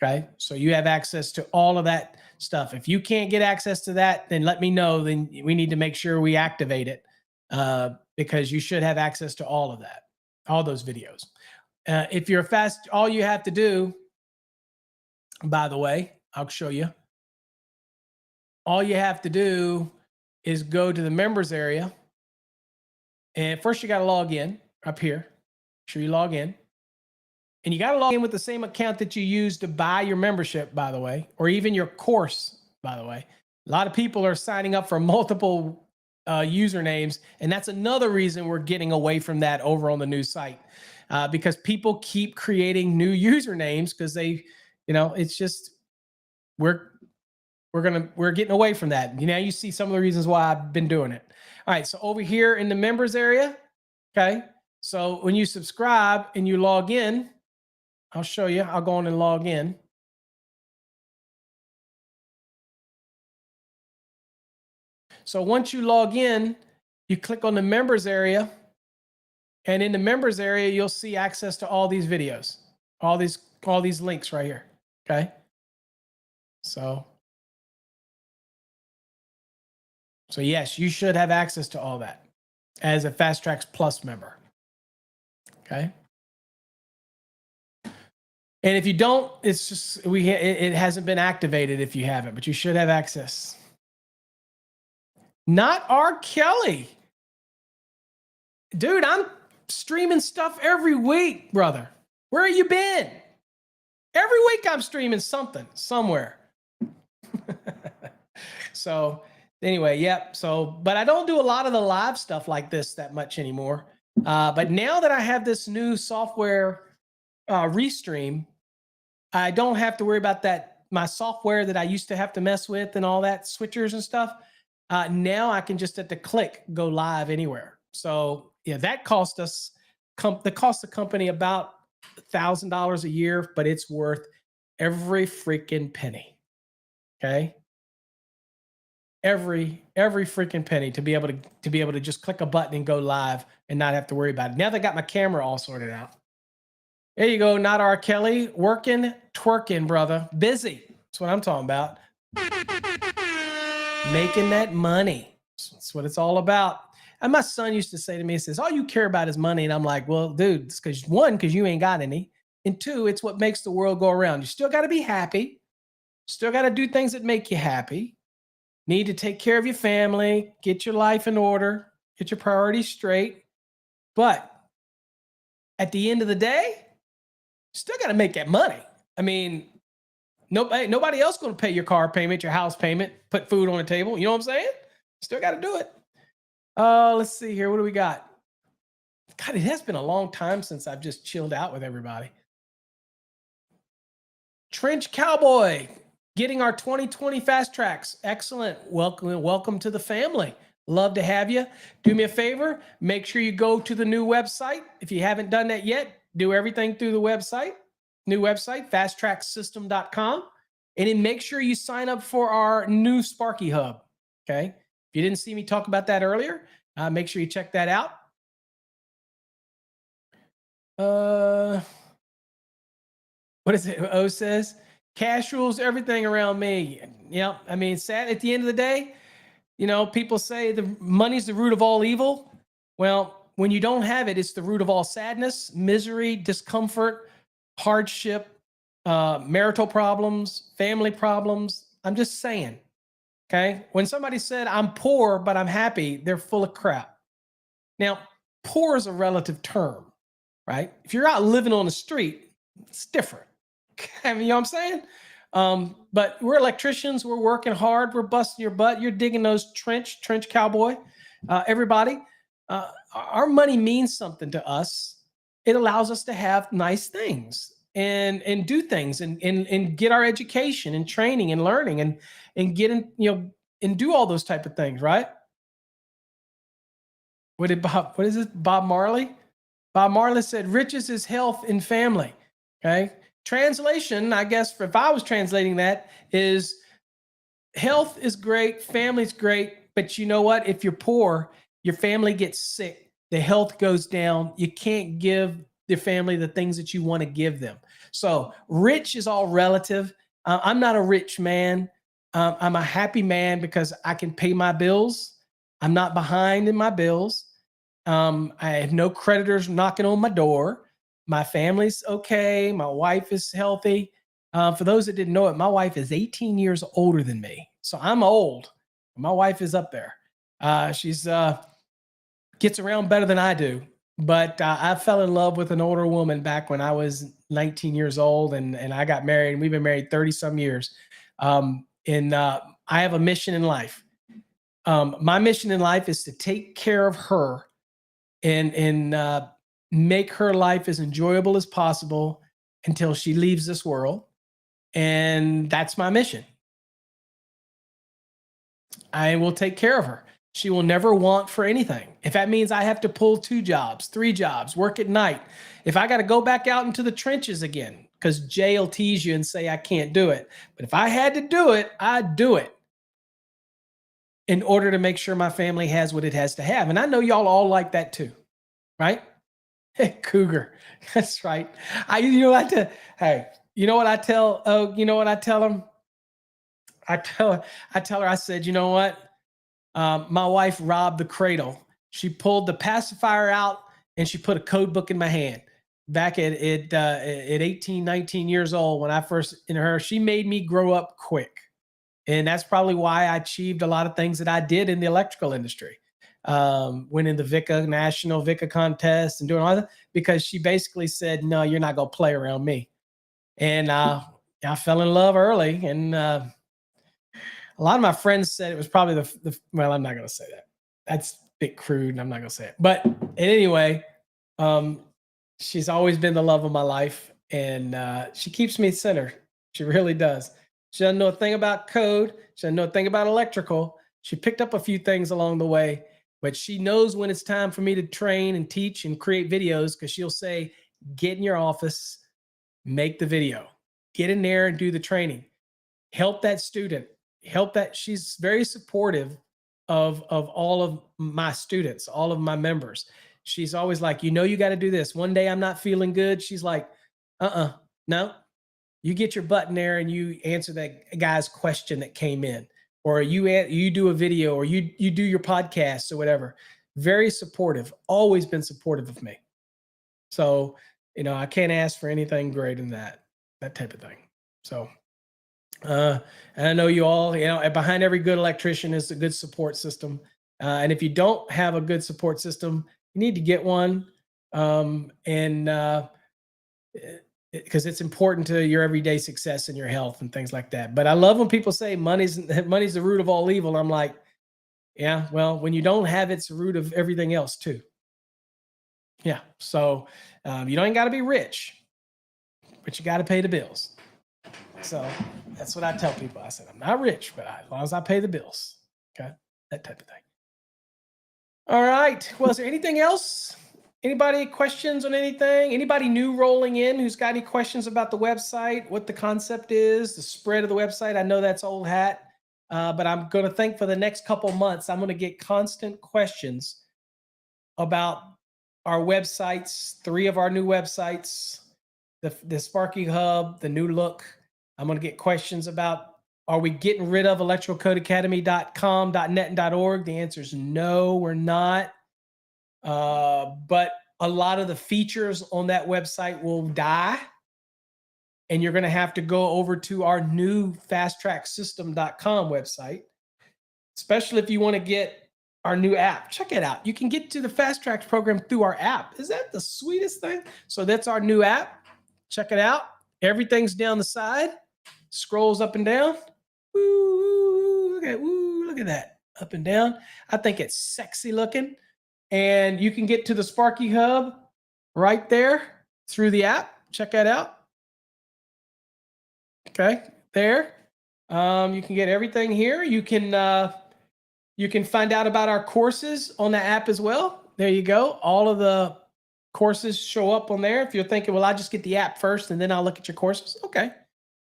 Speaker 1: Okay, so you have access to all of that stuff. If you can't get access to that, then let me know. Then we need to make sure we activate it because you should have access to all of that, all those videos. If you're fast, all you have to do, by the way, I'll show you. All you have to do is go to the members area. And first you got to log in up here. Make sure you log in. And you got to log in with the same account that you use to buy your membership, by the way, or even your course, by the way. A lot of people are signing up for multiple usernames. And that's another reason we're getting away from that over on the new site because people keep creating new usernames because they, it's just, we're getting away from that. You see some of the reasons why I've been doing it. All right. So over here in the members area. Okay. So when you subscribe and you log in, I'll show you. I'll go on and log in. So once you log in, you click on the members area. And in the members area, you'll see access to all these videos, all these links right here. Okay. So yes, you should have access to all that as a Fast Trax Plus member. Okay. And if you don't, it's just it hasn't been activated if you haven't, but you should have access. Not R. Kelly. Dude, I'm streaming stuff every week, brother. Where have you been? Every week I'm streaming something somewhere. So anyway, yep. So, but I don't do a lot of the live stuff like this that much anymore. But now that I have this new software Restream, I don't have to worry about that. My software that I used to have to mess with and all that switchers and stuff. Now I can just at the click go live anywhere. So yeah, that cost us cost the company about $1,000 a year, but it's worth every freaking penny. Okay. Every freaking penny to be able to just click a button and go live and not have to worry about it. Now they got my camera all sorted out. There you go. Not R. Kelly. Working, twerking, brother. Busy. That's what I'm talking about. Making that money. That's what it's all about. And my son used to say to me, he says, all you care about is money. And I'm like, well, dude, it's because you ain't got any. And two, it's what makes the world go around. You still got to be happy. Still got to do things that make you happy. Need to take care of your family, get your life in order, get your priorities straight. But at the end of the day, still got to make that money. I mean, nobody else going to pay your car payment, your house payment, put food on the table. You know what I'm saying? Still got to do it. Let's see here. What do we got? God, it has been a long time since I've just chilled out with everybody. Trench Cowboy, getting our 2020 Fast Trax. Excellent. Welcome to the family. Love to have you. Do me a favor. Make sure you go to the new website. If you haven't done that yet, do everything through the website. New website, fasttracksystem.com. And then make sure you sign up for our new Sparky Hub. Okay. If you didn't see me talk about that earlier, make sure you check that out. What is it? O says, cash rules everything around me. Yeah. I mean, sad at the end of the day, people say the money's the root of all evil. Well, when you don't have it, it's the root of all sadness, misery, discomfort, hardship, marital problems, family problems. I'm just saying. Okay. When somebody said, I'm poor, but I'm happy, they're full of crap. Now, poor is a relative term, right? If you're out living on the street, it's different. I mean, you know what I'm saying? But we're electricians. We're working hard. We're busting your butt. You're digging those trench cowboy. Everybody, our money means something to us. It allows us to have nice things and do things and get our education and training and learning and get in, and do all those type of things, right? What is it? Bob Marley? Bob Marley said, riches is health and family. Okay. Translation, I guess, if I was translating that, is health is great, family's great, but you know what? If you're poor, your family gets sick, the health goes down. You can't give your family the things that you want to give them. So rich is all relative. I'm not a rich man. I'm a happy man because I can pay my bills. I'm not behind in my bills. I have no creditors knocking on my door. My family's okay. My wife is healthy. For those that didn't know it, my wife is 18 years older than me. So I'm old. My wife is up there. She's gets around better than I do. But I fell in love with an older woman back when I was 19 years old, and I got married, and we've been married 30 some years. And I have a mission in life. My mission in life is to take care of her and make her life as enjoyable as possible until she leaves this world. And that's my mission. I will take care of her. She will never want for anything. If that means I have to pull 2 jobs, 3 jobs, work at night, if I got to go back out into the trenches again, because Jay will tease you and say I can't do it. But if I had to do it, I'd do it in order to make sure my family has what it has to have. And I know y'all all like that too, right? Hey, Cougar. That's right. Hey, you know what I tell? Oh, you know what I tell them? I tell her, I said, you know what? My wife robbed the cradle. She pulled the pacifier out and she put a code book in my hand. Back at 18, 19 years old, when I first in her, she made me grow up quick. And that's probably why I achieved a lot of things that I did in the electrical industry. Winning the national VICA contest and doing all that, because she basically said, no, you're not going to play around me. And I fell in love early. And a lot of my friends said it was probably well, I'm not going to say that. That's a bit crude and I'm not going to say it. But anyway, she's always been the love of my life. And she keeps me centered. She really does. She doesn't know a thing about code. She doesn't know a thing about electrical. She picked up a few things along the way, but she knows when it's time for me to train and teach and create videos, because she'll say, get in your office, make the video, get in there and do the training, help that student, help that. She's very supportive of all of my students, all of my members. She's always like, you got to do this. One day I'm not feeling good. She's like, no, you get your butt in there and you answer that guy's question that came in, or you do a video, or you do your podcast or whatever. Very supportive, always been supportive of me. So, I can't ask for anything greater than that type of thing. So, and I know you all, behind every good electrician is a good support system. And if you don't have a good support system, you need to get one. Because it's important to your everyday success and your health and things like that. But I love when people say money's the root of all evil. I'm like, yeah, well, when you don't have it, it's the root of everything else too. Yeah. So you don't got to be rich, but you got to pay the bills. So that's what I tell people. I said, I'm not rich, but as long as I pay the bills. Okay. That type of thing. All right. Well, is there anything else? Anybody questions on anything? Anybody new rolling in who's got any questions about the website, what the concept is, the spread of the website? I know that's old hat, but I'm going to think for the next couple months, I'm going to get constant questions about our websites, 3 of our new websites, the Sparky Hub, the new look. I'm going to get questions about, are we getting rid of electrocodecademy.com, .net, and .org? The answer is no, we're not. But a lot of the features on that website will die, and you're going to have to go over to our new fasttracksystem.com website, especially if you want to get our new app. Check it out. You can get to the Fast Tracks program through our app. Is that the sweetest thing? So that's our new app. Check it out. Everything's down the side. Scrolls up and down. Ooh, look at that. Up and down. I think it's sexy looking. And you can get to the Sparky Hub right there through the app. Check that out. Okay, there. You can get everything here. You can find out about our courses on the app as well. There you go. All of the courses show up on there. If you're thinking, well, I just get the app first and then I'll look at your courses. Okay,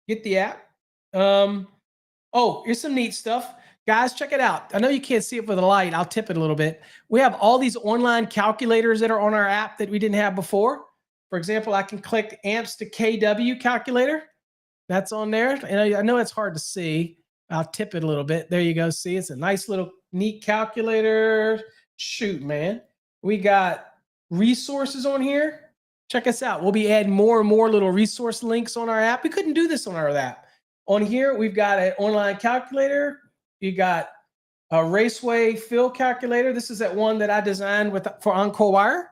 Speaker 1: get the app. Oh, here's some neat stuff. Guys, check it out. I know you can't see it with the light. I'll tip it a little bit. We have all these online calculators that are on our app that we didn't have before. For example, I can click amps to kW calculator. That's on there. And I know it's hard to see. I'll tip it a little bit. There you go. See, it's a nice little neat calculator. Shoot, man. We got resources on here. Check us out. We'll be adding more and more little resource links on our app. We couldn't do this on our app. On here, we've got an online calculator. You got a Raceway fill calculator. This is that one that I designed for Encore Wire.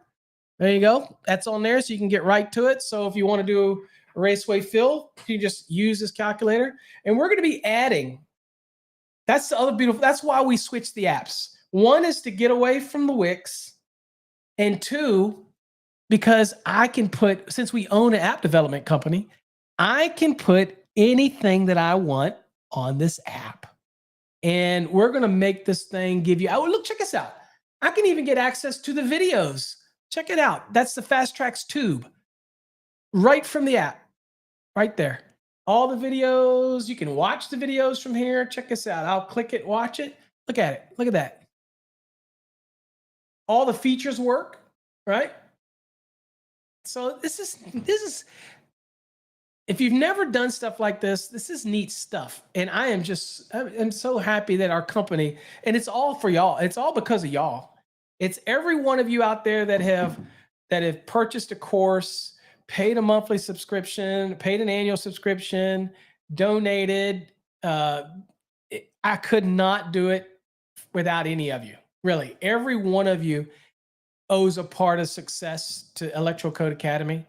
Speaker 1: There you go. That's on there, so you can get right to it. So if you want to do a Raceway fill, you just use this calculator. And we're going to be adding. That's the other beautiful. That's why we switched the apps. One is to get away from the Wix, and two, because I can put, since we own an app development company, I can put anything that I want on this app. And we're going to make this thing give you, oh, look, check us out. I can even get access to the videos. Check it out. That's the Fast Tracks tube right from the app, right there. All the videos, you can watch the videos from here. Check us out. I'll click it, watch it. Look at it. Look at that. All the features work, right? So this is, if you've never done stuff like this is neat stuff. And I'm so happy that our company, and it's all for y'all. It's all because of y'all. It's every one of you out there that have purchased a course, paid a monthly subscription, paid an annual subscription, donated. I could not do it without any of you. Really, every one of you owes a part of success to Electro Code Academy.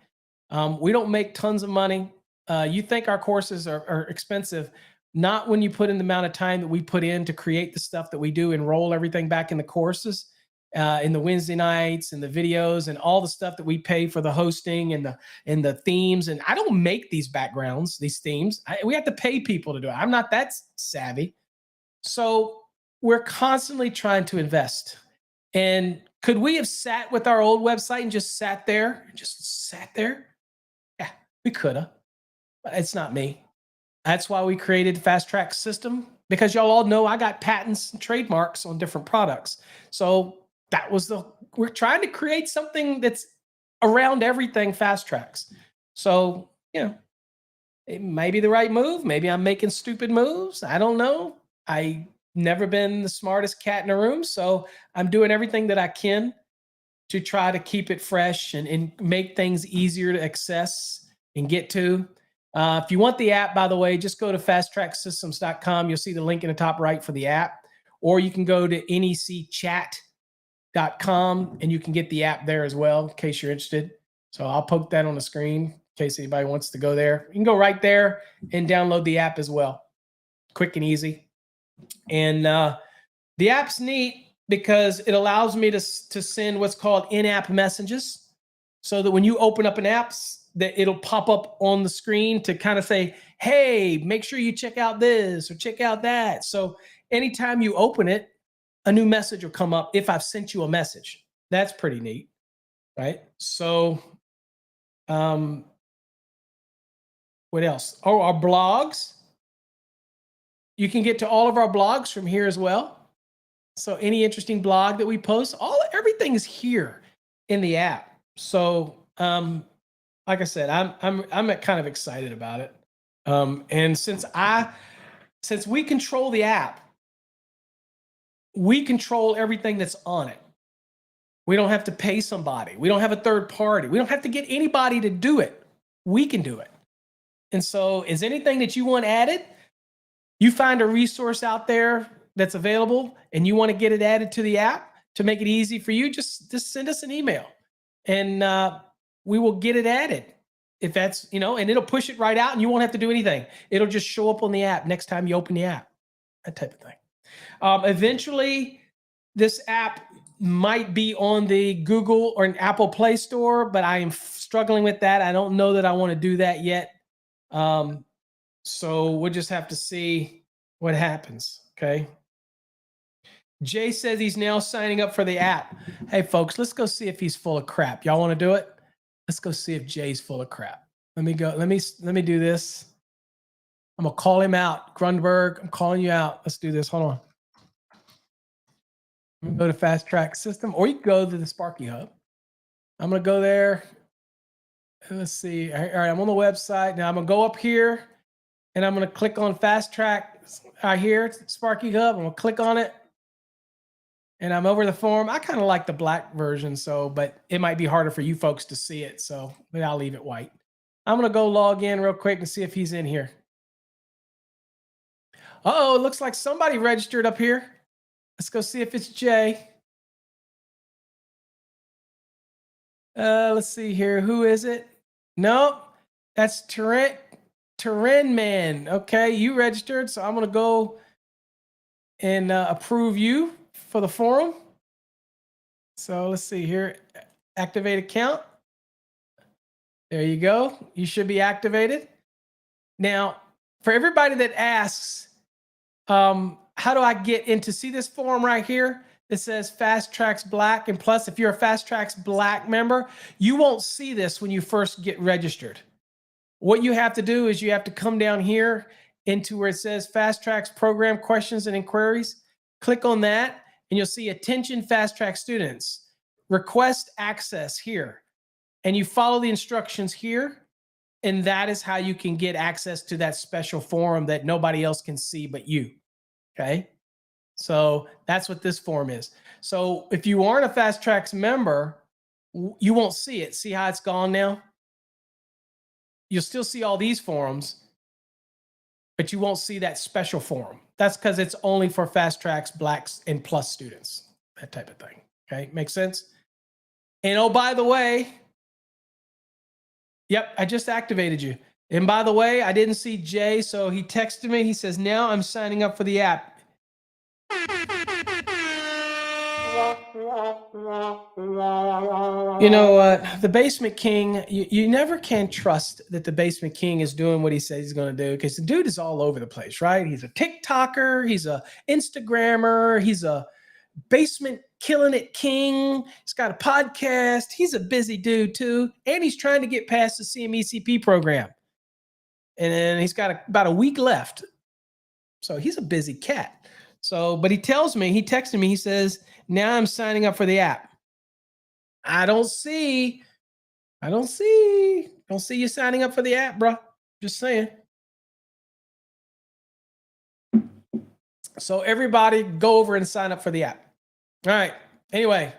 Speaker 1: We don't make tons of money. You think our courses are expensive, not when you put in the amount of time that we put in to create the stuff that we do and roll everything back in the courses, in the Wednesday nights and the videos and all the stuff that we pay for the hosting and the themes. And I don't make these backgrounds, these themes. We have to pay people to do it. I'm not that savvy. So we're constantly trying to invest. And could we have sat with our old website and just sat there? Yeah, we could have. But it's not me. That's why we created Fast Track system, because y'all all know I got patents and trademarks on different products. So we're trying to create something that's around everything Fast Tracks. So, it may be the right move. Maybe I'm making stupid moves. I don't know. I never been the smartest cat in the room. So I'm doing everything that I can to try to keep it fresh and make things easier to access and get to. If you want the app, by the way, just go to fasttracksystems.com. You'll see the link in the top right for the app, or you can go to necchat.com and you can get the app there as well in case you're interested. So I'll poke that on the screen in case anybody wants to go there. You can go right there and download the app as well. Quick and easy. And the app's neat because it allows me to send what's called in-app messages, so that when you open up an app, that it'll pop up on the screen to kind of say, hey, make sure you check out this or check out that. So anytime you open it, a new message will come up if I've sent you a message. That's pretty neat, right? So what else? Oh, our blogs. You can get to all of our blogs from here as well. So any interesting blog that we post, everything is here in the app. So like I said, I'm kind of excited about it. And since we control the app, we control everything that's on it. We don't have to pay somebody. We don't have a third party. We don't have to get anybody to do it. We can do it. And so is anything that you want added, you find a resource out there that's available and you want to get it added to the app to make it easy for you, just send us an email and we will get it added. If that's, and it'll push it right out and you won't have to do anything. It'll just show up on the app next time you open the app, that type of thing. Eventually, this app might be on the Google or an Apple Play Store, but I am struggling with that. I don't know that I want to do that yet. So we'll just have to see what happens. Okay. Jay says he's now signing up for the app. Hey, folks, let's go see if he's full of crap. Y'all want to do it? Let's go see if Jay's full of crap. Let me go. Let me do this. I'm going to call him out. Grundberg, I'm calling you out. Let's do this. Hold on. I'm going to go to Fast Track System, or you can go to the Sparky Hub. I'm going to go there. Let's see. All right, I'm on the website. Now I'm going to go up here, and I'm going to click on Fast Track here, Sparky Hub. I'm going to click on it. And I'm over the forum. I kind of like the black version, but it might be harder for you folks to see it. So but I'll leave it white. I'm going to go log in real quick and see if he's in here. Uh-oh, it looks like somebody registered up here. Let's go see if it's Jay. Let's see here. Who is it? No, that's Turin Man. Okay, you registered. So I'm going to go and approve you for the forum. So let's see here. Activate account. There you go. You should be activated. Now, for everybody that asks, how do I get into, see this forum right here? It says Fast Trax Black. And plus, if you're a Fast Trax Black member, you won't see this when you first get registered. What you have to do is you have to come down here into where it says Fast Trax Program Questions and Inquiries. Click on that. And you'll see attention Fast Track students, request access here. And you follow the instructions here. And that is how you can get access to that special forum that nobody else can see but you. Okay. So that's what this forum is. So if you aren't a Fast Trax member, you won't see it. See how it's gone now? You'll still see all these forums, but you won't see that special forum. That's because it's only for Fast Trax Blacks and Plus students, that type of thing. Okay, makes sense? And oh, by the way, yep, I just activated you. And by the way, I didn't see Jay, so he texted me. He says, now I'm signing up for the app. You know, the Basement King, you never can trust that the Basement King is doing what he says he's going to do, because the dude is all over the place, right? He's a TikToker. He's a Instagrammer. He's a Basement Killing It King. He's got a podcast. He's a busy dude, too. And he's trying to get past the CMECP program. And then he's got about a week left. So he's a busy cat. So, but he tells me, he texted me, he says, now I'm signing up for the app. I don't see you signing up for the app, bro. Just saying. So everybody go over and sign up for the app. All right. Anyway,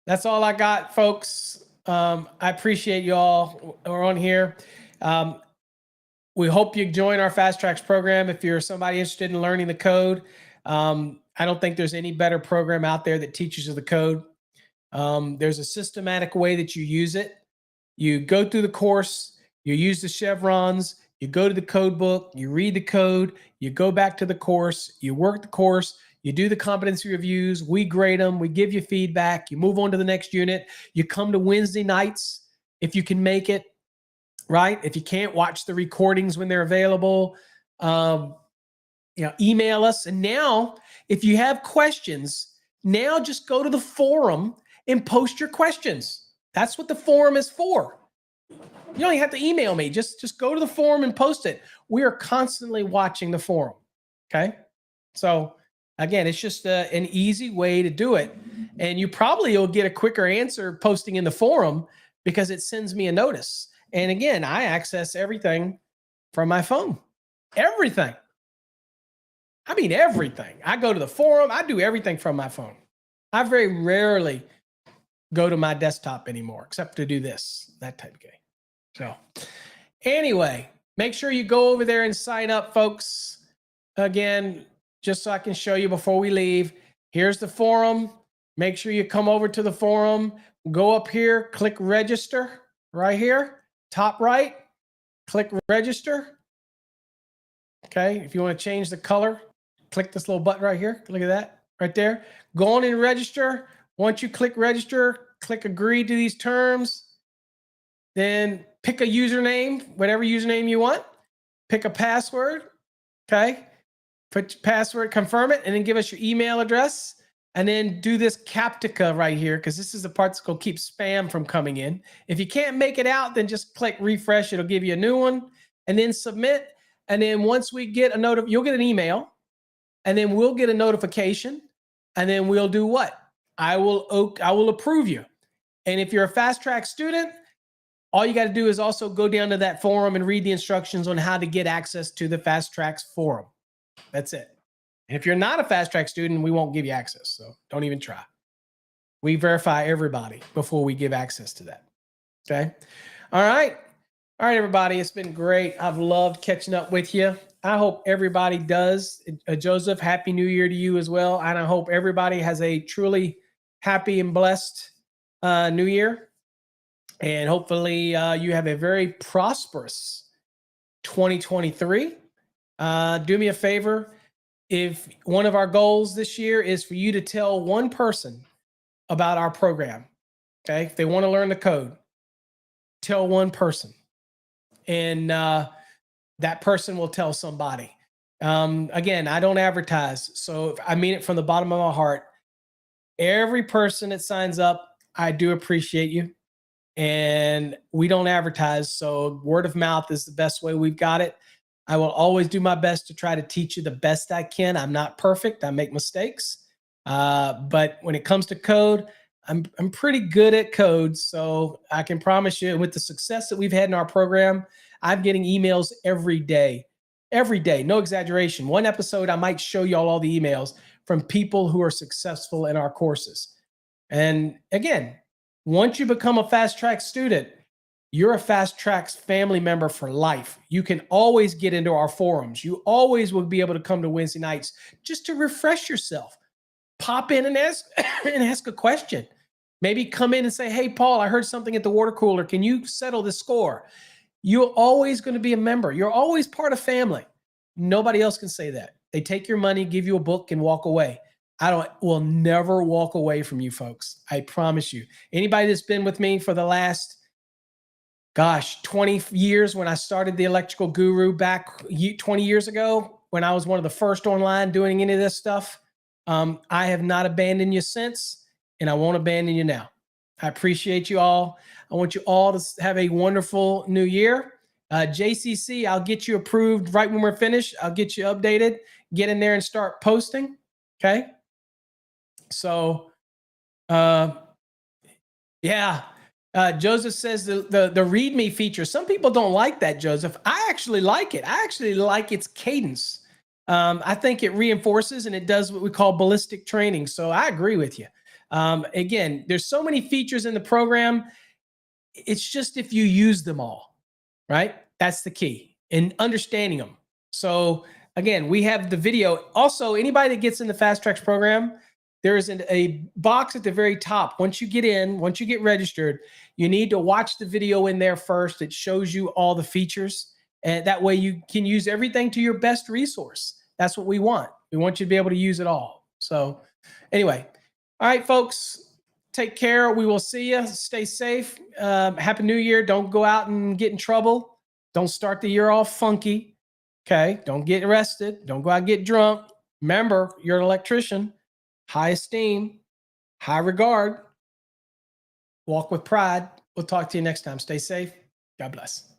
Speaker 1: that's all I got, folks. I appreciate you all who are on here. We hope you join our Fast Trax program if you're somebody interested in learning the code. I don't think there's any better program out there that teaches you the code. There's a systematic way that you use it. You go through the course, you use the chevrons, you go to the code book, you read the code, you go back to the course, you work the course, you do the competency reviews, we grade them, we give you feedback, you move on to the next unit, you come to Wednesday nights if you can make it, right? If you can't, watch the recordings when they're available. Email us. And now, if you have questions, now just go to the forum and post your questions. That's what the forum is for. You don't even have to email me. Just go to the forum and post it. We are constantly watching the forum. Okay. So again, it's just an easy way to do it. And you probably will get a quicker answer posting in the forum because it sends me a notice. And again, I access everything from my phone. Everything. I mean, everything. I go to the forum. I do everything from my phone. I very rarely go to my desktop anymore, except to do this, that type of game. So anyway, make sure you go over there and sign up, folks. Again, just so I can show you before we leave. Here's the forum. Make sure you come over to the forum. Go up here, click register right here, top right. Click register. Okay, if you want to change the color, click this little button right here. Look at that right there. Go on and register. Once you click register, click agree to these terms. Then pick a username, whatever username you want. Pick a password. Okay, put your password, confirm it, and then give us your email address. And then do this Captica right here, because this is the part that's going to keep spam from coming in. If you can't make it out, then just click refresh. It'll give you a new one. And then submit. And then once we get a note, you'll get an email. And then we'll get a notification. And then we'll do what? I will approve you. And if you're a Fast Track student, all you got to do is also go down to that forum and read the instructions on how to get access to the Fast Tracks forum. That's it. If you're not a Fast Track student, we won't give you access. So don't even try. We verify everybody before we give access to that. Okay. All right. All right, everybody. It's been great. I've loved catching up with you. I hope everybody does. Joseph, Happy New Year to you as well. And I hope everybody has a truly happy and blessed New Year. And hopefully you have a very prosperous 2023. Do me a favor. If one of our goals this year is for you to tell one person about our program, okay? If they want to learn the code, tell one person. And that person will tell somebody. Again, I don't advertise, so I mean it from the bottom of my heart. Every person that signs up, I do appreciate you. And we don't advertise, so word of mouth is the best way we've got it. I will always do my best to try to teach you the best I can. I'm not perfect. I make mistakes. But when it comes to code, I'm pretty good at code. So I can promise you, with the success that we've had in our program, I'm getting emails every day. Every day, no exaggeration. One episode, I might show you all the emails from people who are successful in our courses. And again, once you become a Fast Track student, you're a Fast Track's family member for life. You can always get into our forums. You always will be able to come to Wednesday nights just to refresh yourself. Pop in and ask a question. Maybe come in and say, hey, Paul, I heard something at the water cooler. Can you settle the score? You're always going to be a member. You're always part of family. Nobody else can say that. They take your money, give you a book, and walk away. Will never walk away from you folks. I promise you. Anybody that's been with me for the last 20 years, when I started the Electrical Guru back 20 years ago, when I was one of the first online doing any of this stuff, I have not abandoned you since, and I won't abandon you now. I appreciate you all. I want you all to have a wonderful new year. JCC, I'll get you approved right when we're finished. I'll get you updated. Get in there and start posting. Okay. So, yeah. Joseph says the README feature. Some people don't like that, Joseph. I actually like it. I actually like its cadence. I think it reinforces and it does what we call ballistic training. So I agree with you. Again, there's so many features in the program. It's just if you use them all, right? That's the key in understanding them. So again, we have the video. Also, anybody that gets in the Fast Tracks program, there is a box at the very top. Once you get registered, you need to watch the video in there first. It shows you all the features. And that way you can use everything to your best resource. That's what we want. We want you to be able to use it all. So anyway, all right, folks, take care. We will see you. Stay safe. Happy New Year. Don't go out and get in trouble. Don't start the year off funky. Okay. Don't get arrested. Don't go out and get drunk. Remember, you're an electrician. High esteem, high regard. Walk with pride. We'll talk to you next time. Stay safe. God bless.